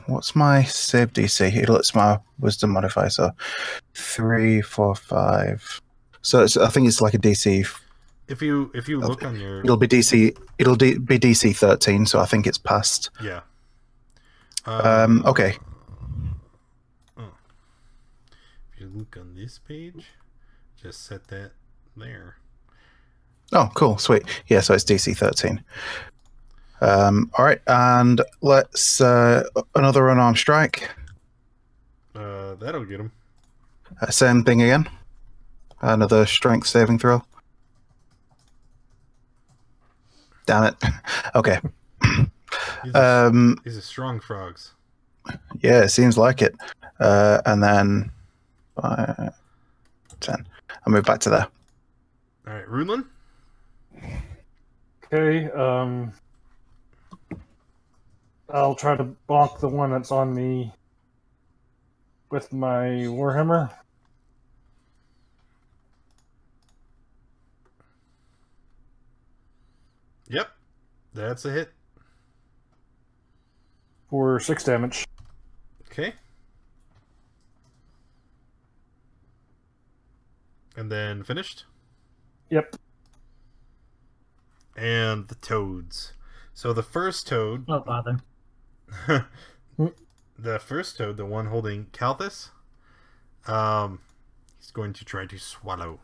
What's my save DC? It's my wisdom modifier, so 3, 4, 5. So I think it's like a DC. If you look on your, it'll be DC. It'll be DC 13. So I think it's passed. Yeah. Okay. If you look on this page, just set that there. Oh, cool, sweet. Yeah, so it's DC 13. All right, and let's another unarmed strike. That'll get him. Same thing again. Another strength saving throw. Damn it. Okay. These are strong frogs. Yeah, it seems like it. And then 5, 10. I'll move back to there. All right, Runelin. Okay. I'll try to bonk the one that's on me with my warhammer. Yep, that's a hit. For 6 damage. Okay. And then finished? Yep. And the toads. So the first toad... Oh, bother. The first toad, the one holding Kalthus, he's going to try to swallow.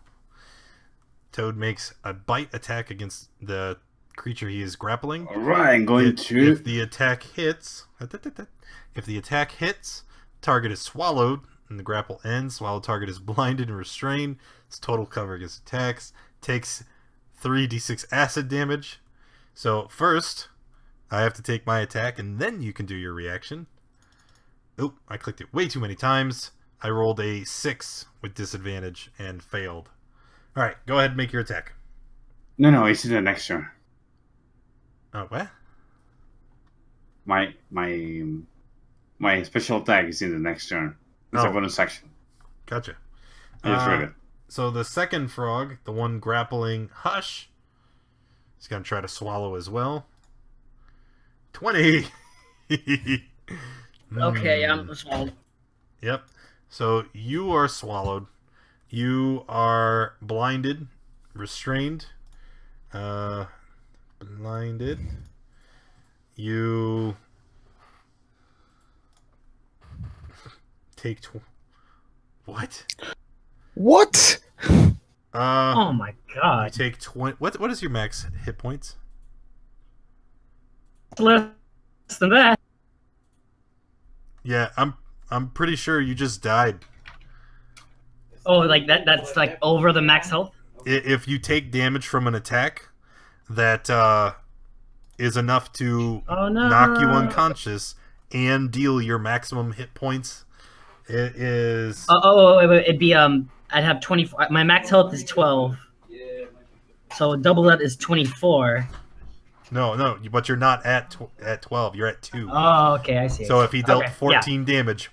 Toad makes a bite attack against the creature he is grappling. Alright, I'm going to... If the attack hits... If the attack hits, target is swallowed, and the grapple ends. Swallowed target is blinded and restrained. Its total cover against attacks. Takes 3d6 acid damage. So first, I have to take my attack, and then you can do your reaction. Oop, I clicked it way too many times. I rolled a 6 with disadvantage and failed. All right, go ahead and make your attack. No, it's in the next turn. Oh, what? My special attack is in the next turn. It's a bonus action. Gotcha. I just read it. So the second frog, the one grappling Hush, is going to try to swallow as well. 20! Okay, I'm swallowed. Yep. So you are swallowed. You are blinded, restrained, blinded. You take what? What? Oh my god! You take 20. What is your max hit points? Less than that. Yeah, I'm pretty sure you just died. Oh, like that's like over the max health? If you take damage from an attack that is enough to knock you unconscious and deal your maximum hit points, it is... wait, it'd be, I'd have 24... My max health is 12. So double that is 24. No, but you're not at 12. You're at 2. Oh, okay, I see. So if he dealt 14 damage...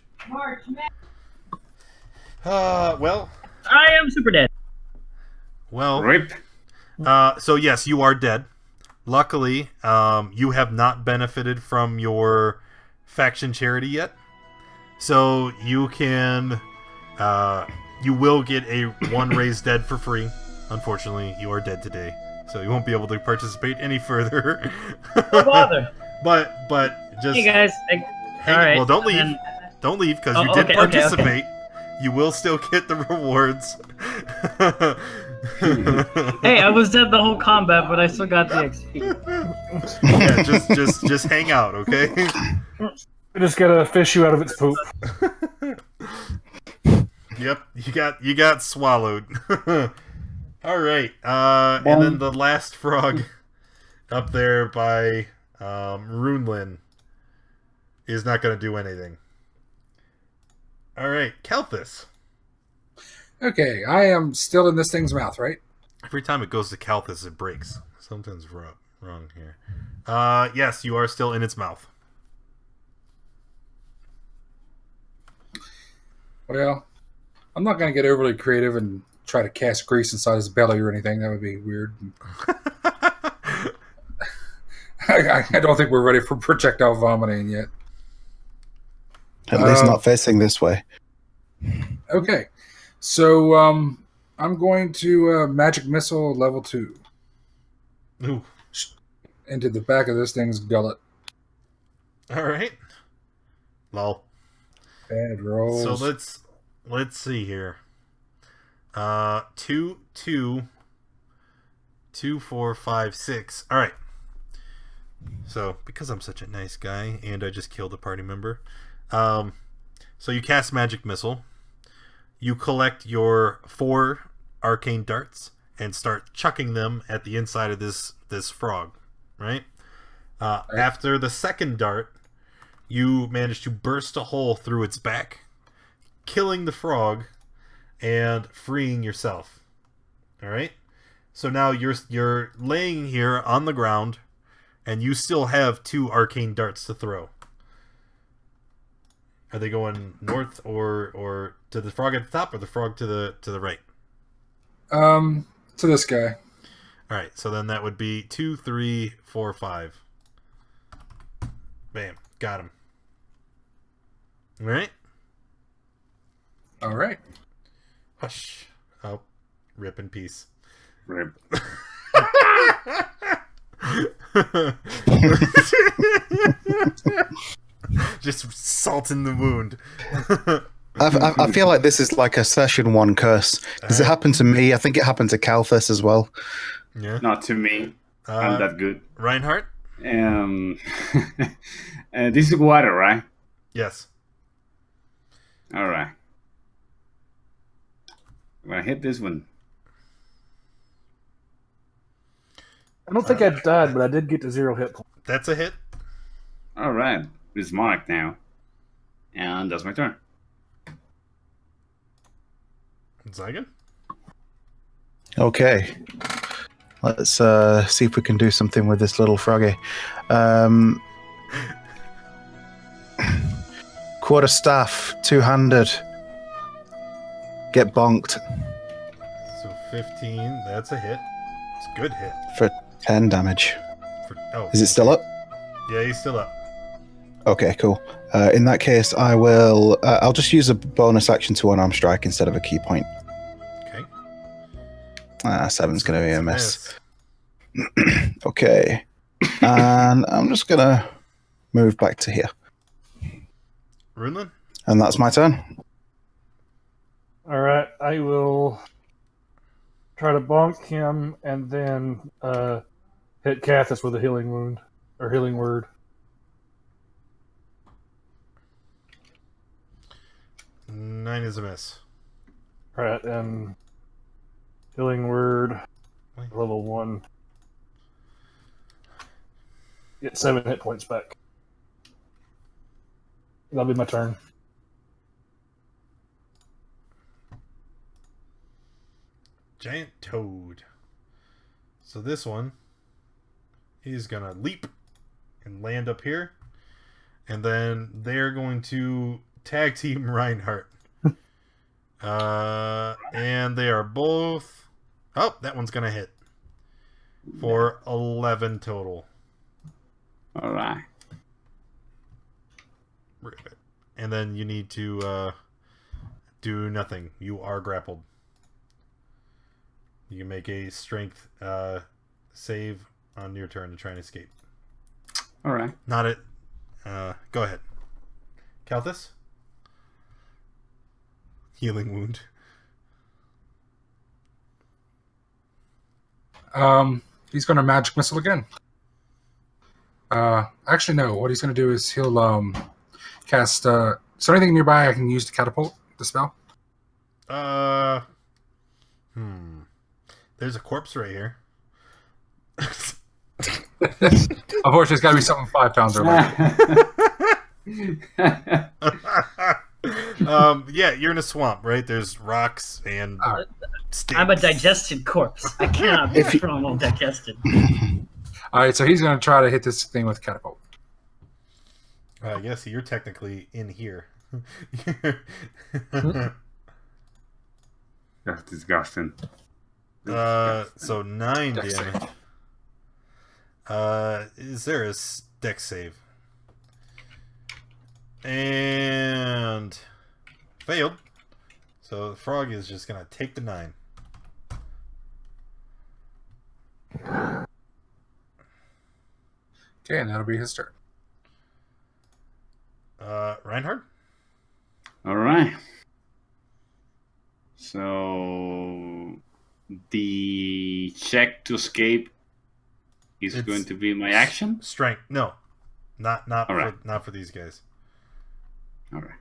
well... I am super dead. Well... RIP. So yes, you are dead. Luckily, you have not benefited from your faction charity yet. So you can... you will get a 1 raised dead for free. Unfortunately, you are dead today. So you won't be able to participate any further. No bother. But just... Hey guys. All right. Well, don't leave. Don't leave, because you did participate. Okay. You will still get the rewards. Hey, I was dead the whole combat, but I still got the XP. Yeah, just hang out, okay? We just gotta fish you out of its poop. Yep, you got swallowed. All right, and then the last frog up there by Runelin is not going to do anything. All right, Kalthus. Okay, I am still in this thing's mouth, right? Every time it goes to Kalthus, it breaks. Something's wrong here. Yes, you are still in its mouth. Well, I'm not going to get overly creative and try to cast grease inside his belly or anything. That would be weird. I don't think we're ready for projectile vomiting yet. At least not facing this way. Okay. So I'm going to magic missile level 2. Ooh. Into the back of this thing's gullet. All right. Lol. Bad rolls. So let's see here. 2, 4, 5, 6. All right. So because I'm such a nice guy and I just killed a party member, so you cast magic missile. You collect your 4 arcane darts and start chucking them at the inside of this frog, right? After the second dart, you manage to burst a hole through its back, killing the frog and freeing yourself. All right? So now you're laying here on the ground and you still have 2 arcane darts to throw. Are they going north or to the frog at the top or the frog to the right? To this guy. All right, so then that would be 2, 3, 4, 5. Bam, got him. All right. All right. Hush. Oh, rip in peace. RIP. Just salt in the wound. I feel like this is like a session 1 curse. Does it happen to me? I think it happened to Kalthus as well. Yeah. Not to me. I'm that good. Reinhardt? This is water, right? Yes. All right. I'm gonna hit this one. I don't think I died, but I did get to 0 hit points. That's a hit. All right, it's marked now, and that's my turn. Zygon? Okay. Let's see if we can do something with this little froggy. Quarterstaff, two-handed. Get bonked. So 15, that's a hit. It's a good hit. For 10 damage. Oh, is it still up? Yeah, he's still up. Okay, cool. In that case, I will... I'll just use a bonus action to one-arm strike instead of a key point. Okay. 7's going to be a miss. Okay. And I'm just going to move back to here. Runelin? And that's my turn. All right, I will try to bonk him and then hit Cathis with a healing wound or healing word. Nine is a miss. All right, and healing word, level 1. Get 7 hit points back. That'll be my turn. Giant toad. So this one, he's going to leap and land up here. And then they're going to tag team Reinhardt. And they are both... Oh, that one's going to hit. For 11 total. All right. And then you need to do nothing. You are grappled. You can make a strength save on your turn to try and escape. All right. Not it. Go ahead. Kalthus? Healing wound. He's going to magic missile again. Actually, no. What he's going to do is he'll cast. Is there anything nearby I can use to catapult the spell? There's a corpse right here. Unfortunately, it's got to be something 5 pounds or less. Yeah, you're in a swamp, right? There's rocks and sticks. I'm a digested corpse. I cannot be strong or digested. All right, so he's going to try to hit this thing with catapult. Yes, you're technically in here. That's disgusting. So 9 damage. Is there a dex save? And failed. So the frog is just gonna take the 9. Okay, and that'll be his turn. Reinhardt? All right. So the check to escape is going to be my action. Strength. No, not for these guys. All right.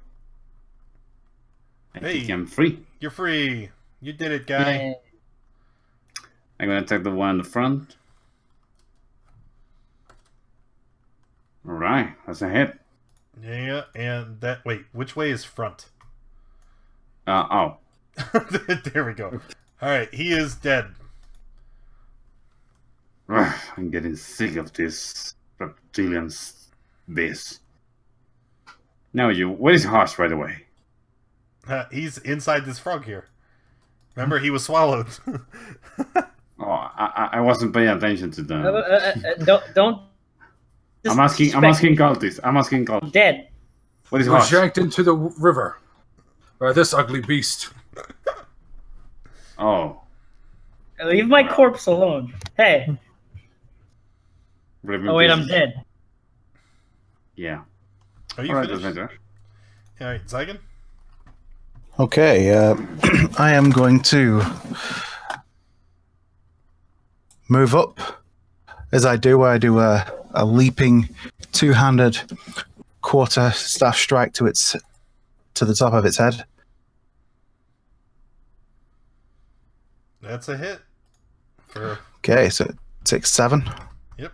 I think I'm free. You're free. You did it, guy. Yay. I'm gonna attack the one in the front. All right, that's a hit. Yeah, and that. Wait, which way is front? Oh. There we go. All right, he is dead. I'm getting sick of this reptilian's base. Now where is Marsh, by the way? He's inside this frog here. Remember, he was swallowed. I wasn't paying attention to them. Don't. I'm asking cultists. Dead. What is He was Marsh? yanked into the river by this ugly beast. Oh. Leave my corpse alone. Hey. Oh wait, I'm dead. Yeah. Are you finished? All right, Zygon? Okay, I am going to move up. As I do a leaping two-handed quarter staff strike to the top of its head. That's a hit. Okay, so it takes 7. Yep.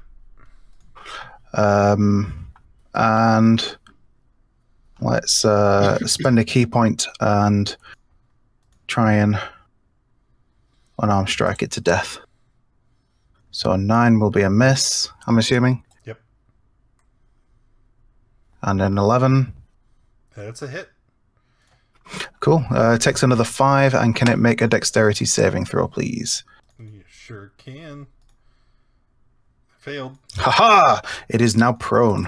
and let's spend a key point and try and unarmed strike it to death. So a 9 will be a miss, I'm assuming. Yep. And an 11. That's a hit. Cool. It takes another 5, and can it make a dexterity saving throw, please? You sure can. Failed. Haha! It is now prone.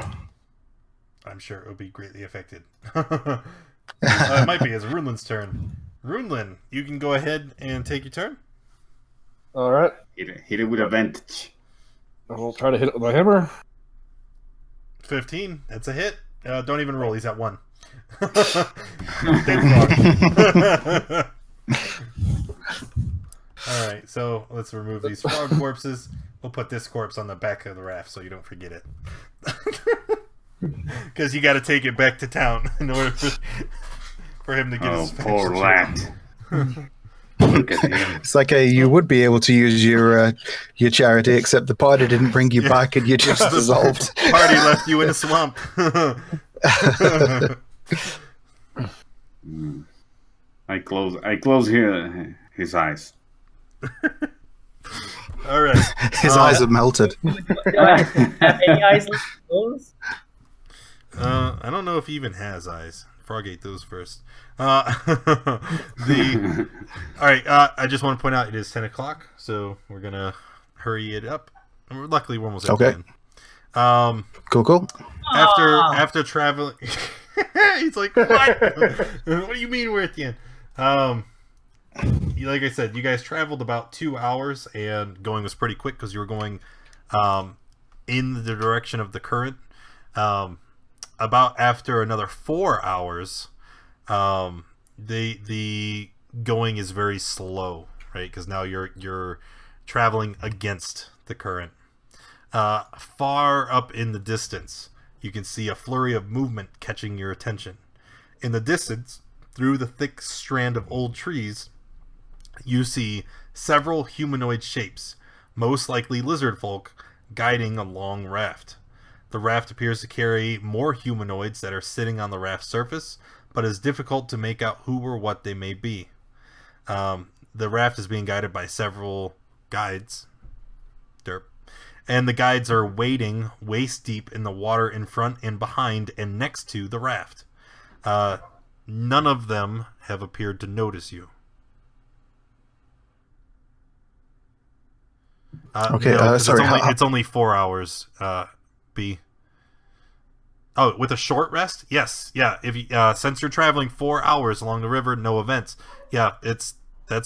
I'm sure it will be greatly affected. It might be. It's Runelin's turn. Runelin, you can go ahead and take your turn. All right. Hit it with advantage. I'll try to hit it with my hammer. 15. That's a hit. Don't even roll. He's at 1. Alright, so let's remove these frog corpses. We'll put this corpse on the back of the raft so you don't forget it. Because you got to take it back to town in order for him to get his poor rat. Look at him. It's like you would be able to use your charity, except the party didn't bring you back and you just dissolved. Party left you in a swamp. I close his eyes. All right. His eyes have melted. Have any eyes closed? I don't know if he even has eyes. Frog ate those first. All right. I just want to point out it is 10 o'clock, so we're gonna hurry it up. Luckily, we're almost at 10. Cool. After traveling, he's like, "What? What do you mean we're at the end?" Like I said, you guys traveled about 2 hours, and going was pretty quick because you were going in the direction of the current. About after another 4 hours, the going is very slow, right? Because now you're traveling against the current. Far up in the distance, you can see a flurry of movement catching your attention. In the distance, through the thick strand of old trees, you see several humanoid shapes, most likely lizard folk, guiding a long raft. The raft appears to carry more humanoids that are sitting on the raft's surface, but it's difficult to make out who or what they may be. The raft is being guided by several guides. Derp. And the guides are wading waist deep in the water in front and behind and next to the raft. None of them have appeared to notice you. Okay, no, sorry. It's only 4 hours. B. Oh, with a short rest? Yes. Yeah. If you, since you're traveling 4 hours along the river, no events. Yeah, that's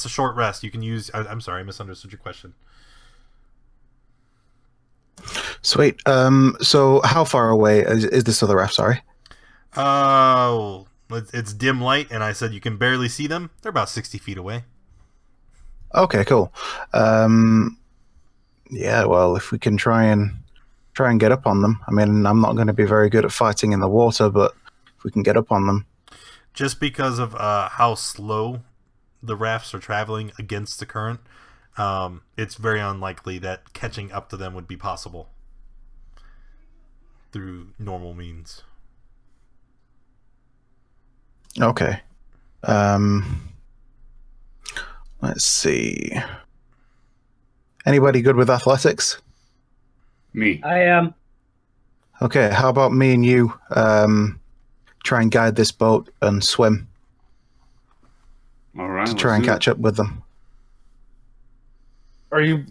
a short rest. You can use. I'm sorry, I misunderstood your question. Sweet. So how far away is this other raft? Sorry. It's dim light, and I said you can barely see them. They're about 60 feet away. Okay, cool. Yeah. Well, if we can try and get up on them. I mean, I'm not going to be very good at fighting in the water, but if we can get up on them. Just because of how slow the rafts are traveling against the current, it's very unlikely that catching up to them would be possible through normal means. Okay. Let's see. Anybody good with athletics? Me. I am. Okay, how about me and you try and guide this boat and swim? All right. To try and catch up with them. Are you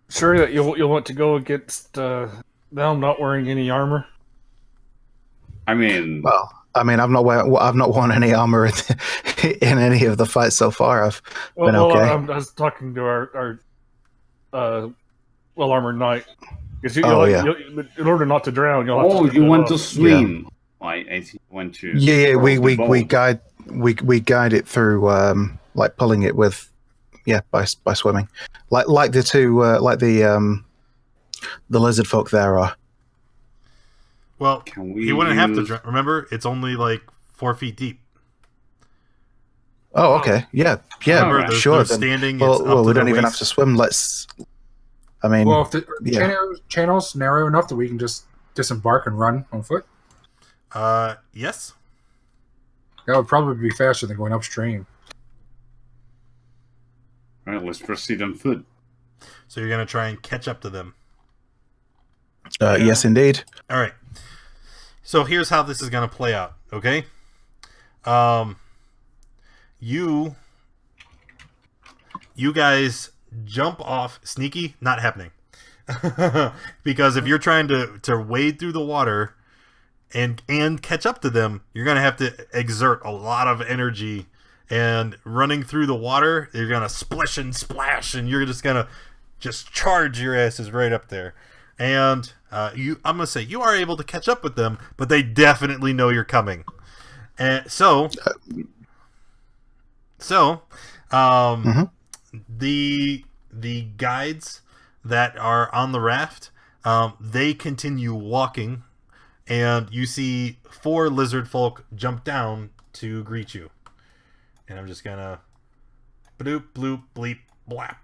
sure that you'll want to go against them not wearing any armor? I've not worn any armor in any of the fights so far. I've been okay. I was talking to our well-armored knight. Because in order not to drown, you'll have to. You want to swim? Yeah. I want to. Yeah. We guide it through like pulling it with, by swimming, like the two the lizard folk there are. Well, he wouldn't have to drown. Remember, it's only like 4 feet deep. Oh, okay. Yeah. Remember, sure. They're standing. Well, we don't even have to swim. I mean, well, if the channel's narrow enough that we can just disembark and run on foot. Yes. That would probably be faster than going upstream. All right, let's proceed on foot. So you're going to try and catch up to them. Yes, indeed. All right. So here's how this is going to play out, okay? You guys jump off. Sneaky, not happening. Because if you're trying to wade through the water and catch up to them, you're going to have to exert a lot of energy. And running through the water, you're going to splish and splash, and you're just going to charge your asses right up there. And I'm going to say you are able to catch up with them, but they definitely know you're coming. And so the guides that are on the raft, they continue walking, and you see 4 lizard folk jump down to greet you. And I'm just gonna bloop, bloop, bleep, blap.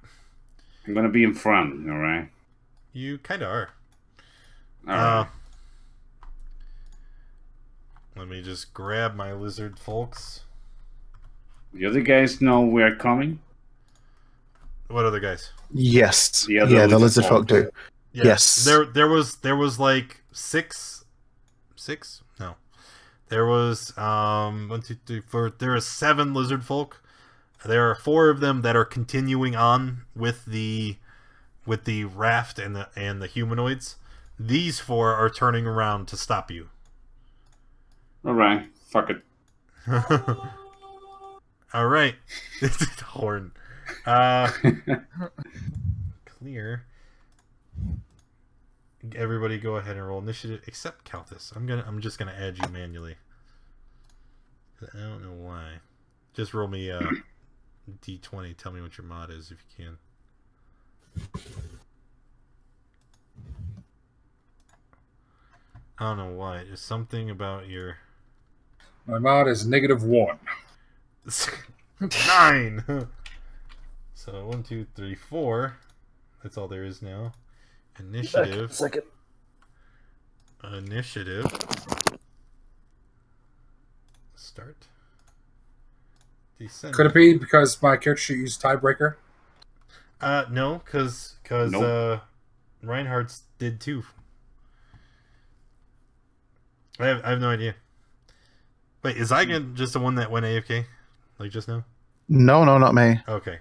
I'm gonna be in front, all right? You kind of are. All right. Let me just grab my lizard folks. The other guys know we're coming? What other guys? Yes. The lizard folk do. Yeah. Yes. There was like 6. No. There was 1, 2, 3, 4. There are 7 lizard folk. There are 4 of them that are continuing on with the raft and the humanoids. These 4 are turning around to stop you. All right, fuck it. All right, horn. Clear. Everybody, go ahead and roll initiative, except Calthus. I'm just gonna add you manually. I don't know why. Just roll me D20. Tell me what your mod is if you can. I don't know why. There's something about your. My mod is -1. 9. So 1, 2, 3, 4. That's all there is now. Initiative. Second. Initiative. Start. Descend. Could it be because my character sheet used tiebreaker? No, because Nope. Reinhardt's did too. I have no idea. Wait, is Zygon just the one that went AFK? Like just now? No, not me. Okay.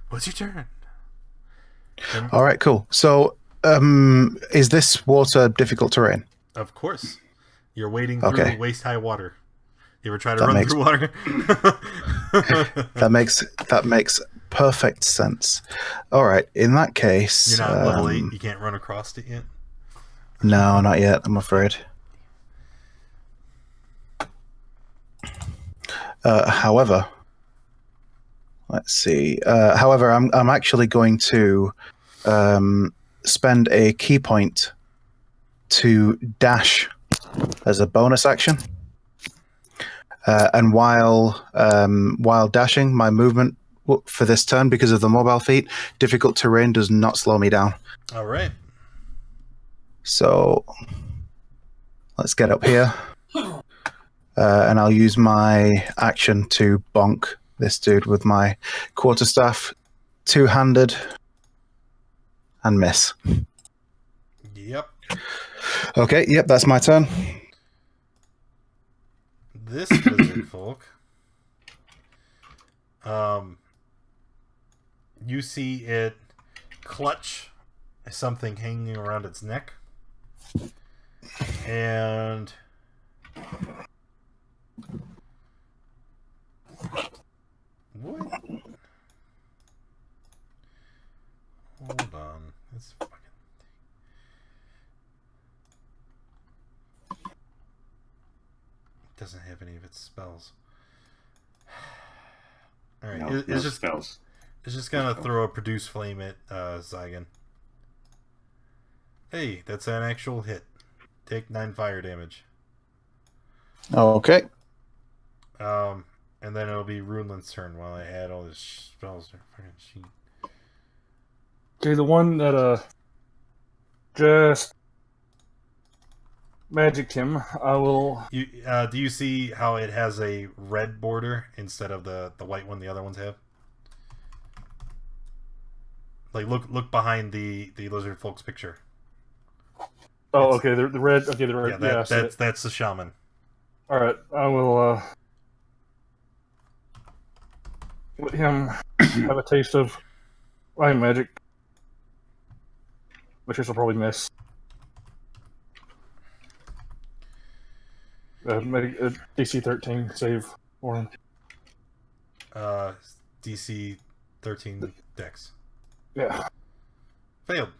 What's your turn? All right, cool. So, is this water difficult terrain? Of course. You're wading through waist-high water. You ever try to run through water? That makes perfect sense. All right, in that case... You're not level 8? You can't run across it yet? No, not yet, I'm afraid. However, let's see. However, I'm actually going to spend a key point to dash as a bonus action. And while dashing, my movement for this turn, because of the mobile feat, difficult terrain does not slow me down. All right. So let's get up here. And I'll use my action to bonk this dude with my quarterstaff, 2-handed, and miss. Yep. Okay, yep, that's my turn. This lizard folk, you see it clutch something hanging around its neck, and what? Hold on, this fucking thing. It doesn't have any of its spells. All right, No spells. It's just gonna throw a produce flame at Zygon. Hey, that's an actual hit. Take 9 fire damage. Okay. And then it'll be Runeland's turn while I add all his spells to fucking sheet. Okay, the one that just magic him. I will. Do you see how it has a red border instead of the white one the other ones have? Like look behind the lizard folks picture. Oh, okay. The red. Okay, the red. Yeah, that's the shaman. All right, I will let him have a taste of lion magic, which this will probably miss. Make a DC 13 save for him. DC 13 dex. Yeah. Failed.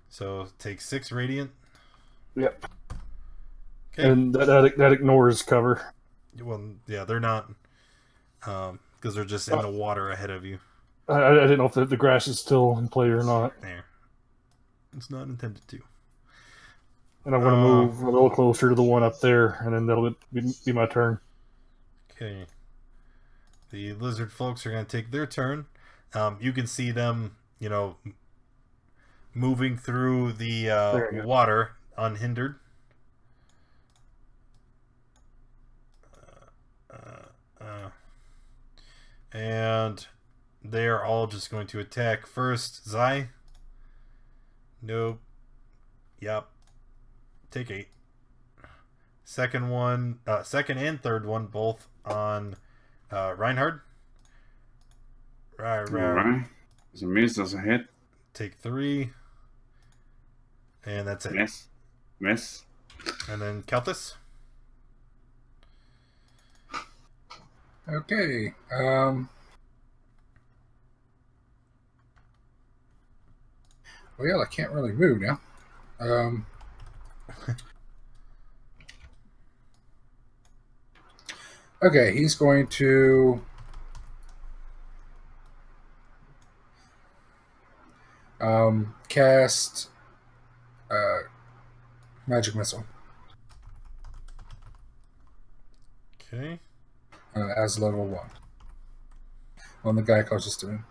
So take 6 radiant. Yep. Okay. And that ignores cover. Well, yeah, they're not, because they're just in the water ahead of you. I didn't know if the grass is still in play or not. There. It's not intended to. And I'm going to move a little closer to the one up there, and then that'll be my turn. Okay. The lizard folks are going to take their turn. You can see them, moving through the water unhindered. And they're all just going to attack first. Zai. Nope. Yep. Take 8. Second and third one both on Reinhard. Right. There's a miss, there's a hit. Take 3. And that's it. Miss. And then Kelthus. Okay. Well, I can't really move now. Okay, he's going to cast Magic Missile. Okay. As level 1 on the guy closest to him.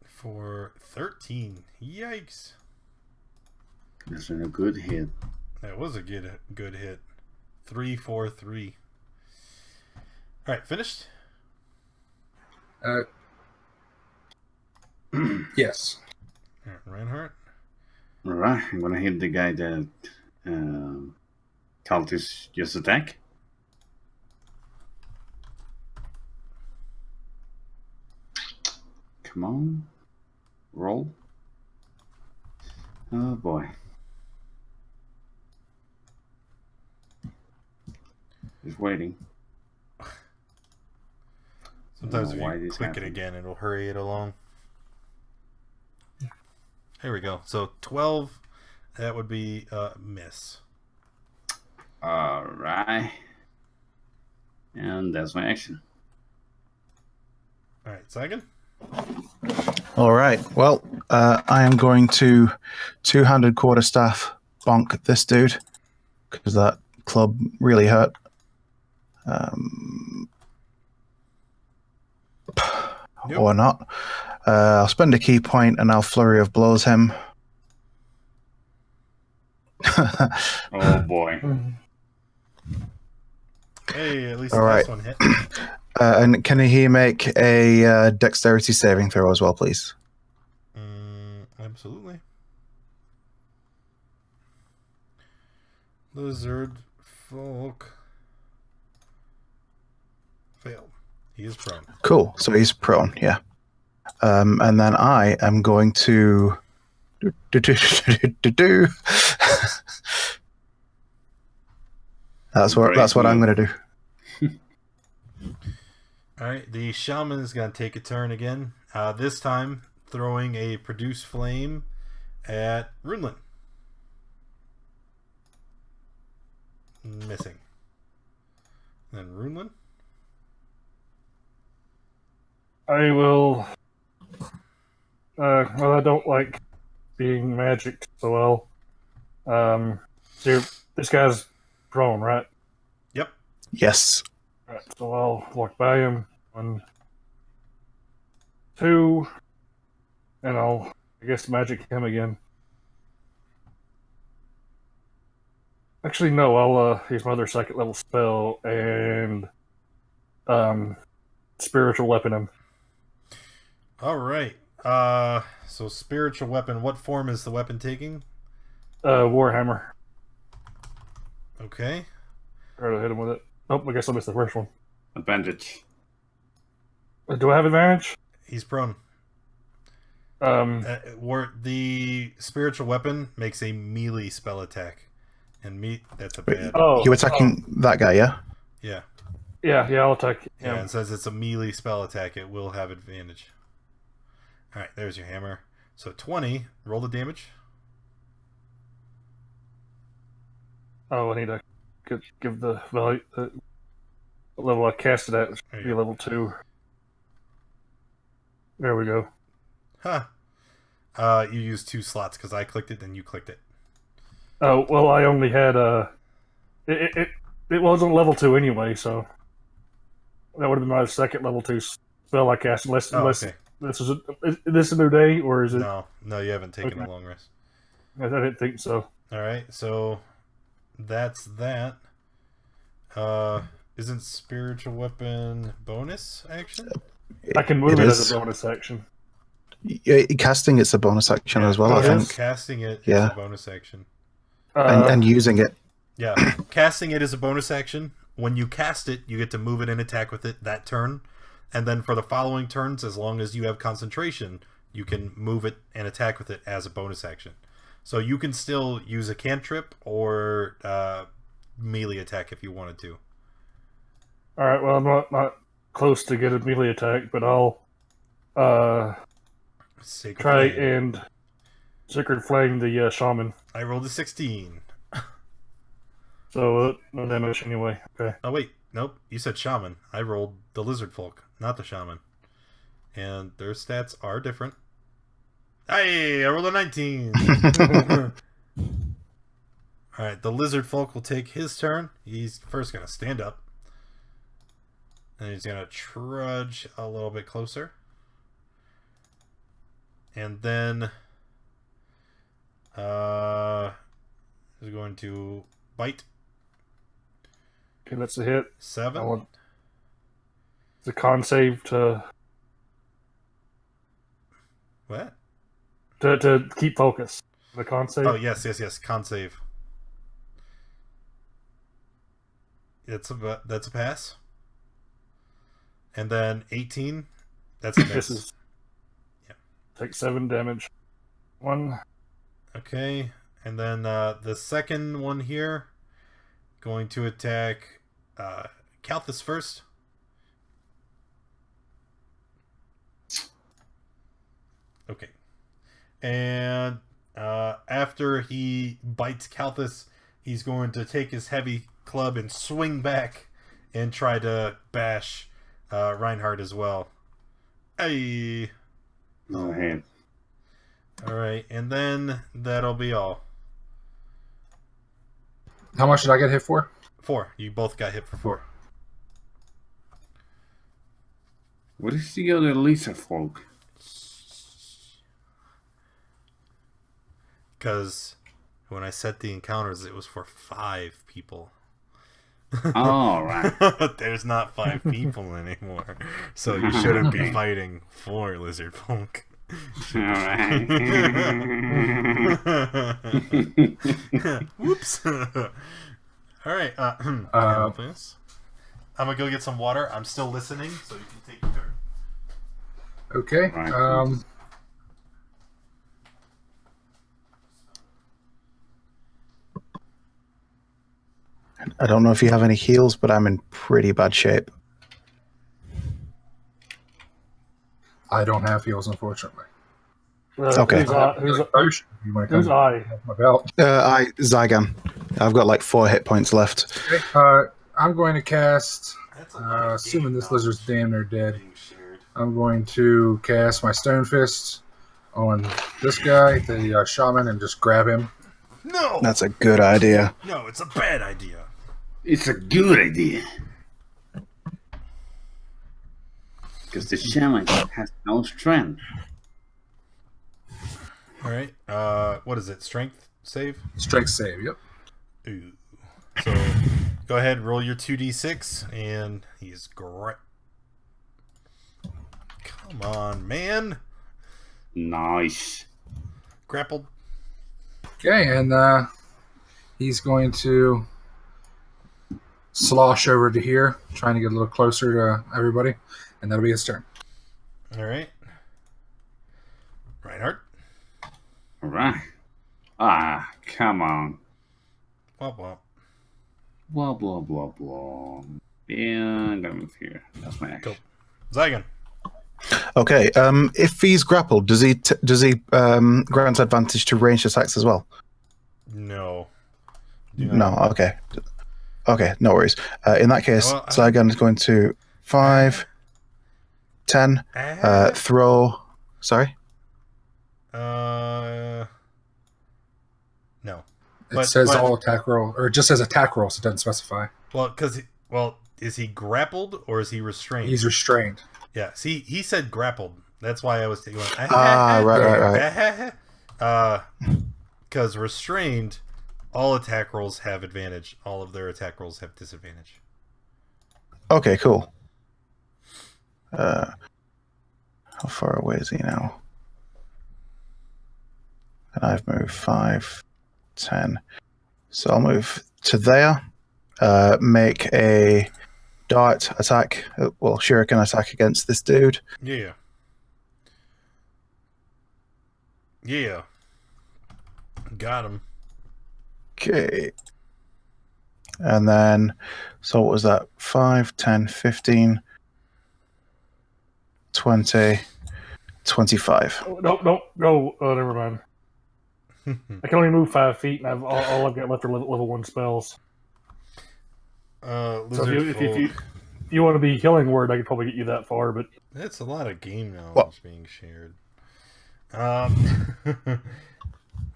For 13. Yikes. That's a good hit. That was a good hit. 3, 4, 3. All right, finished? Yes. All right, Reinhardt. All right, I'm going to hit the guy that Cultist just attacked. Come on. Roll. Oh boy. Just waiting. Sometimes if you click it again, it'll hurry it along. Here we go. So 12, that would be miss. All right. And that's my action. All right, second. All right. Well, I am going to two-handed quarterstaff bonk this dude because that club really hurt. Nope. Or not. I'll spend a key point and I'll flurry of blows him. Oh boy. Hey, at least all the right. last one hit. And can he make a dexterity saving throw as well, please? Absolutely. Lizard folk failed. He is prone. Cool. So he's prone, yeah. And then I am going to That's what I'm going to do. All right, the shaman is going to take a turn again. This time, throwing a produce flame at Runelin. Missing. Then Runelin. I will. Well, I don't like being magic so well. So this guy's prone, right? Yep. Yes. Right, so I'll walk by him. 1, 2, and I'll I guess magic him again. Actually, no. I'll use my other second level spell and spiritual weapon him. All right. So spiritual weapon. What form is the weapon taking? Warhammer. Okay. Try to hit him with it. Oh, I guess I missed the first one. Advantage. Do I have advantage? He's prone. Um, the spiritual weapon makes a melee spell attack, and that's a bad. Oh, you attacking that guy, yeah? Yeah. Yeah, I'll attack him. Yeah, it says it's a melee spell attack. It will have advantage. All right, there's your hammer. So 20. Roll the damage. Oh, I need to give the value the level I cast it at. It should be level 2. There we go. Huh. You used 2 slots because I clicked it, then you clicked it. Oh, well, I only had it wasn't level 2 anyway, so that would have been my second level 2 spell I cast. Unless okay. Is this a new day, or is it? No, you haven't taken a long rest. I didn't think so. All right, so that's that. Isn't spiritual weapon bonus action? I can move it as a bonus action. Casting it's a bonus action as well, I think. Casting it is a bonus action. And using it. Yeah, casting it is a bonus action. When you cast it, you get to move it and attack with it that turn. And then for the following turns, as long as you have concentration, you can move it and attack with it as a bonus action. So you can still use a cantrip or melee attack if you wanted to. All right, well, I'm not close to get a melee attack, but I'll try and Sacred Flame the shaman. I rolled a 16. So no damage anyway. Okay. Oh wait, nope. You said shaman. I rolled the lizard folk, not the shaman, and their stats are different. Hey, I rolled a 19. All right, the lizard folk will take his turn. He's first gonna stand up, and he's gonna trudge a little bit closer, and then he's going to bite. Okay, that's a hit. 7. It's a con save to... What? To keep focus. The con save? Oh, yes. Con save. That's a pass. And then 18. That's a miss. Take 7 damage. 1. Okay. And then the second one here, going to attack Kalthus first. Okay. And after he bites Kalthus, he's going to take his heavy club and swing back and try to bash Reinhardt as well. Hey. Go ahead. All right, and then that'll be all. How much did I get hit for? 4. You both got hit for 4. What is the other lizard folk? Because when I set the encounters, it was for 5 people. Oh, right. There's not 5 people anymore. So you shouldn't be fighting 4 lizard folk. All right. Whoops. All right. Please. I'm going to go get some water. I'm still listening, so you can take your turn. Okay. Right. I don't know if you have any heals, but I'm in pretty bad shape. I don't have heals, unfortunately. Okay. Who's I? My belt. Zygan. I've got like 4 hit points left. Okay, I'm going to cast, assuming this lizard's damn near dead, I'm going to cast my Stone Fist on this guy, the shaman, and just grab him. No! That's a good idea. No, it's a bad idea. It's a good idea. Because the shaman has no strength. All right. What is it? Strength save? Strength save, yep. Ooh. So go ahead, roll your 2d6, and he's great. Come on, man. Nice. Grappled. Okay, and he's going to slosh over to here, trying to get a little closer to everybody, and that'll be his turn. All right. Reinhardt. All right. Ah, come on. Womp womp. Blah, blah, blah, blah. Yeah, I'm gonna move here. That's my action. Cool. Zygon. Okay. If he's grappled, does he grant advantage to ranged attacks as well? No. No. Okay. Okay. No worries. In that case, Zygon is going to 5, 10, throw. Sorry. No. It says all attack roll, or it just says attack roll, so it doesn't specify. Well, is he grappled or is he restrained? He's restrained. Yeah. See, he said grappled. That's why I was thinking. Right. Because restrained, all attack rolls have advantage. All of their attack rolls have disadvantage. Okay. Cool. How far away is he now? And I've moved 5, 10. So I'll move to there. Make a dart attack. Well, shuriken attack against this dude. Yeah. Yeah. Got him. Okay. And then, so what was that? 5, 10, 15, 20, 25. Oh, nope. Go. Oh, never mind. I can only move 5 feet, and all I've got left are level 1 spells. So if you want to be Killing Word, I could probably get you that far, but that's a lot of game knowledge being shared.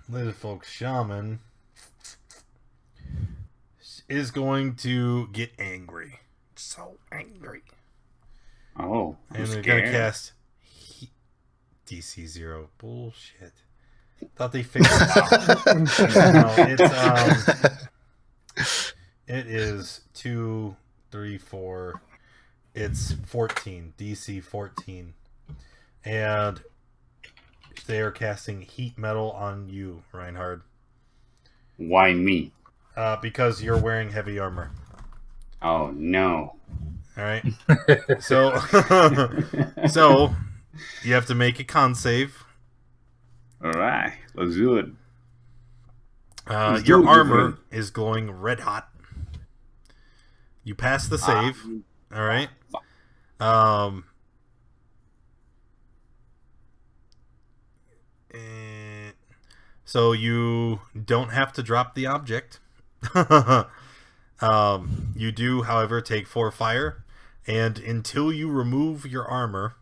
Lizard Folk Shaman is going to get angry. So angry. Oh, and they're going to cast DC 0. Bullshit. Thought they fixed it. No, it is 2, 3, 4. It's 14. DC 14. And they are casting heat metal on you, Reinhard. Why me? Because you're wearing heavy armor. Oh no. Alright. So you have to make a con save. Alright, let's do it. Your armor is glowing red hot. You pass the save. Alright. So you don't have to drop the object. You do, however, take 4 fire, and until you remove your armor,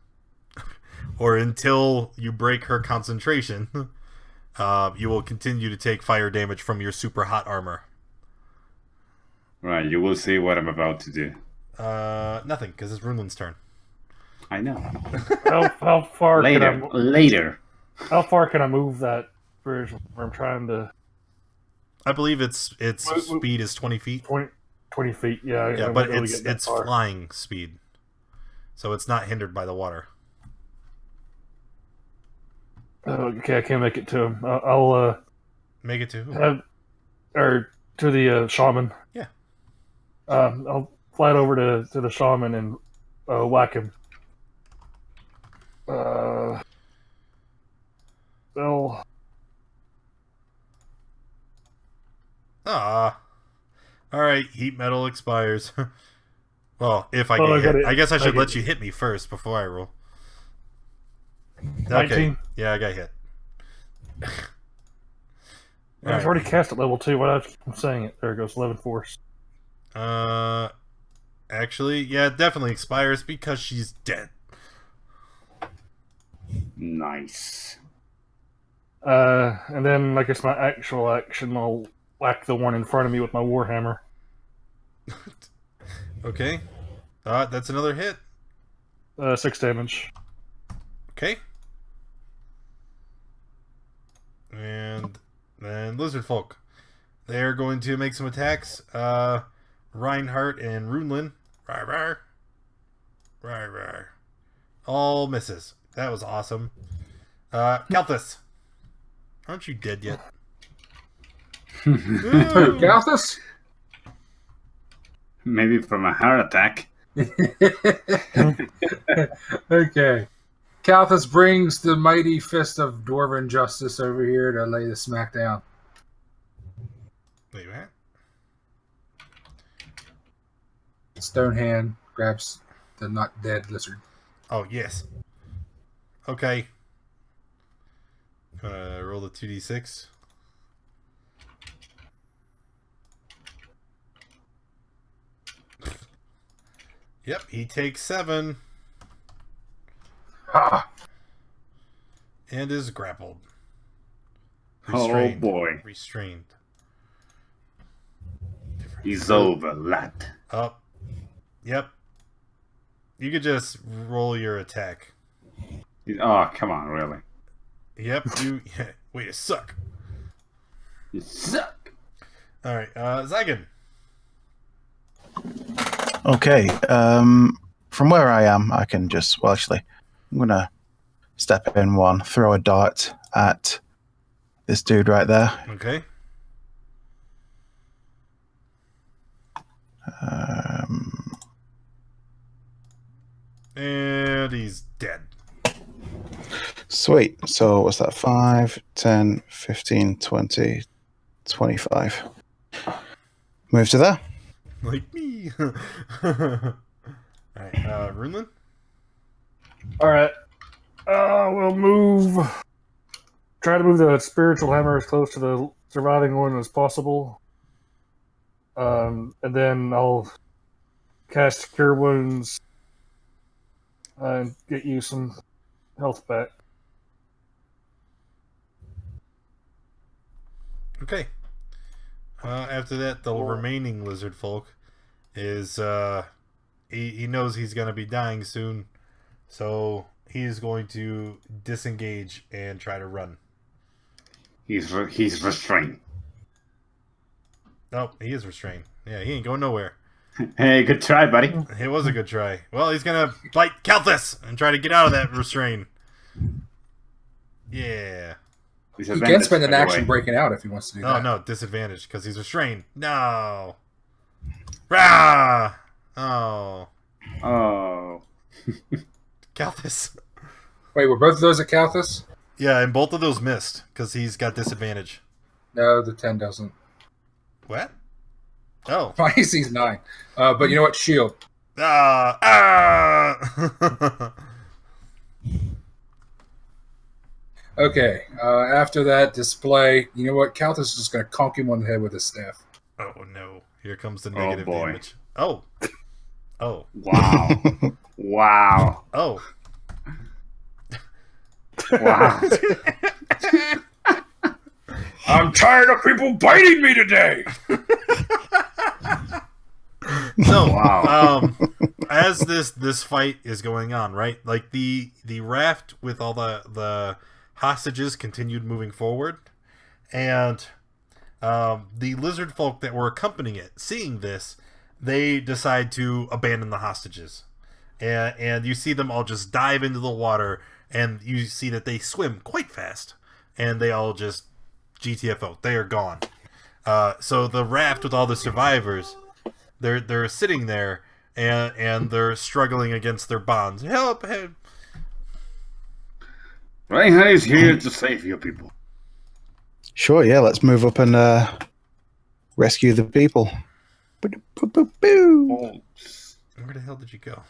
or until you break her concentration, you will continue to take fire damage from your super hot armor. Right, you will see what I'm about to do. Nothing, because it's Runeland's turn. I know. How far? Later. How far can I move that bridge where I'm trying to? I believe its speed is 20 feet. 20 feet, yeah. Yeah, but it's flying speed, so it's not hindered by the water. Okay, I can't make it to him. I'll make it to who? To the shaman. Yeah. I'll fly over to the shaman and whack him. Well. All right. Heat metal expires. Well, if I get hit. I guess I should let you hit me first before I roll. 19. Okay. Yeah, I got hit. I've already cast at level 2. Why do I keep saying it? There it goes. 11 force. Actually, yeah, it definitely expires because she's dead. Nice. And then I guess my actual action, I'll whack the one in front of me with my warhammer. Okay. That's another hit. 6 damage. Okay. And lizard folk. They're going to make some attacks. Reinhardt and Runelin. Rar, rar. Rar, rar. All misses. That was awesome. Kalthus. Aren't you dead yet? Kalthus? Maybe from a heart attack. Okay. Kalthus brings the mighty fist of Dwarven justice over here to lay the smack down. Wait, what? Stone hand grabs the not dead lizard. Oh, yes. Okay. Roll the 2d6. Yep, he takes 7. Ah. And is grappled. Oh boy. Restrained. He's over, lad. Up. Yep. You could just roll your attack. Oh, come on, really? Yep, you... Wait, you suck. You suck. Alright, Zygon. Okay, from where I am, I can just... Well, actually, I'm going to step in one, throw a dart at this dude right there. Okay. And he's dead. Sweet. So what's that? 5, 10, 15, 20, 25. Move to there. Like me. Alright, Runelin? Alright. We'll move. Try to move the spiritual hammer as close to the surviving one as possible. And then I'll cast Cure Wounds and get you some health back. Okay. After that, the remaining lizard folk is he knows he's gonna be dying soon, so he's going to disengage and try to run. He's restrained. Oh, he is restrained. Yeah, he ain't going nowhere. Hey, good try, buddy. It was a good try. Well, he's gonna fight Kalthus and try to get out of that restraint. Yeah. He can spend an action breaking out if he wants to do that. Oh, no, disadvantage because he's restrained. No. Rah! Oh. Oh. Kalthus. Wait, were both of those at Kalthus? Yeah, and both of those missed because he's got disadvantage. No, the 10 doesn't. What? Oh. My AC's 9. But you know what? Shield. Okay, after that display, you know what? Kalthus is just going to conk him on the head with his staff. Oh, no. Here comes the negative damage. Oh. Oh. Wow. Wow. Oh. Wow. I'm tired of people biting me today! So, wow. As this fight is going on, right? Like the raft with all the hostages continued moving forward, and the lizard folk that were accompanying it, seeing this, they decide to abandon the hostages, and you see them all just dive into the water, and you see that they swim quite fast, and they all just GTFO. They are gone. So the raft with all the survivors, they're sitting there, and they're struggling against their bonds. Help! Help! Reinhardt is here to save you people. Sure, yeah, let's move up and rescue the people. Oh. Where the hell did you go?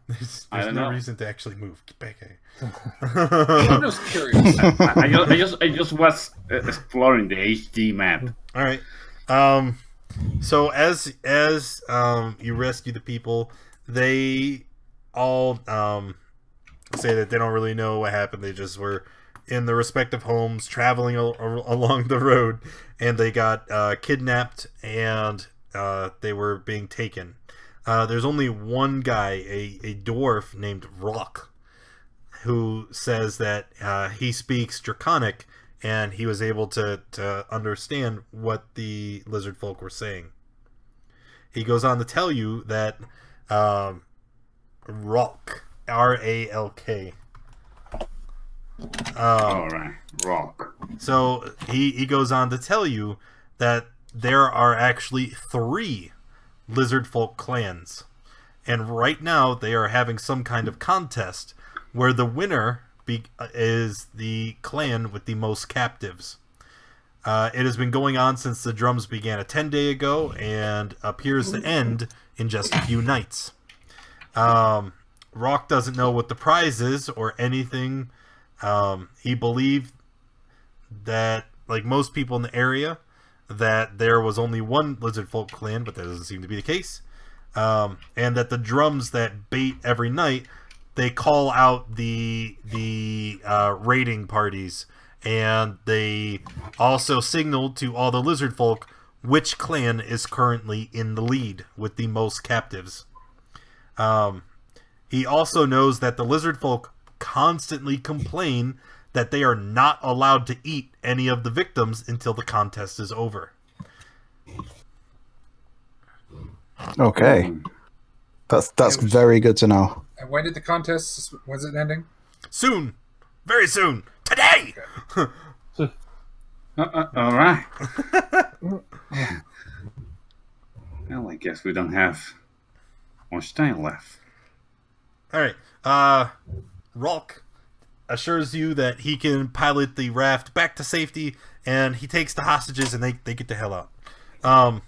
There's I don't no know. reason to actually move. Get back here. I'm just curious. I just was exploring the HD map. All right. So as you rescue the people, they all say that they don't really know what happened. They just were in their respective homes, traveling along the road, and they got kidnapped, and they were being taken. There's only one guy, a dwarf named Rock, who says that he speaks Draconic and he was able to understand what the lizard folk were saying. He goes on to tell you that Ralk, R-A-L-K. All right, Rock. So he goes on to tell you that there are actually 3 lizard folk clans, and right now they are having some kind of contest where the winner is the clan with the most captives. It has been going on since the drums began a 10-day ago and appears to end in just a few nights. Rock doesn't know what the prize is or anything. He believed that, like most people in the area, that there was only one lizard folk clan, but that doesn't seem to be the case. And that the drums that bait every night, they call out the raiding parties, and they also signal to all the lizard folk which clan is currently in the lead with the most captives. He also knows that the lizard folk constantly complain that they are not allowed to eat any of the victims until the contest is over. Okay. That's very good to know. And when did the contest, when's it ending? Soon. Very soon. Today! Okay. All right. Well, I guess we don't have much time left. All right. Ralk assures you that he can pilot the raft back to safety, and he takes the hostages, and they get the hell out.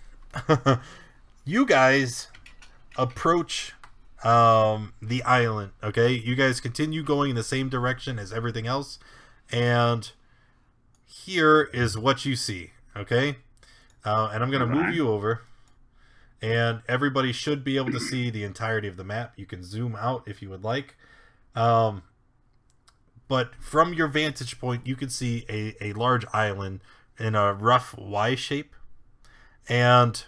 You guys approach the island, okay? You guys continue going in the same direction as everything else, and here is what you see, okay? And I'm going to move you over, and everybody should be able to see the entirety of the map. You can zoom out if you would like. But from your vantage point, you can see a large island in a rough Y shape. And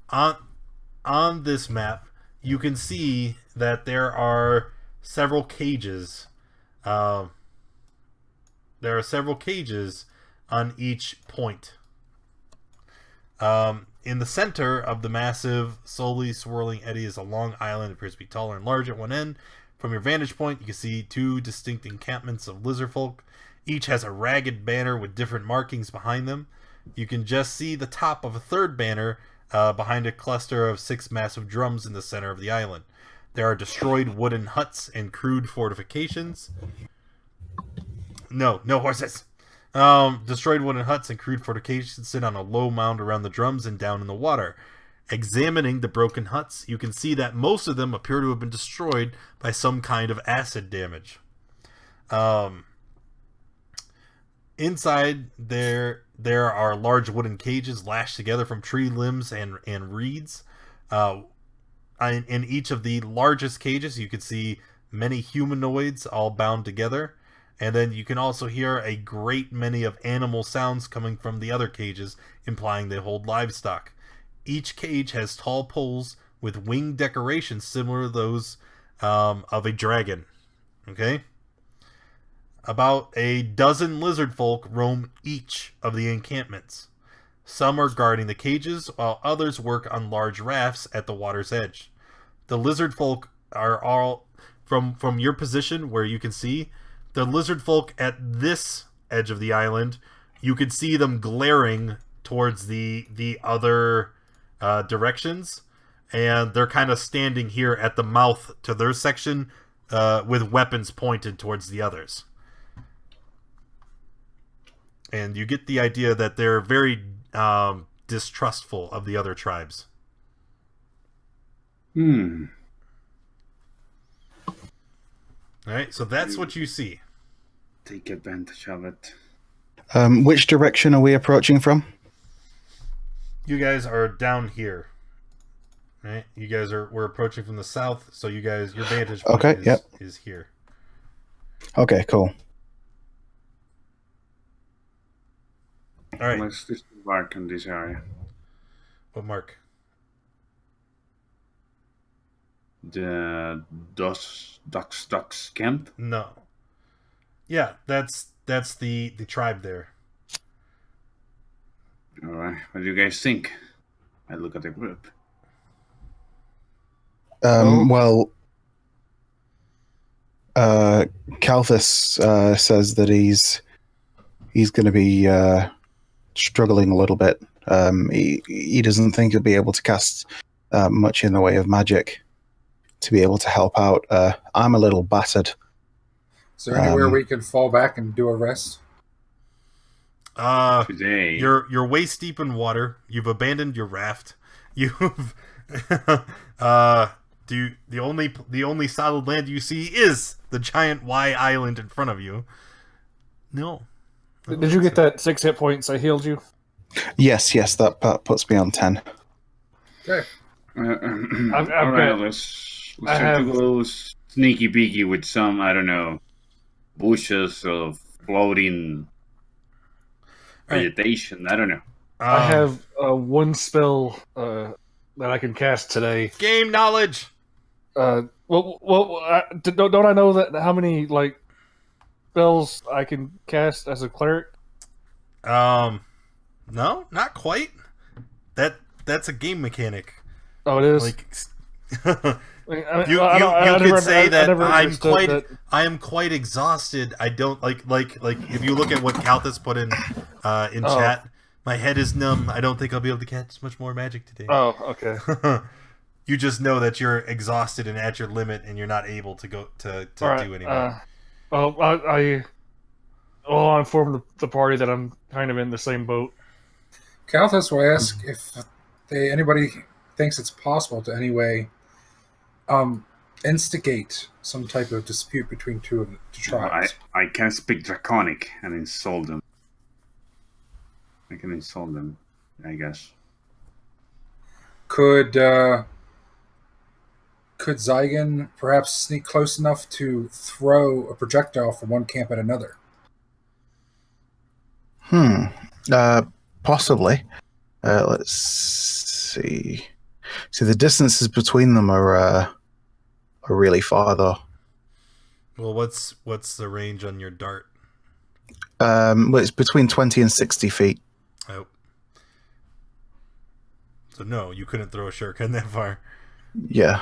on this map, you can see that there are several cages. There are several cages on each point. In the center of the massive, slowly swirling eddy is a long island. It appears to be taller and large at one end. From your vantage point, you can see 2 distinct encampments of lizard folk. Each has a ragged banner with different markings behind them. You can just see the top of a third banner behind a cluster of 6 massive drums in the center of the island. There are destroyed wooden huts and crude fortifications. No horses. Destroyed wooden huts and crude fortifications sit on a low mound around the drums and down in the water. Examining the broken huts, you can see that most of them appear to have been destroyed by some kind of acid damage. Inside there are large wooden cages lashed together from tree limbs and reeds. In each of the largest cages, you can see many humanoids all bound together. And then you can also hear a great many of animal sounds coming from the other cages, implying they hold livestock. Each cage has tall poles with wing decorations similar to those of a dragon. Okay? About a dozen lizard folk roam each of the encampments. Some are guarding the cages, while others work on large rafts at the water's edge. The lizard folk are all, from your position where you can see, the lizard folk at this edge of the island, you can see them glaring towards the other directions, and they're kind of standing here at the mouth to their section with weapons pointed towards the others. And you get the idea that they're very distrustful of the other tribes. Alright, so that's what you see. Take advantage of it. Which direction are we approaching from? You guys are down here. Right? We're approaching from the south, so you guys, your vantage point is here. Okay, cool. All right. Let's just mark in this area. What mark? The ducks camp? No. Yeah, that's that's the tribe there. All right. What do you guys think? I look at the group. Well, Kalthus says that he's going to be struggling a little bit. He doesn't think he'll be able to cast much in the way of magic to be able to help out. I'm a little battered. Is there anywhere we can fall back and do a rest? Today. You're waist deep in water. You've abandoned your raft. You've the only solid land you see is the giant Y island in front of you. No. Did you get that 6 hit points I healed you? Yes, that puts me on 10. Okay. All right, let's try to go sneaky beaky with some, I don't know, bushes of floating vegetation. I don't know. I have one spell that I can cast today. Game knowledge. Don't I know that how many like spells I can cast as a cleric? No, not quite. That's a game mechanic. Oh, it is. Like, you could say that I am quite exhausted. I don't like if you look at what Kalthus put in chat, my head is numb. I don't think I'll be able to catch much more magic today. Oh, okay. You just know that you're exhausted and at your limit, and you're not able to go to do anymore. I'll inform the party that I'm kind of in the same boat. Kalthus will ask if anybody thinks it's possible to any way instigate some type of dispute between two of the tribes. I can speak Draconic and insult them. I can insult them, I guess. Could Zygon perhaps sneak close enough to throw a projectile from one camp at another? Possibly. Let's see. See, the distances between them are really far, though. Well, what's the range on your dart? Well, it's between 20 and 60 feet. Oh. So no, you couldn't throw a shuriken that far. Yeah.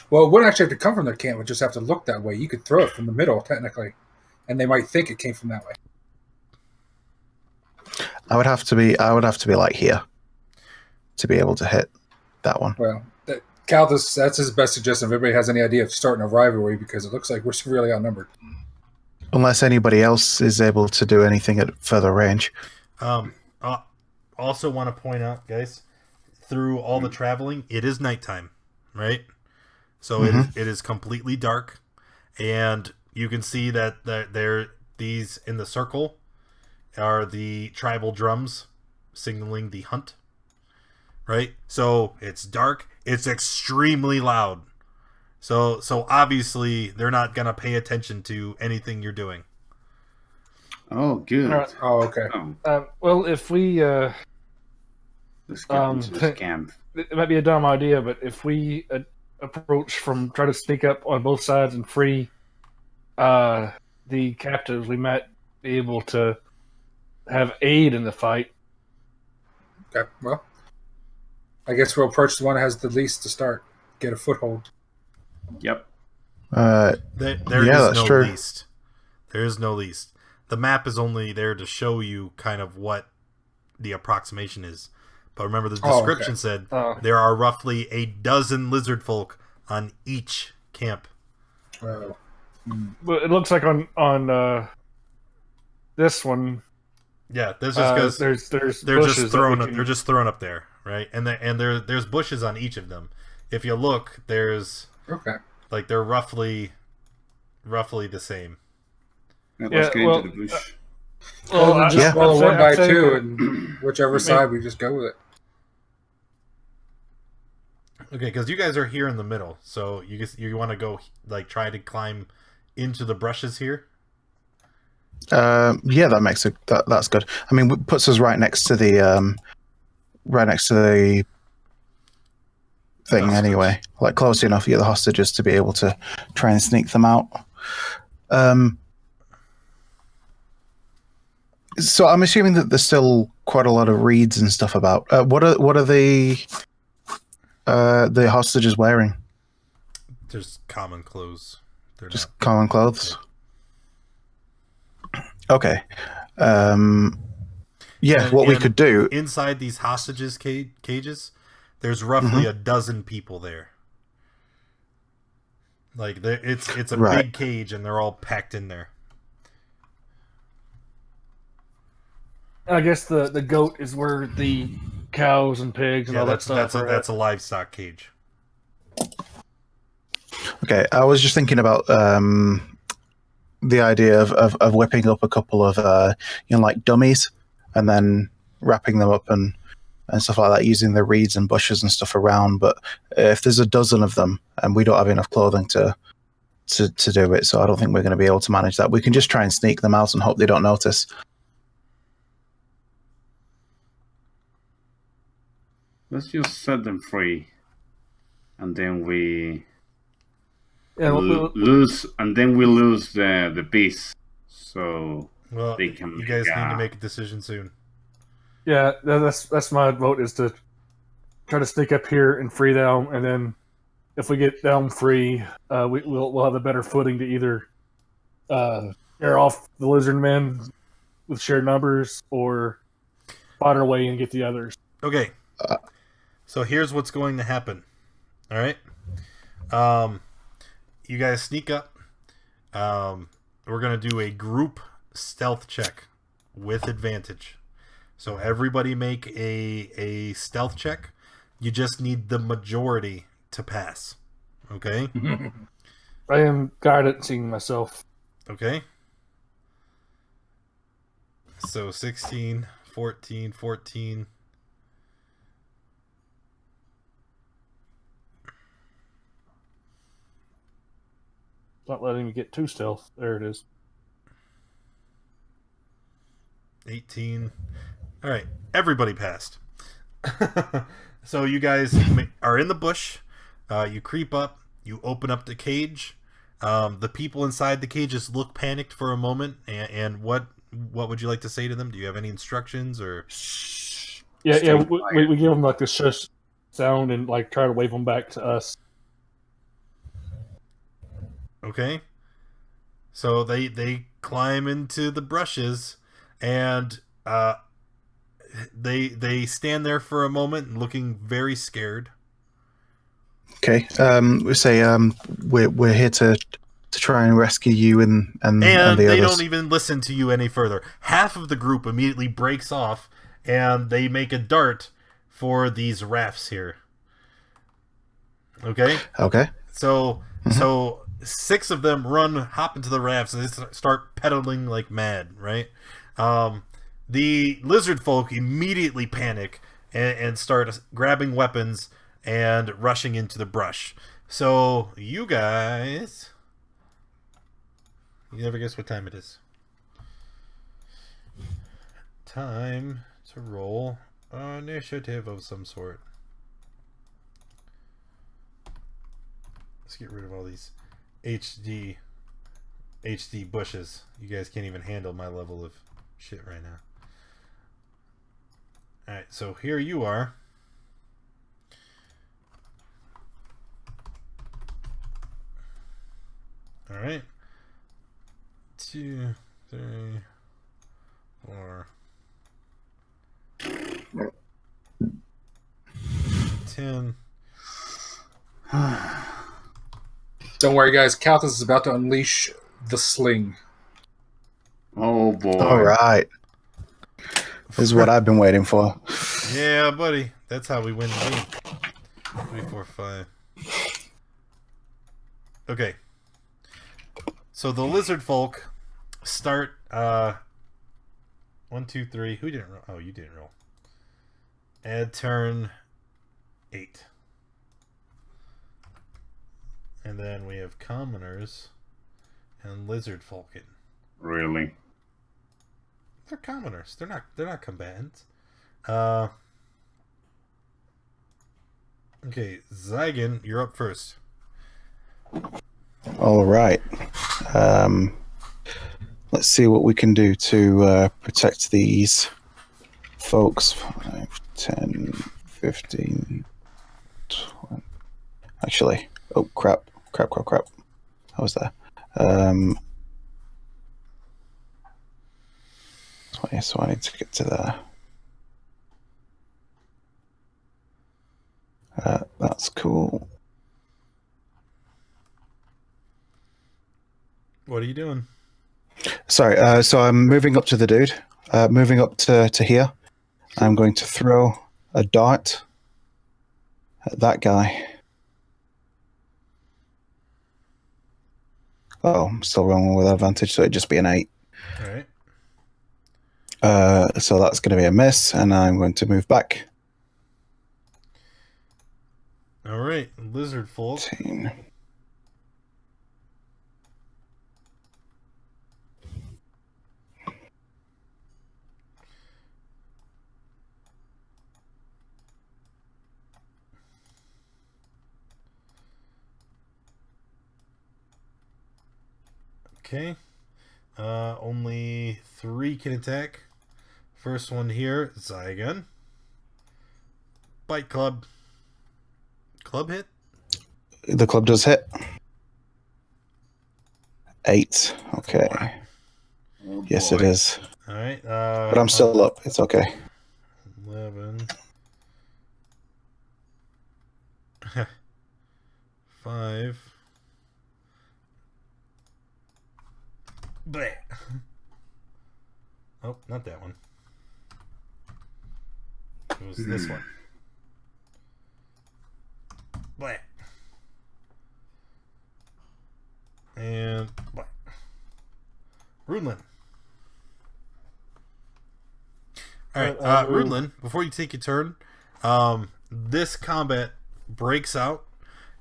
Well, it wouldn't actually have to come from their camp. It would just have to look that way. You could throw it from the middle, technically, and they might think it came from that way. I would have to be like here to be able to hit that one. Well, Kalthus, that's his best suggestion. If everybody has any idea of starting a rivalry, because it looks like we're severely outnumbered. Unless anybody else is able to do anything at further range. Also want to point out, guys, through all the traveling, it is nighttime, right? So it is completely dark, and you can see that these in the circle are the tribal drums signaling the hunt, right? So it's dark, it's extremely loud. So obviously they're not gonna pay attention to anything you're doing. Oh, good. Right. Oh, okay. Well, if we let's get into this camp. It might be a dumb idea, but if we try to sneak up on both sides and free the captives, we might be able to have aid in the fight. Okay, well, I guess we'll approach the one that has the least to start, get a foothold. Yep. There that's true. least. There is no least. The map is only there to show you kind of what the approximation is. But remember, the description said there are roughly 12 lizard folk on each camp. Well, it looks like on this one. Yeah, this is because they're just thrown up there, right? And there's bushes on each of them. If you look, there's they're roughly the same. Yeah, let's get into the bush. Well, just roll one by two, and whichever side we just go with it. Okay, because you guys are here in the middle, so you want to go try to climb into the brushes here. Yeah, that makes that's good. I mean, it puts us right next to the thing hostage. Anyway, like close enough to get the hostages to be able to try and sneak them out. So I'm assuming that there's still quite a lot of reeds and stuff about. What are the hostages wearing? Just common clothes. They're just not, common clothes. Okay. Yeah. What we could do inside these hostages cages, there's roughly a dozen people there. Like it's a big cage, and they're all packed in there. I guess the goat is where the cows and pigs and all that stuff. That's a livestock cage. Okay, I was just thinking about the idea of whipping up a couple of like dummies and then wrapping them up and stuff like that, using the reeds and bushes and stuff around. But if there's a dozen of them and we don't have enough clothing to do it, so I don't think we're going to be able to manage that. We can just try and sneak them out and hope they don't notice. Let's just set them free, and then we lose the beast. So they can. You guys need to make a decision soon. Yeah, that's my vote, is to try to sneak up here and free them, and then if we get them free, we'll have a better footing to either scare off the lizard men with shared numbers or fight our way and get the others. Okay. So here's what's going to happen. All right. You guys sneak up. We're going to do a group stealth check with advantage. So everybody make a stealth check. You just need the majority to pass. Okay? I am guidancing myself. Okay. So 16, 14, 14. Not letting me get too stealth. There it is. 18. All right. Everybody passed. So you guys are in the bush. You creep up. You open up the cage. The people inside the cages look panicked for a moment. And what would you like to say to them? Do you have any instructions or? Yeah. We give them like the shush sound and like try to wave them back to us. Okay. So they climb into the brushes, and they stand there for a moment, looking very scared. Okay. We say we're here to try and rescue you and the they others. don't even listen to you any further. Half of the group immediately breaks off, and they make a dart for these rafts here. Okay. Okay. So 6 of them hop into the rafts, and they start pedaling like mad, right? The lizard folk immediately panic and start grabbing weapons and rushing into the brush. So you guys... You never guess what time it is. Time to roll an initiative of some sort. Let's get rid of all these HD bushes. You guys can't even handle my level of shit right now. Alright, so here you are. Alright. 2, 3, 4, 10. Don't worry, guys. Calthus is about to unleash the sling. Oh, boy. All right. This is what I've been waiting for. Yeah, buddy. That's how we win the game. 3, 4, 5. Okay. So the lizard folk start 1, 2, 3. Who didn't roll? Oh, you didn't roll. Add turn 8. And then we have commoners and lizard folkin. Really? They're commoners. They're not combatants. Okay, Zygon, you're up first. All right. let's see what we can do to protect these folks. 5, 10, 15, 20. Actually, oh crap. I was there. 20, so I need to get to there. That's cool. What are you doing? Sorry, so I'm moving up to the dude. Moving up to here. I'm going to throw a dart at that guy. Oh, I'm still rolling with advantage, so it'd just be an 8. All right. So that's going to be a miss, and I'm going to move back. All right, lizard folk. 14. Okay. Only 3 can attack. First one here, Zygon. Bite club. Club hit? The club does hit. 8. Okay. Oh, yes, boy. it is. All right. But I'm still up. It's okay. 11. 5. Bleh. Oh, not that one. It was this one. Bleh. And bleh. Runelin. Alright, Runelin, before you take your turn, this combat breaks out,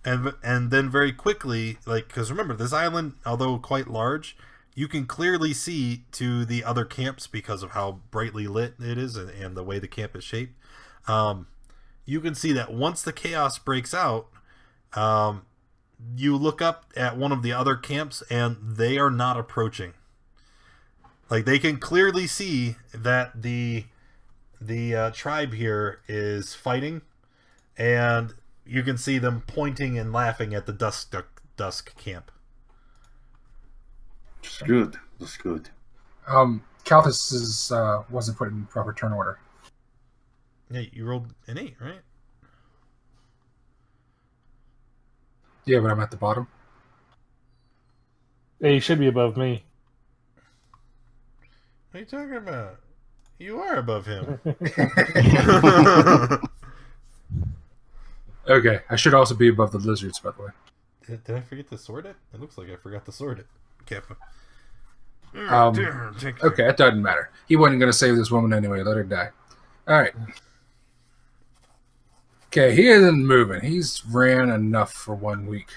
and then very quickly, like, because remember, this island, although quite large, you can clearly see to the other camps because of how brightly lit it is and the way the camp is shaped. You can see that once the chaos breaks out, you look up at one of the other camps and they are not approaching. Like, they can clearly see that the tribe here is fighting, and you can see them pointing and laughing at the dusk camp. That's good. That's good. Calthus wasn't put in proper turn order. Yeah, you rolled an 8, right? Yeah, but I'm at the bottom. Yeah, he should be above me. What are you talking about? You are above him. Okay, I should also be above the lizards, by the way. Did I forget to sort it? It looks like I forgot to sort it. Kappa. Okay, it doesn't matter. He wasn't going to save this woman anyway. Let her die. All right. Okay, he isn't moving. He's ran enough for 1 week.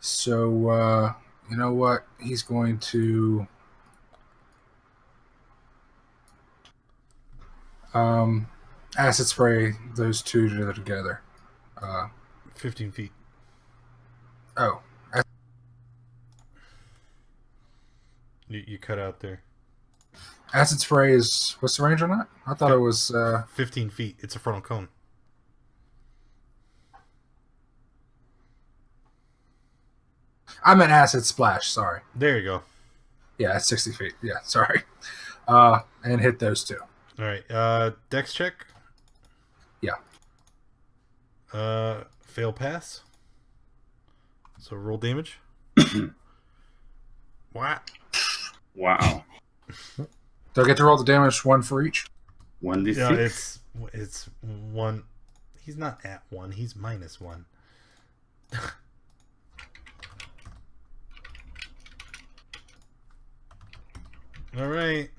So, you know what? He's going to... acid spray those two together. 15 feet. Oh. You cut out there. Acid spray is... What's the range on that? I thought it was... 15 feet. It's a frontal cone. I'm an acid splash, sorry. There you go. Yeah, it's 60 feet. Yeah, sorry. And hit those two. All right. Dex check. Yeah. Fail pass. So roll damage. What? Wow. Do I get to roll the damage 1 for each? 1d6? Yeah, it's 1. He's not at 1. He's -1. All right.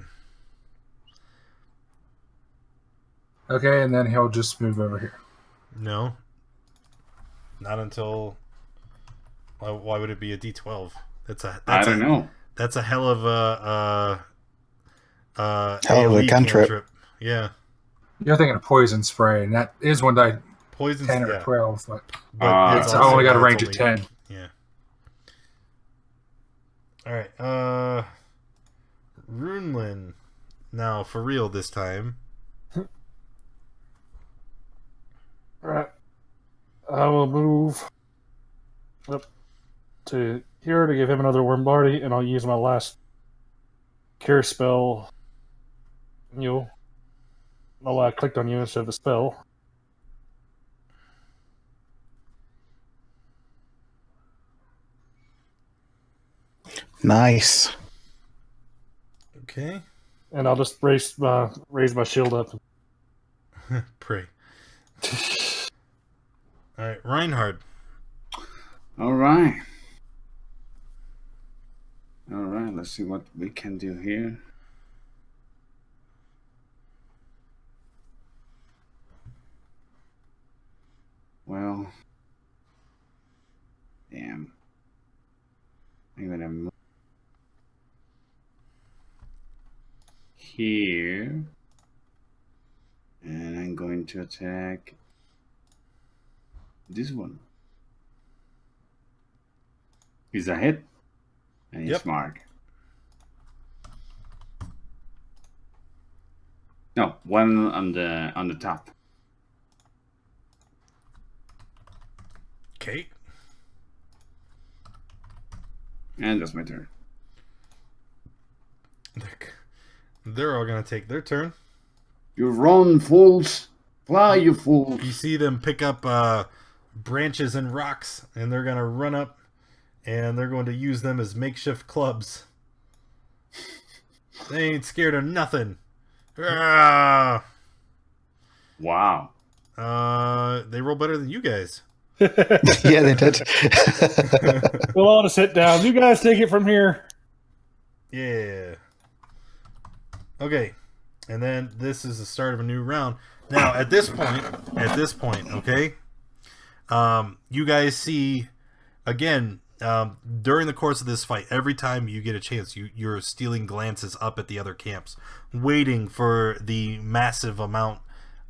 Okay, and then he'll just move over here. No. Not until... Why would it be a D12? I don't know. That's a hell of a hell of a cantrip. Yeah. You're thinking of poison spray, and that is one die Poison 10 or 12, but I it's only got a range of 10. Yeah. All right. Runelin. Now, for real this time. All right. I will move up to here to give him another Wombardi, and I'll use my last cure spell. I clicked on you instead of the spell. Nice. Okay. And I'll just raise my shield up. Pray. All right, Reinhard. All right. Let's see what we can do here. Well, damn. I'm gonna move here, and I'm going to attack this one. He's a hit, and he's marked. No, one on the top. Okay. And that's my turn. They're all gonna take their turn. You run, fools! Fly, you fools! You see them pick up branches and rocks, and they're gonna run up, and they're going to use them as makeshift clubs. They ain't scared of nothing. Wow. They roll better than you guys. Yeah, they did. We'll all just sit down. You guys take it from here. Yeah. Okay. And then this is the start of a new round. Now, at this point, okay, you guys see, again, during the course of this fight, every time you get a chance, you're stealing glances up at the other camps, waiting for the massive amount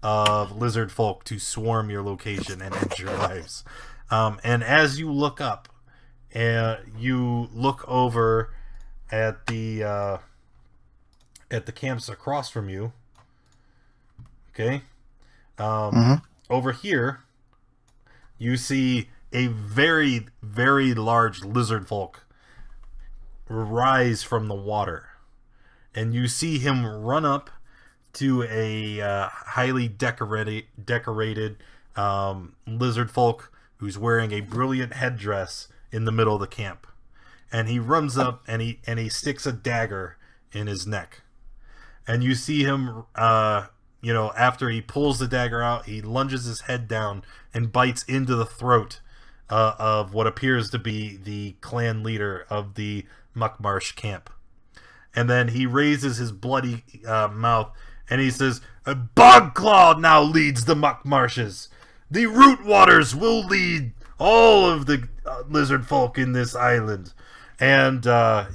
of lizard folk to swarm your location and end your lives. And as you look up, you look over at the camps across from you. Okay, over here, you see a very, very large lizard folk rise from the water, and you see him run up to a highly decorated lizard folk who's wearing a brilliant headdress in the middle of the camp, and he runs up and he sticks a dagger in his neck, and you see him after he pulls the dagger out, he lunges his head down and bites into the throat of what appears to be the clan leader of the Marsh camp. And then he raises his bloody mouth and he says, "Bogclaw now leads the Marshes. The root waters will lead all of the lizard folk in this island." And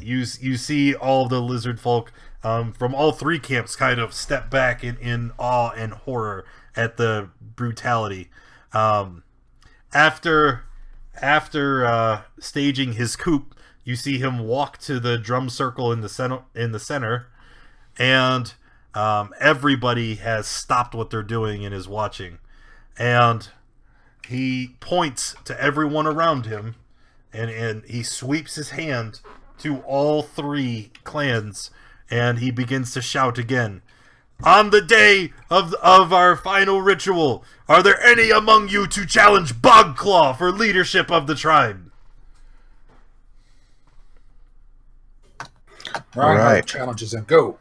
you see all the lizard folk from all three camps kind of step back in awe and horror at the brutality. After staging his coup, you see him walk to the drum circle in the center, and everybody has stopped what they're doing and is watching. And he points to everyone around him, and he sweeps his hand to all three clans, and he begins to shout again. "On the day of our final ritual, are there any among you to challenge Bogclaw for leadership of the tribe?" Right. Challenges him. Go.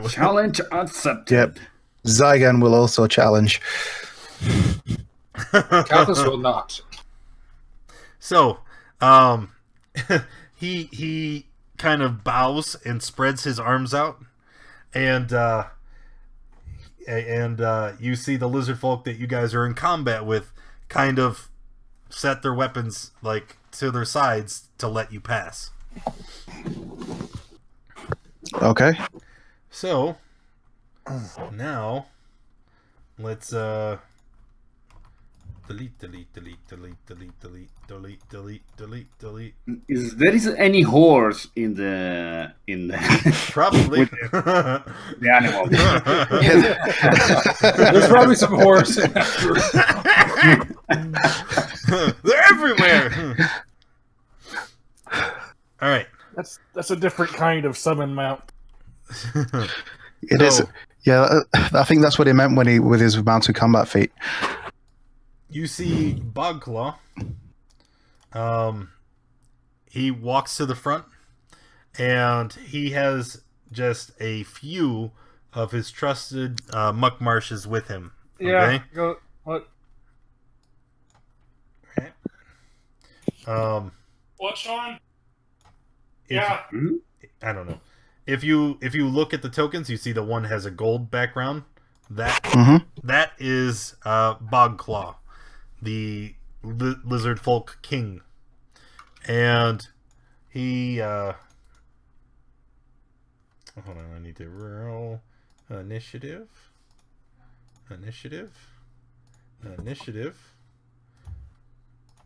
Challenge accepted. Yep. Zygon will also challenge. Calthus will not. So, he kind of bows and spreads his arms out, and you see the lizard folk that you guys are in combat with kind of set their weapons like to their sides to let you pass. Okay. So now let's Delete, delete, delete, delete, delete, delete, delete, delete, delete, delete. Is any horse in the probably the animal? There's probably some horse in that group. They're everywhere. All right. That's a different kind of summon mount. It is. Yeah, I think that's what he meant when with his mounted combat feat. You see Bogclaw. He walks to the front, and he has just a few of his trusted muck marshes with him. Yeah. Okay? Go. What? Okay. What, Sean? I don't know. If you look at the tokens, you see the one has a gold background. That is Bogclaw, the lizard folk king, and he. Hold on, I need to roll initiative.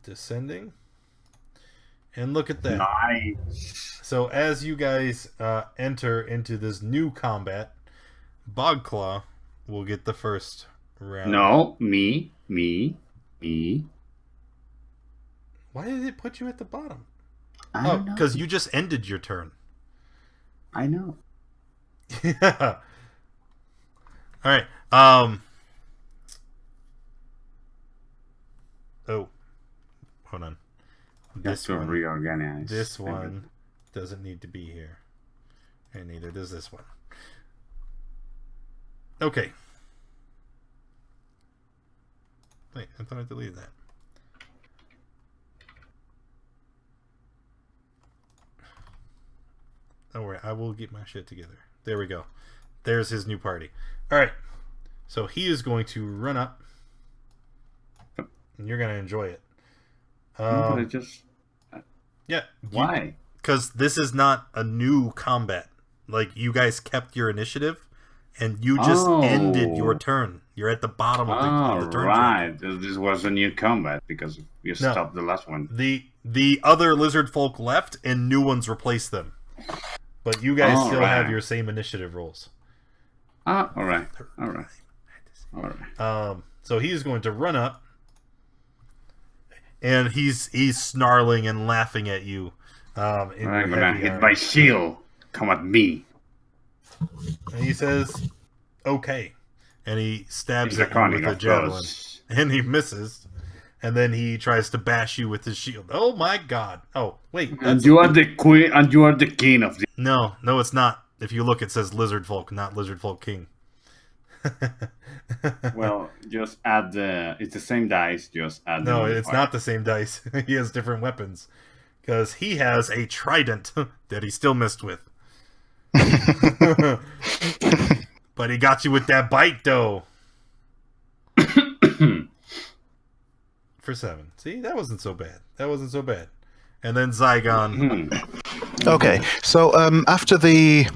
Descending. And look at that. Nice. So as you guys enter into this new combat, Bogclaw will get the first round. No, me. Why did it put you at the bottom? I don't know. Because you just ended your turn. I know. Yeah. All right. Oh, hold on. This one reorganize. This one doesn't need to be here, and neither does this one. Okay. Wait, I thought I deleted that. Don't worry, I will get my shit together. There we go. There's his new party. All right. So he is going to run up, and you're going to enjoy it. Yeah. Why? Because this is not a new combat. Like, you guys kept your initiative, and you just ended your turn. You're at the bottom of the turn. Right. This was a new combat because you stopped the last one. The other lizard folk left, and new ones replaced them. But you guys still have your same initiative rolls. All right. So he's going to run up, and he's snarling and laughing at you. I'm gonna hit my shield. Come at me. And he says, "Okay," and he stabs He's at you with a javelin, and he misses. And then he tries to bash you with his shield. Oh my god! Oh wait, and you are the queen, and you are the king of the. No, it's not. If you look, it says Lizard Folk, not Lizard Folk King. Well, just add the. It's the same dice. Just add. No, it's not the same dice. He has different weapons because he has a trident that he still missed with. But he got you with that bite, though. For 7. See, that wasn't so bad. And then Zygon. Okay, so after we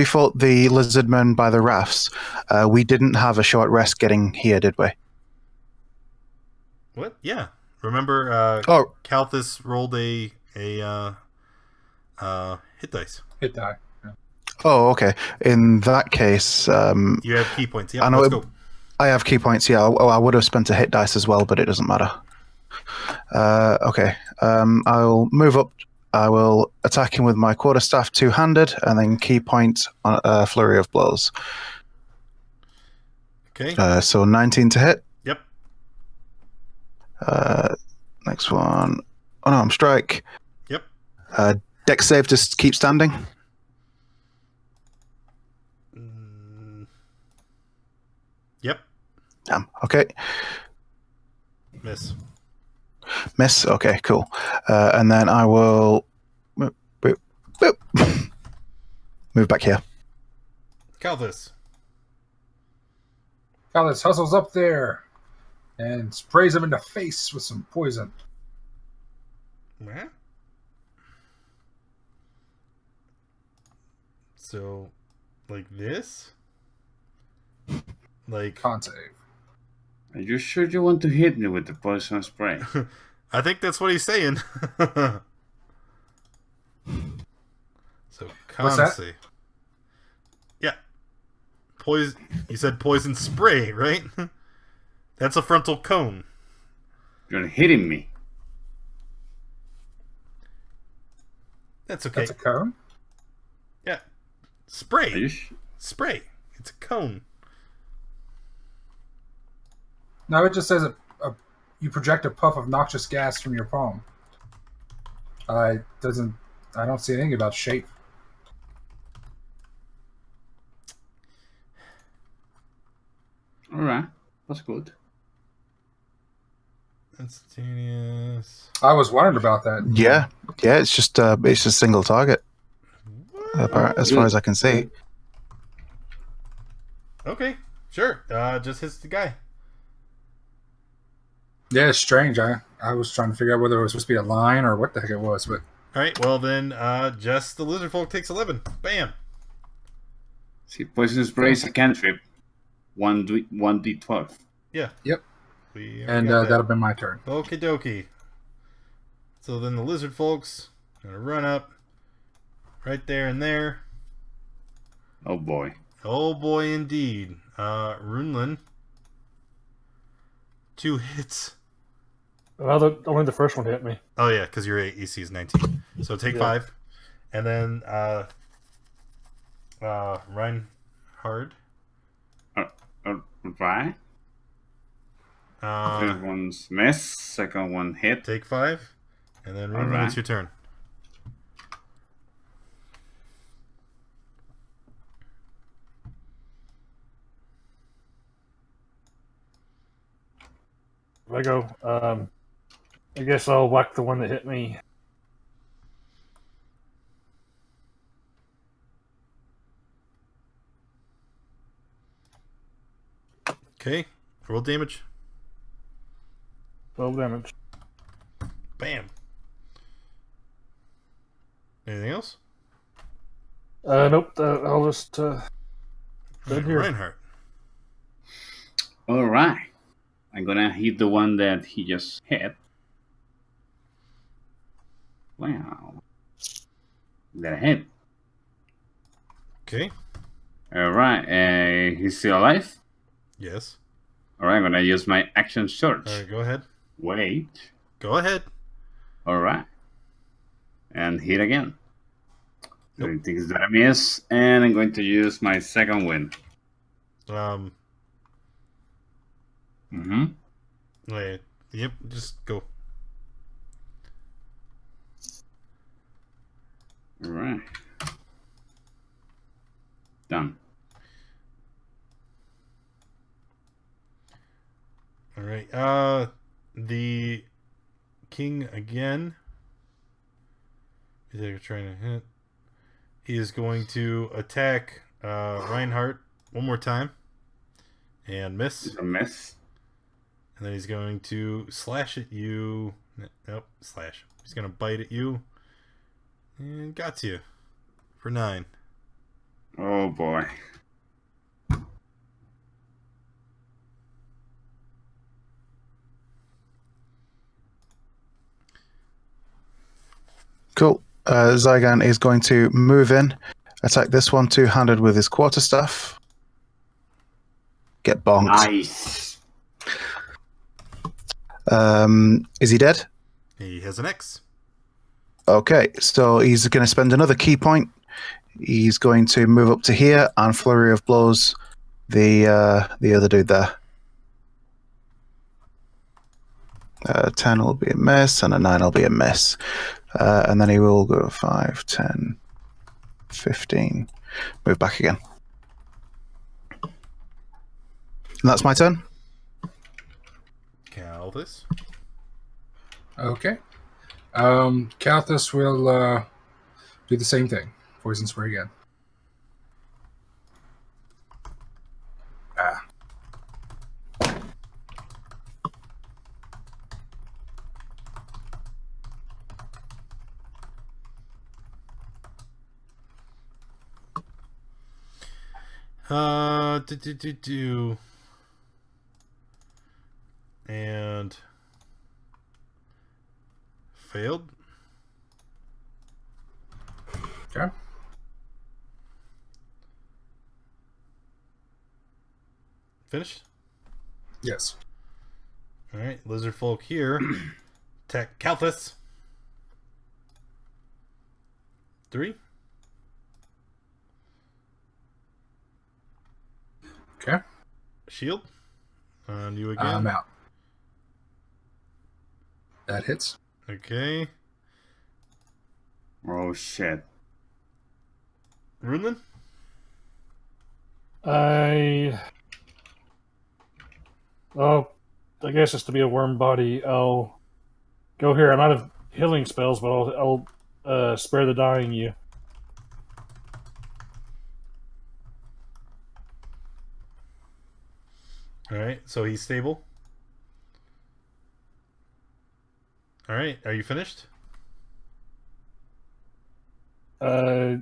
fought the lizardmen by the rafts, we didn't have a short rest getting here, did we? What? Yeah. Remember, Kalthus rolled a hit dice. Hit die. Yeah. Oh, okay. In that case, you have key points. Yeah, let's go. I have key points, yeah. I would have spent a hit dice as well, but it doesn't matter. Okay. I'll move up. I will attack him with my quarterstaff two-handed, and then key point on a flurry of blows. Okay. So 19 to hit. Yep. Next one. Oh, no, I'm strike. Yep. Dex save to keep standing. Yep. Damn. Okay. Miss. Okay, cool. And then I will move back here. Kalthus hustles up there and sprays him in the face with some poison. What? So, like this? Like con save. Are you sure you want to hit me with the poison spray? I think that's what he's saying. So, what's that? Concy. Yeah. Poison. You said poison spray, right? That's a frontal cone. You're hitting me. That's okay. That's a cone? Yeah. Spray. Sh- Spray. It's a cone. No, it just says you project a puff of noxious gas from your palm. I don't see anything about shape. All right, that's good. Instantaneous. I was wondering about that. Yeah, it's just a single target, as far as I can see. Okay, sure. Just hits the guy. Yeah, it's strange. I was trying to figure out whether it was supposed to be a line or what the heck it was, but All right. Well then, just the lizard folk takes 11. Bam. See, poison spray is a cantrip. 1d12. Yeah. Yep. And that'll be my turn. Okie dokie. So then the lizard folks gonna run up right there and there. Oh boy. Oh boy, indeed. Runelin. 2 hits. Well, only the first one hit me. Oh yeah, because your AC is 19. So take 5, and then Reinhard. Right. First one's miss. Second one hit. Take 5, and then Runelin, it's your turn. I go. I guess I'll whack the one that hit me. Okay, roll damage. 12 damage. Bam. Anything else? Nope. I'll just dead here. Reinhardt. All right. I'm gonna hit the one that he just hit. Wow. That hit. Okay. All right. He's still alive? Yes. All right. I'm gonna use my action search. All right, go ahead. Wait. Go ahead. All right. And hit again. Nope. I think that a miss, and I'm going to use my second win. Wait. Yep. Just go. All right. Done. All right. The king again. They're trying to hit. He is going to attack Reinhardt one more time and miss. A miss. And then he's going to slash at you. Nope, slash. He's going to bite at you. And got to you for 9. Oh boy. Cool. Zygon is going to move in, attack this one two-handed with his quarterstaff. Get bonked. Nice. Is he dead? He has an X. Okay, so he's going to spend another key point. He's going to move up to here and flurry of blows the other dude there. 10 will be a miss, and a 9 will be a miss. And then he will go 5, 10, 15. Move back again. And that's my turn. Calthus. Okay. Calthus will do the same thing. Poison spray again. Ah. Failed. Okay. Finished? Yes. All right, lizard folk here. Attack Kalthus. 3. Okay. Shield. On you again. I'm out. That hits. Okay. Oh, shit. Runelin? I guess just to be a worm body, I'll go here. I'm out of healing spells, but I'll spare the dying you. Alright, so he's stable. Alright, are you finished? Yeah,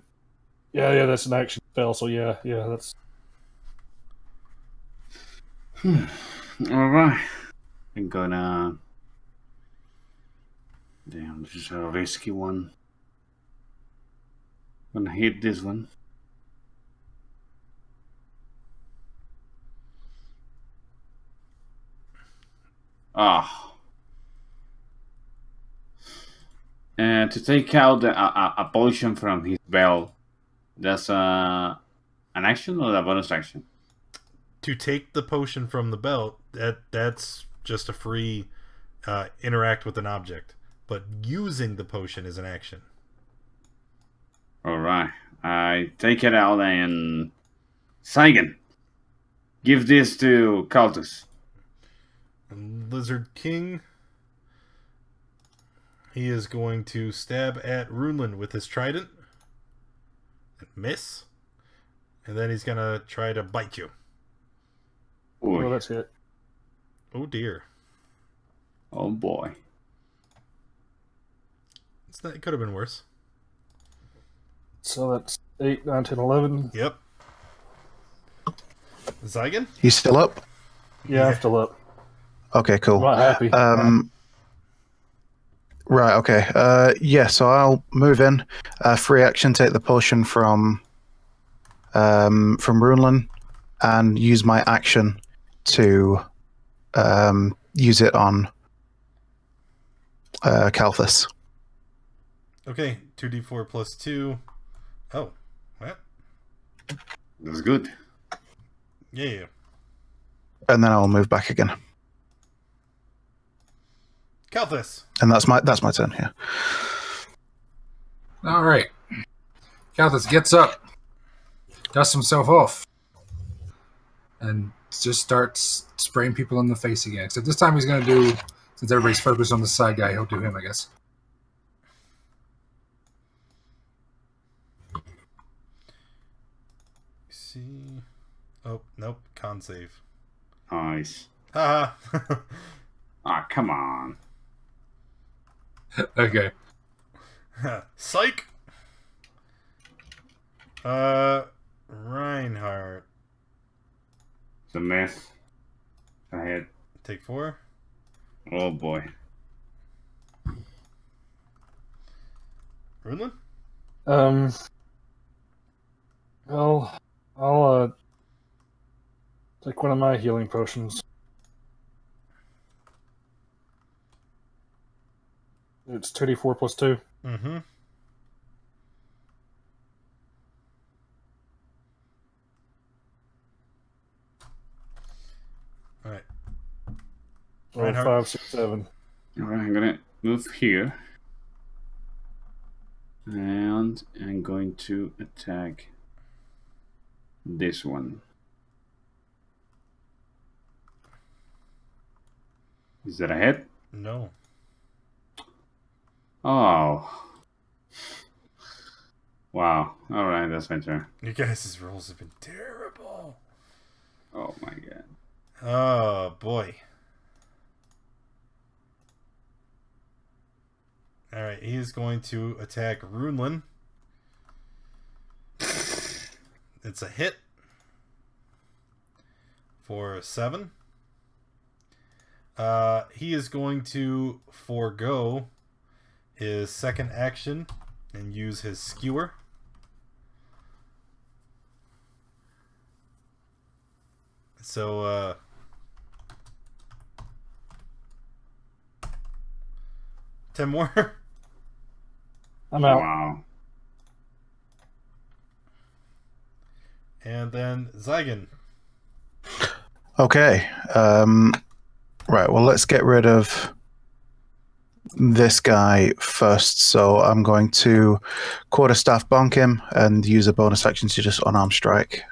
that's an action spell, so yeah, that's... Alright. I'm gonna... Damn, this is a risky one. I'm gonna hit this one. Ah. And to take out a potion from his belt, that's an action or a bonus action? To take the potion from the belt, that's just a free interact with an object. But using the potion is an action. Alright. I take it out and... Saigan, give this to Kalthus. Lizard King, he is going to stab at Runelin with his trident. Miss. And then he's going to try to bite you. Oy. Oh, that's it. Oh dear. Oh boy. It could have been worse. So that's 8, 9, 10, 11. Yep. Zygon? He's still up? Yeah, I'm still up. Okay, cool. I'm not happy. Right, okay. Yeah, so I'll move in. Free action, take the potion from Runelin and use my action to use it on Kalthus. Okay, 2d4 plus 2. Oh, what? That's good. Yeah. And then I'll move back again. Kalthus. And that's my turn here. All right. Kalthus gets up, dusts himself off, and just starts spraying people in the face again. Except this time he's going to do, since everybody's focused on the side guy, he'll do him, I guess. See. Oh, nope. Con save. Nice. Haha. Ah, come on. Okay. Psych. Reinhardt. It's a mess. Ahead. Take 4. Oh boy. Runelin? I'll take one of my healing potions. It's 2d4 plus 2. Mm-hmm. All right. Roll 5, 6, 7. Alright, I'm gonna move here. And I'm going to attack this one. Is that a hit? No. Oh. Wow. Alright, that's my turn. You guys' rolls have been terrible. Oh my god. Oh, boy. Alright, he is going to attack Runelin. It's a hit. For 7. He is going to forego his second action and use his skewer. So, 10 more. I'm out. Wow. And then Zygon. Okay. Right, well, let's get rid of this guy first. So I'm going to quarterstaff bonk him and use a bonus action to just unarmed strike.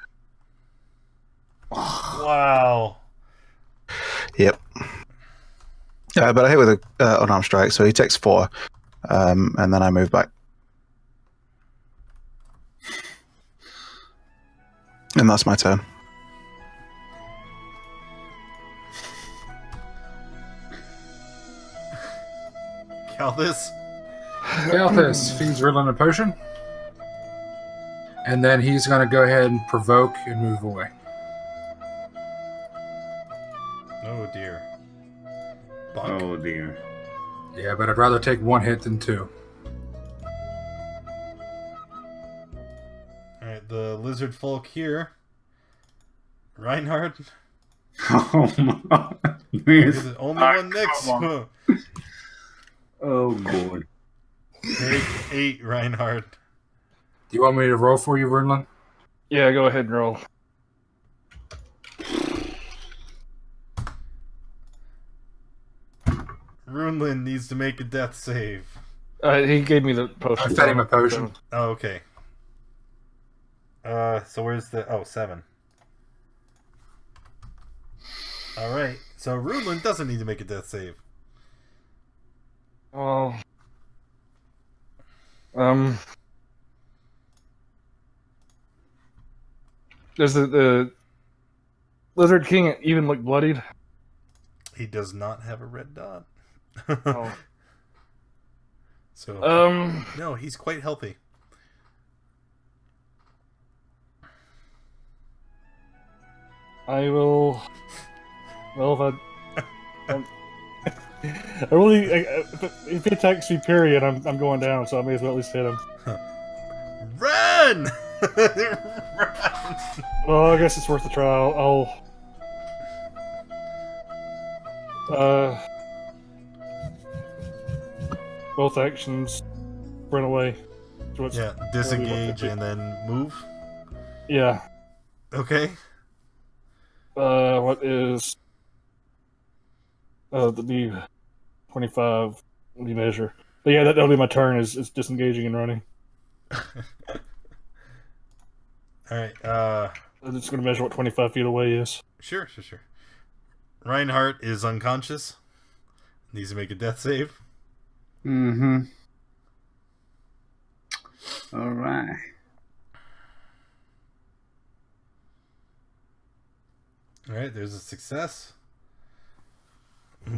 Wow. Yep. But I hit with an unarmed strike, so he takes 4. And then I move back. And that's my turn. Calthus feeds Riddlin a potion. And then he's going to go ahead and provoke and move away. Oh, dear. Bonk. Oh, dear. Yeah, but I'd rather take 1 hit than 2. Alright, the lizard folk here. Reinhardt. Oh, my. You're the only one next. Oh, God. Take 8, Reinhardt. Do you want me to roll for you, Riddlin? Yeah, go ahead and roll. Runelin needs to make a death save. He gave me the potion. I fed him a potion. Oh, okay. So where's the... Oh, 7. Alright, so Runelin doesn't need to make a death save. Oh. Does the Lizard King even look bloodied? He does not have a red dot. Oh. So, no, he's quite healthy. I will... Well, I really... if he attacks me, period, I'm going down, so I may as well at least hit him. Run! Run! Well, I guess it's worth a try. I'll both actions run away. So yeah, disengage and then move? Yeah. Okay. What is... the B25 measure. But yeah, that'll be my turn, is disengaging and running. Alright, I'm just going to measure what 25 feet away is. Sure. Reinhardt is unconscious. Needs to make a death save. Mm-hmm. Alright. Alright, there's a success.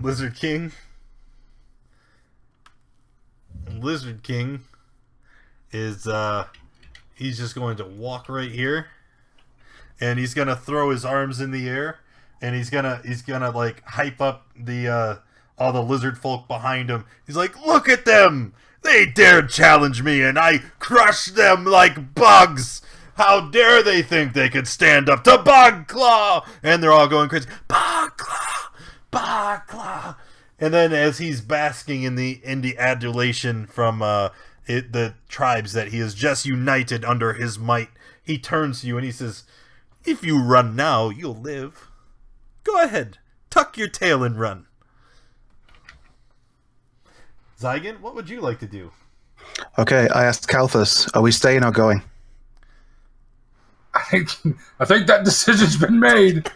Lizard King is he's just going to walk right here, and he's gonna throw his arms in the air, and he's gonna like hype up the all the lizard folk behind him. He's like, look at them, they dared challenge me and I crushed them like bugs. How dare they think they could stand up to Bogclaw? And they're all going crazy. Bogclaw. And then as he's basking in the adulation from the tribes that he has just united under his might, he turns to you and he says, if you run now, you'll live. Go ahead. Tuck your tail and run. Zygon, what would you like to do? Okay, I asked Calthus, are we staying or going? I think that decision's been made.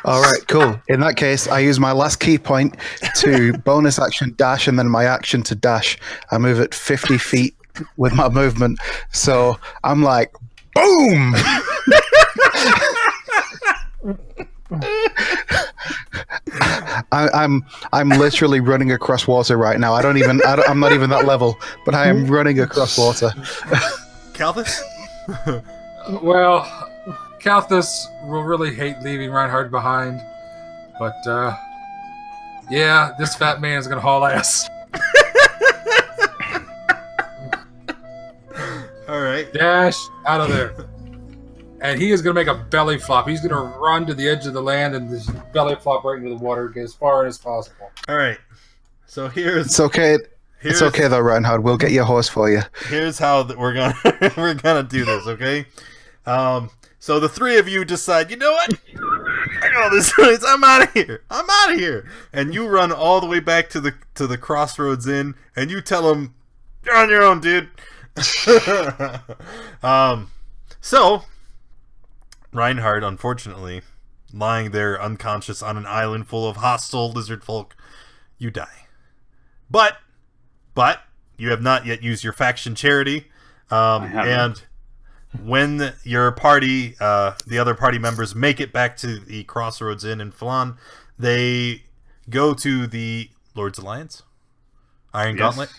All right, cool. In that case, I use my last key point to bonus action dash, and then my action to dash. I move at 50 feet with my movement. So I'm like, boom! I'm literally running across water right now. I'm not even that level, but I am running across water. Calthus? Well, Calthus will really hate leaving Reinhardt behind, but yeah, this fat man's gonna haul ass. right? Dash out of there. And he is going to make a belly flop. He's going to run to the edge of the land and just belly flop right into the water, get as far as possible. All right. So here's... It's okay. It's okay though, Reinhard. We'll get your horse for you. Here's how we're gonna do this, okay? So the three of you decide, you know what? I know this place. I'm out of here. I'm out of here. And you run all the way back to the Crossroads Inn, and you tell them, you're on your own, dude. So Reinhard, unfortunately, lying there unconscious on an island full of hostile lizard folk, you die. But you have not yet used your faction charity, and when your party, the other party members, make it back to the Crossroads Inn in Flan, they go to the Lord's Alliance, Iron Gauntlet.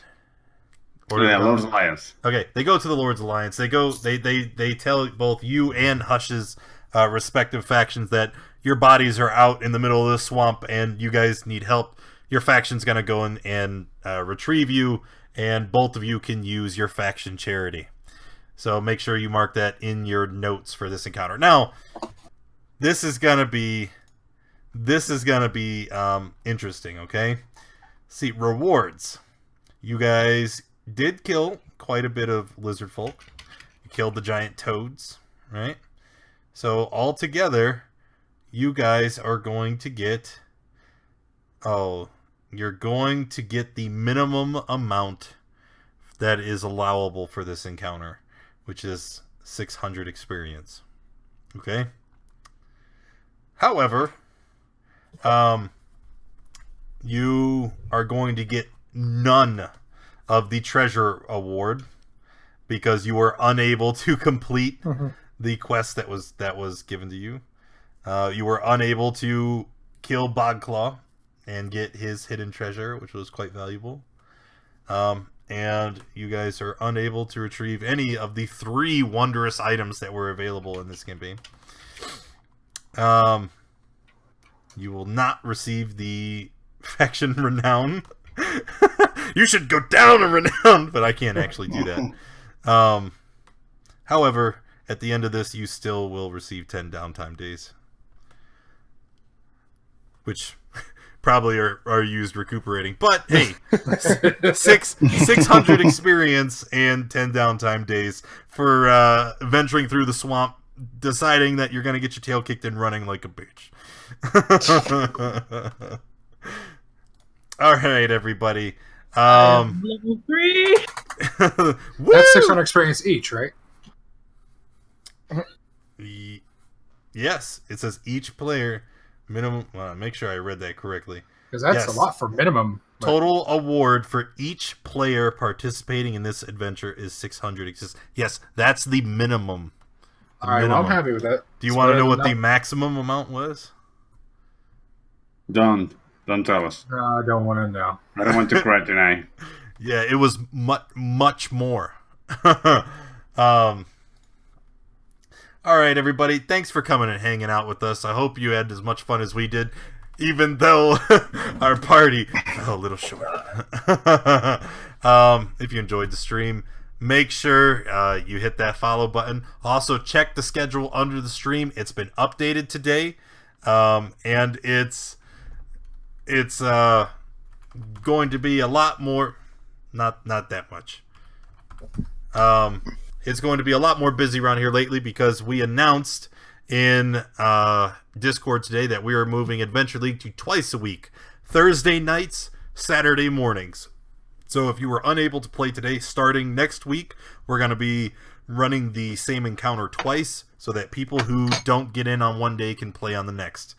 Lord's Alliance. Okay, they go to the Lord's Alliance. They tell both you and Hush's respective factions that your bodies are out in the middle of the swamp and you guys need help. Your faction's gonna go in and retrieve you, and both of you can use your faction charity. So make sure you mark that in your notes for this encounter. Now, this is gonna be interesting. Okay, see, rewards. You guys did kill quite a bit of lizard folk. You killed the giant toads, right? So altogether, you guys are going to get... you're going to get the minimum amount that is allowable for this encounter, which is 600 experience. Okay? However, you are going to get none of the treasure award because you were unable to complete the quest that was given to you. You were unable to kill Bogclaw and get his hidden treasure, which was quite valuable. And you guys are unable to retrieve any of the 3 wondrous items that were available in this campaign. You will not receive the faction renown. You should go down in renown, but I can't actually do that. However, at the end of this, you still will receive 10 downtime days, which probably are used recuperating. But hey, 600 experience and 10 downtime days for venturing through the swamp, deciding that you're going to get your tail kicked and running like a bitch. All right, everybody. Level 3. That's 600 experience each, right? Yes, it says each player minimum. Make sure I read that correctly. Because that's a lot for minimum. Total award for each player participating in this adventure is 600. Yes, that's the minimum. All right, well, I'm happy with that. Do you want to know what the maximum amount was? Don't tell us. No, I don't want to know. I don't want to cry tonight. Yeah, it was much more. All right, everybody. Thanks for coming and hanging out with us. I hope you had as much fun as we did, even though our party fell a little short. If you enjoyed the stream, make sure you hit that follow button. Also, check the schedule under the stream. It's been updated today, and it's going to be a lot more. Not that much. It's going to be a lot more busy around here lately because we announced in Discord today that we are moving Adventure League to twice a week, Thursday nights, Saturday mornings. So if you were unable to play today, starting next week, we're going to be running the same encounter twice so that people who don't get in on one day can play on the next.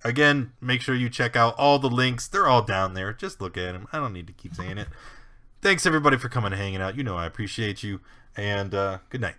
Again, make sure you check out all the links. They're all down there. Just look at them. I don't need to keep saying it. Thanks, everybody, for coming and hanging out. You know I appreciate you. And good night.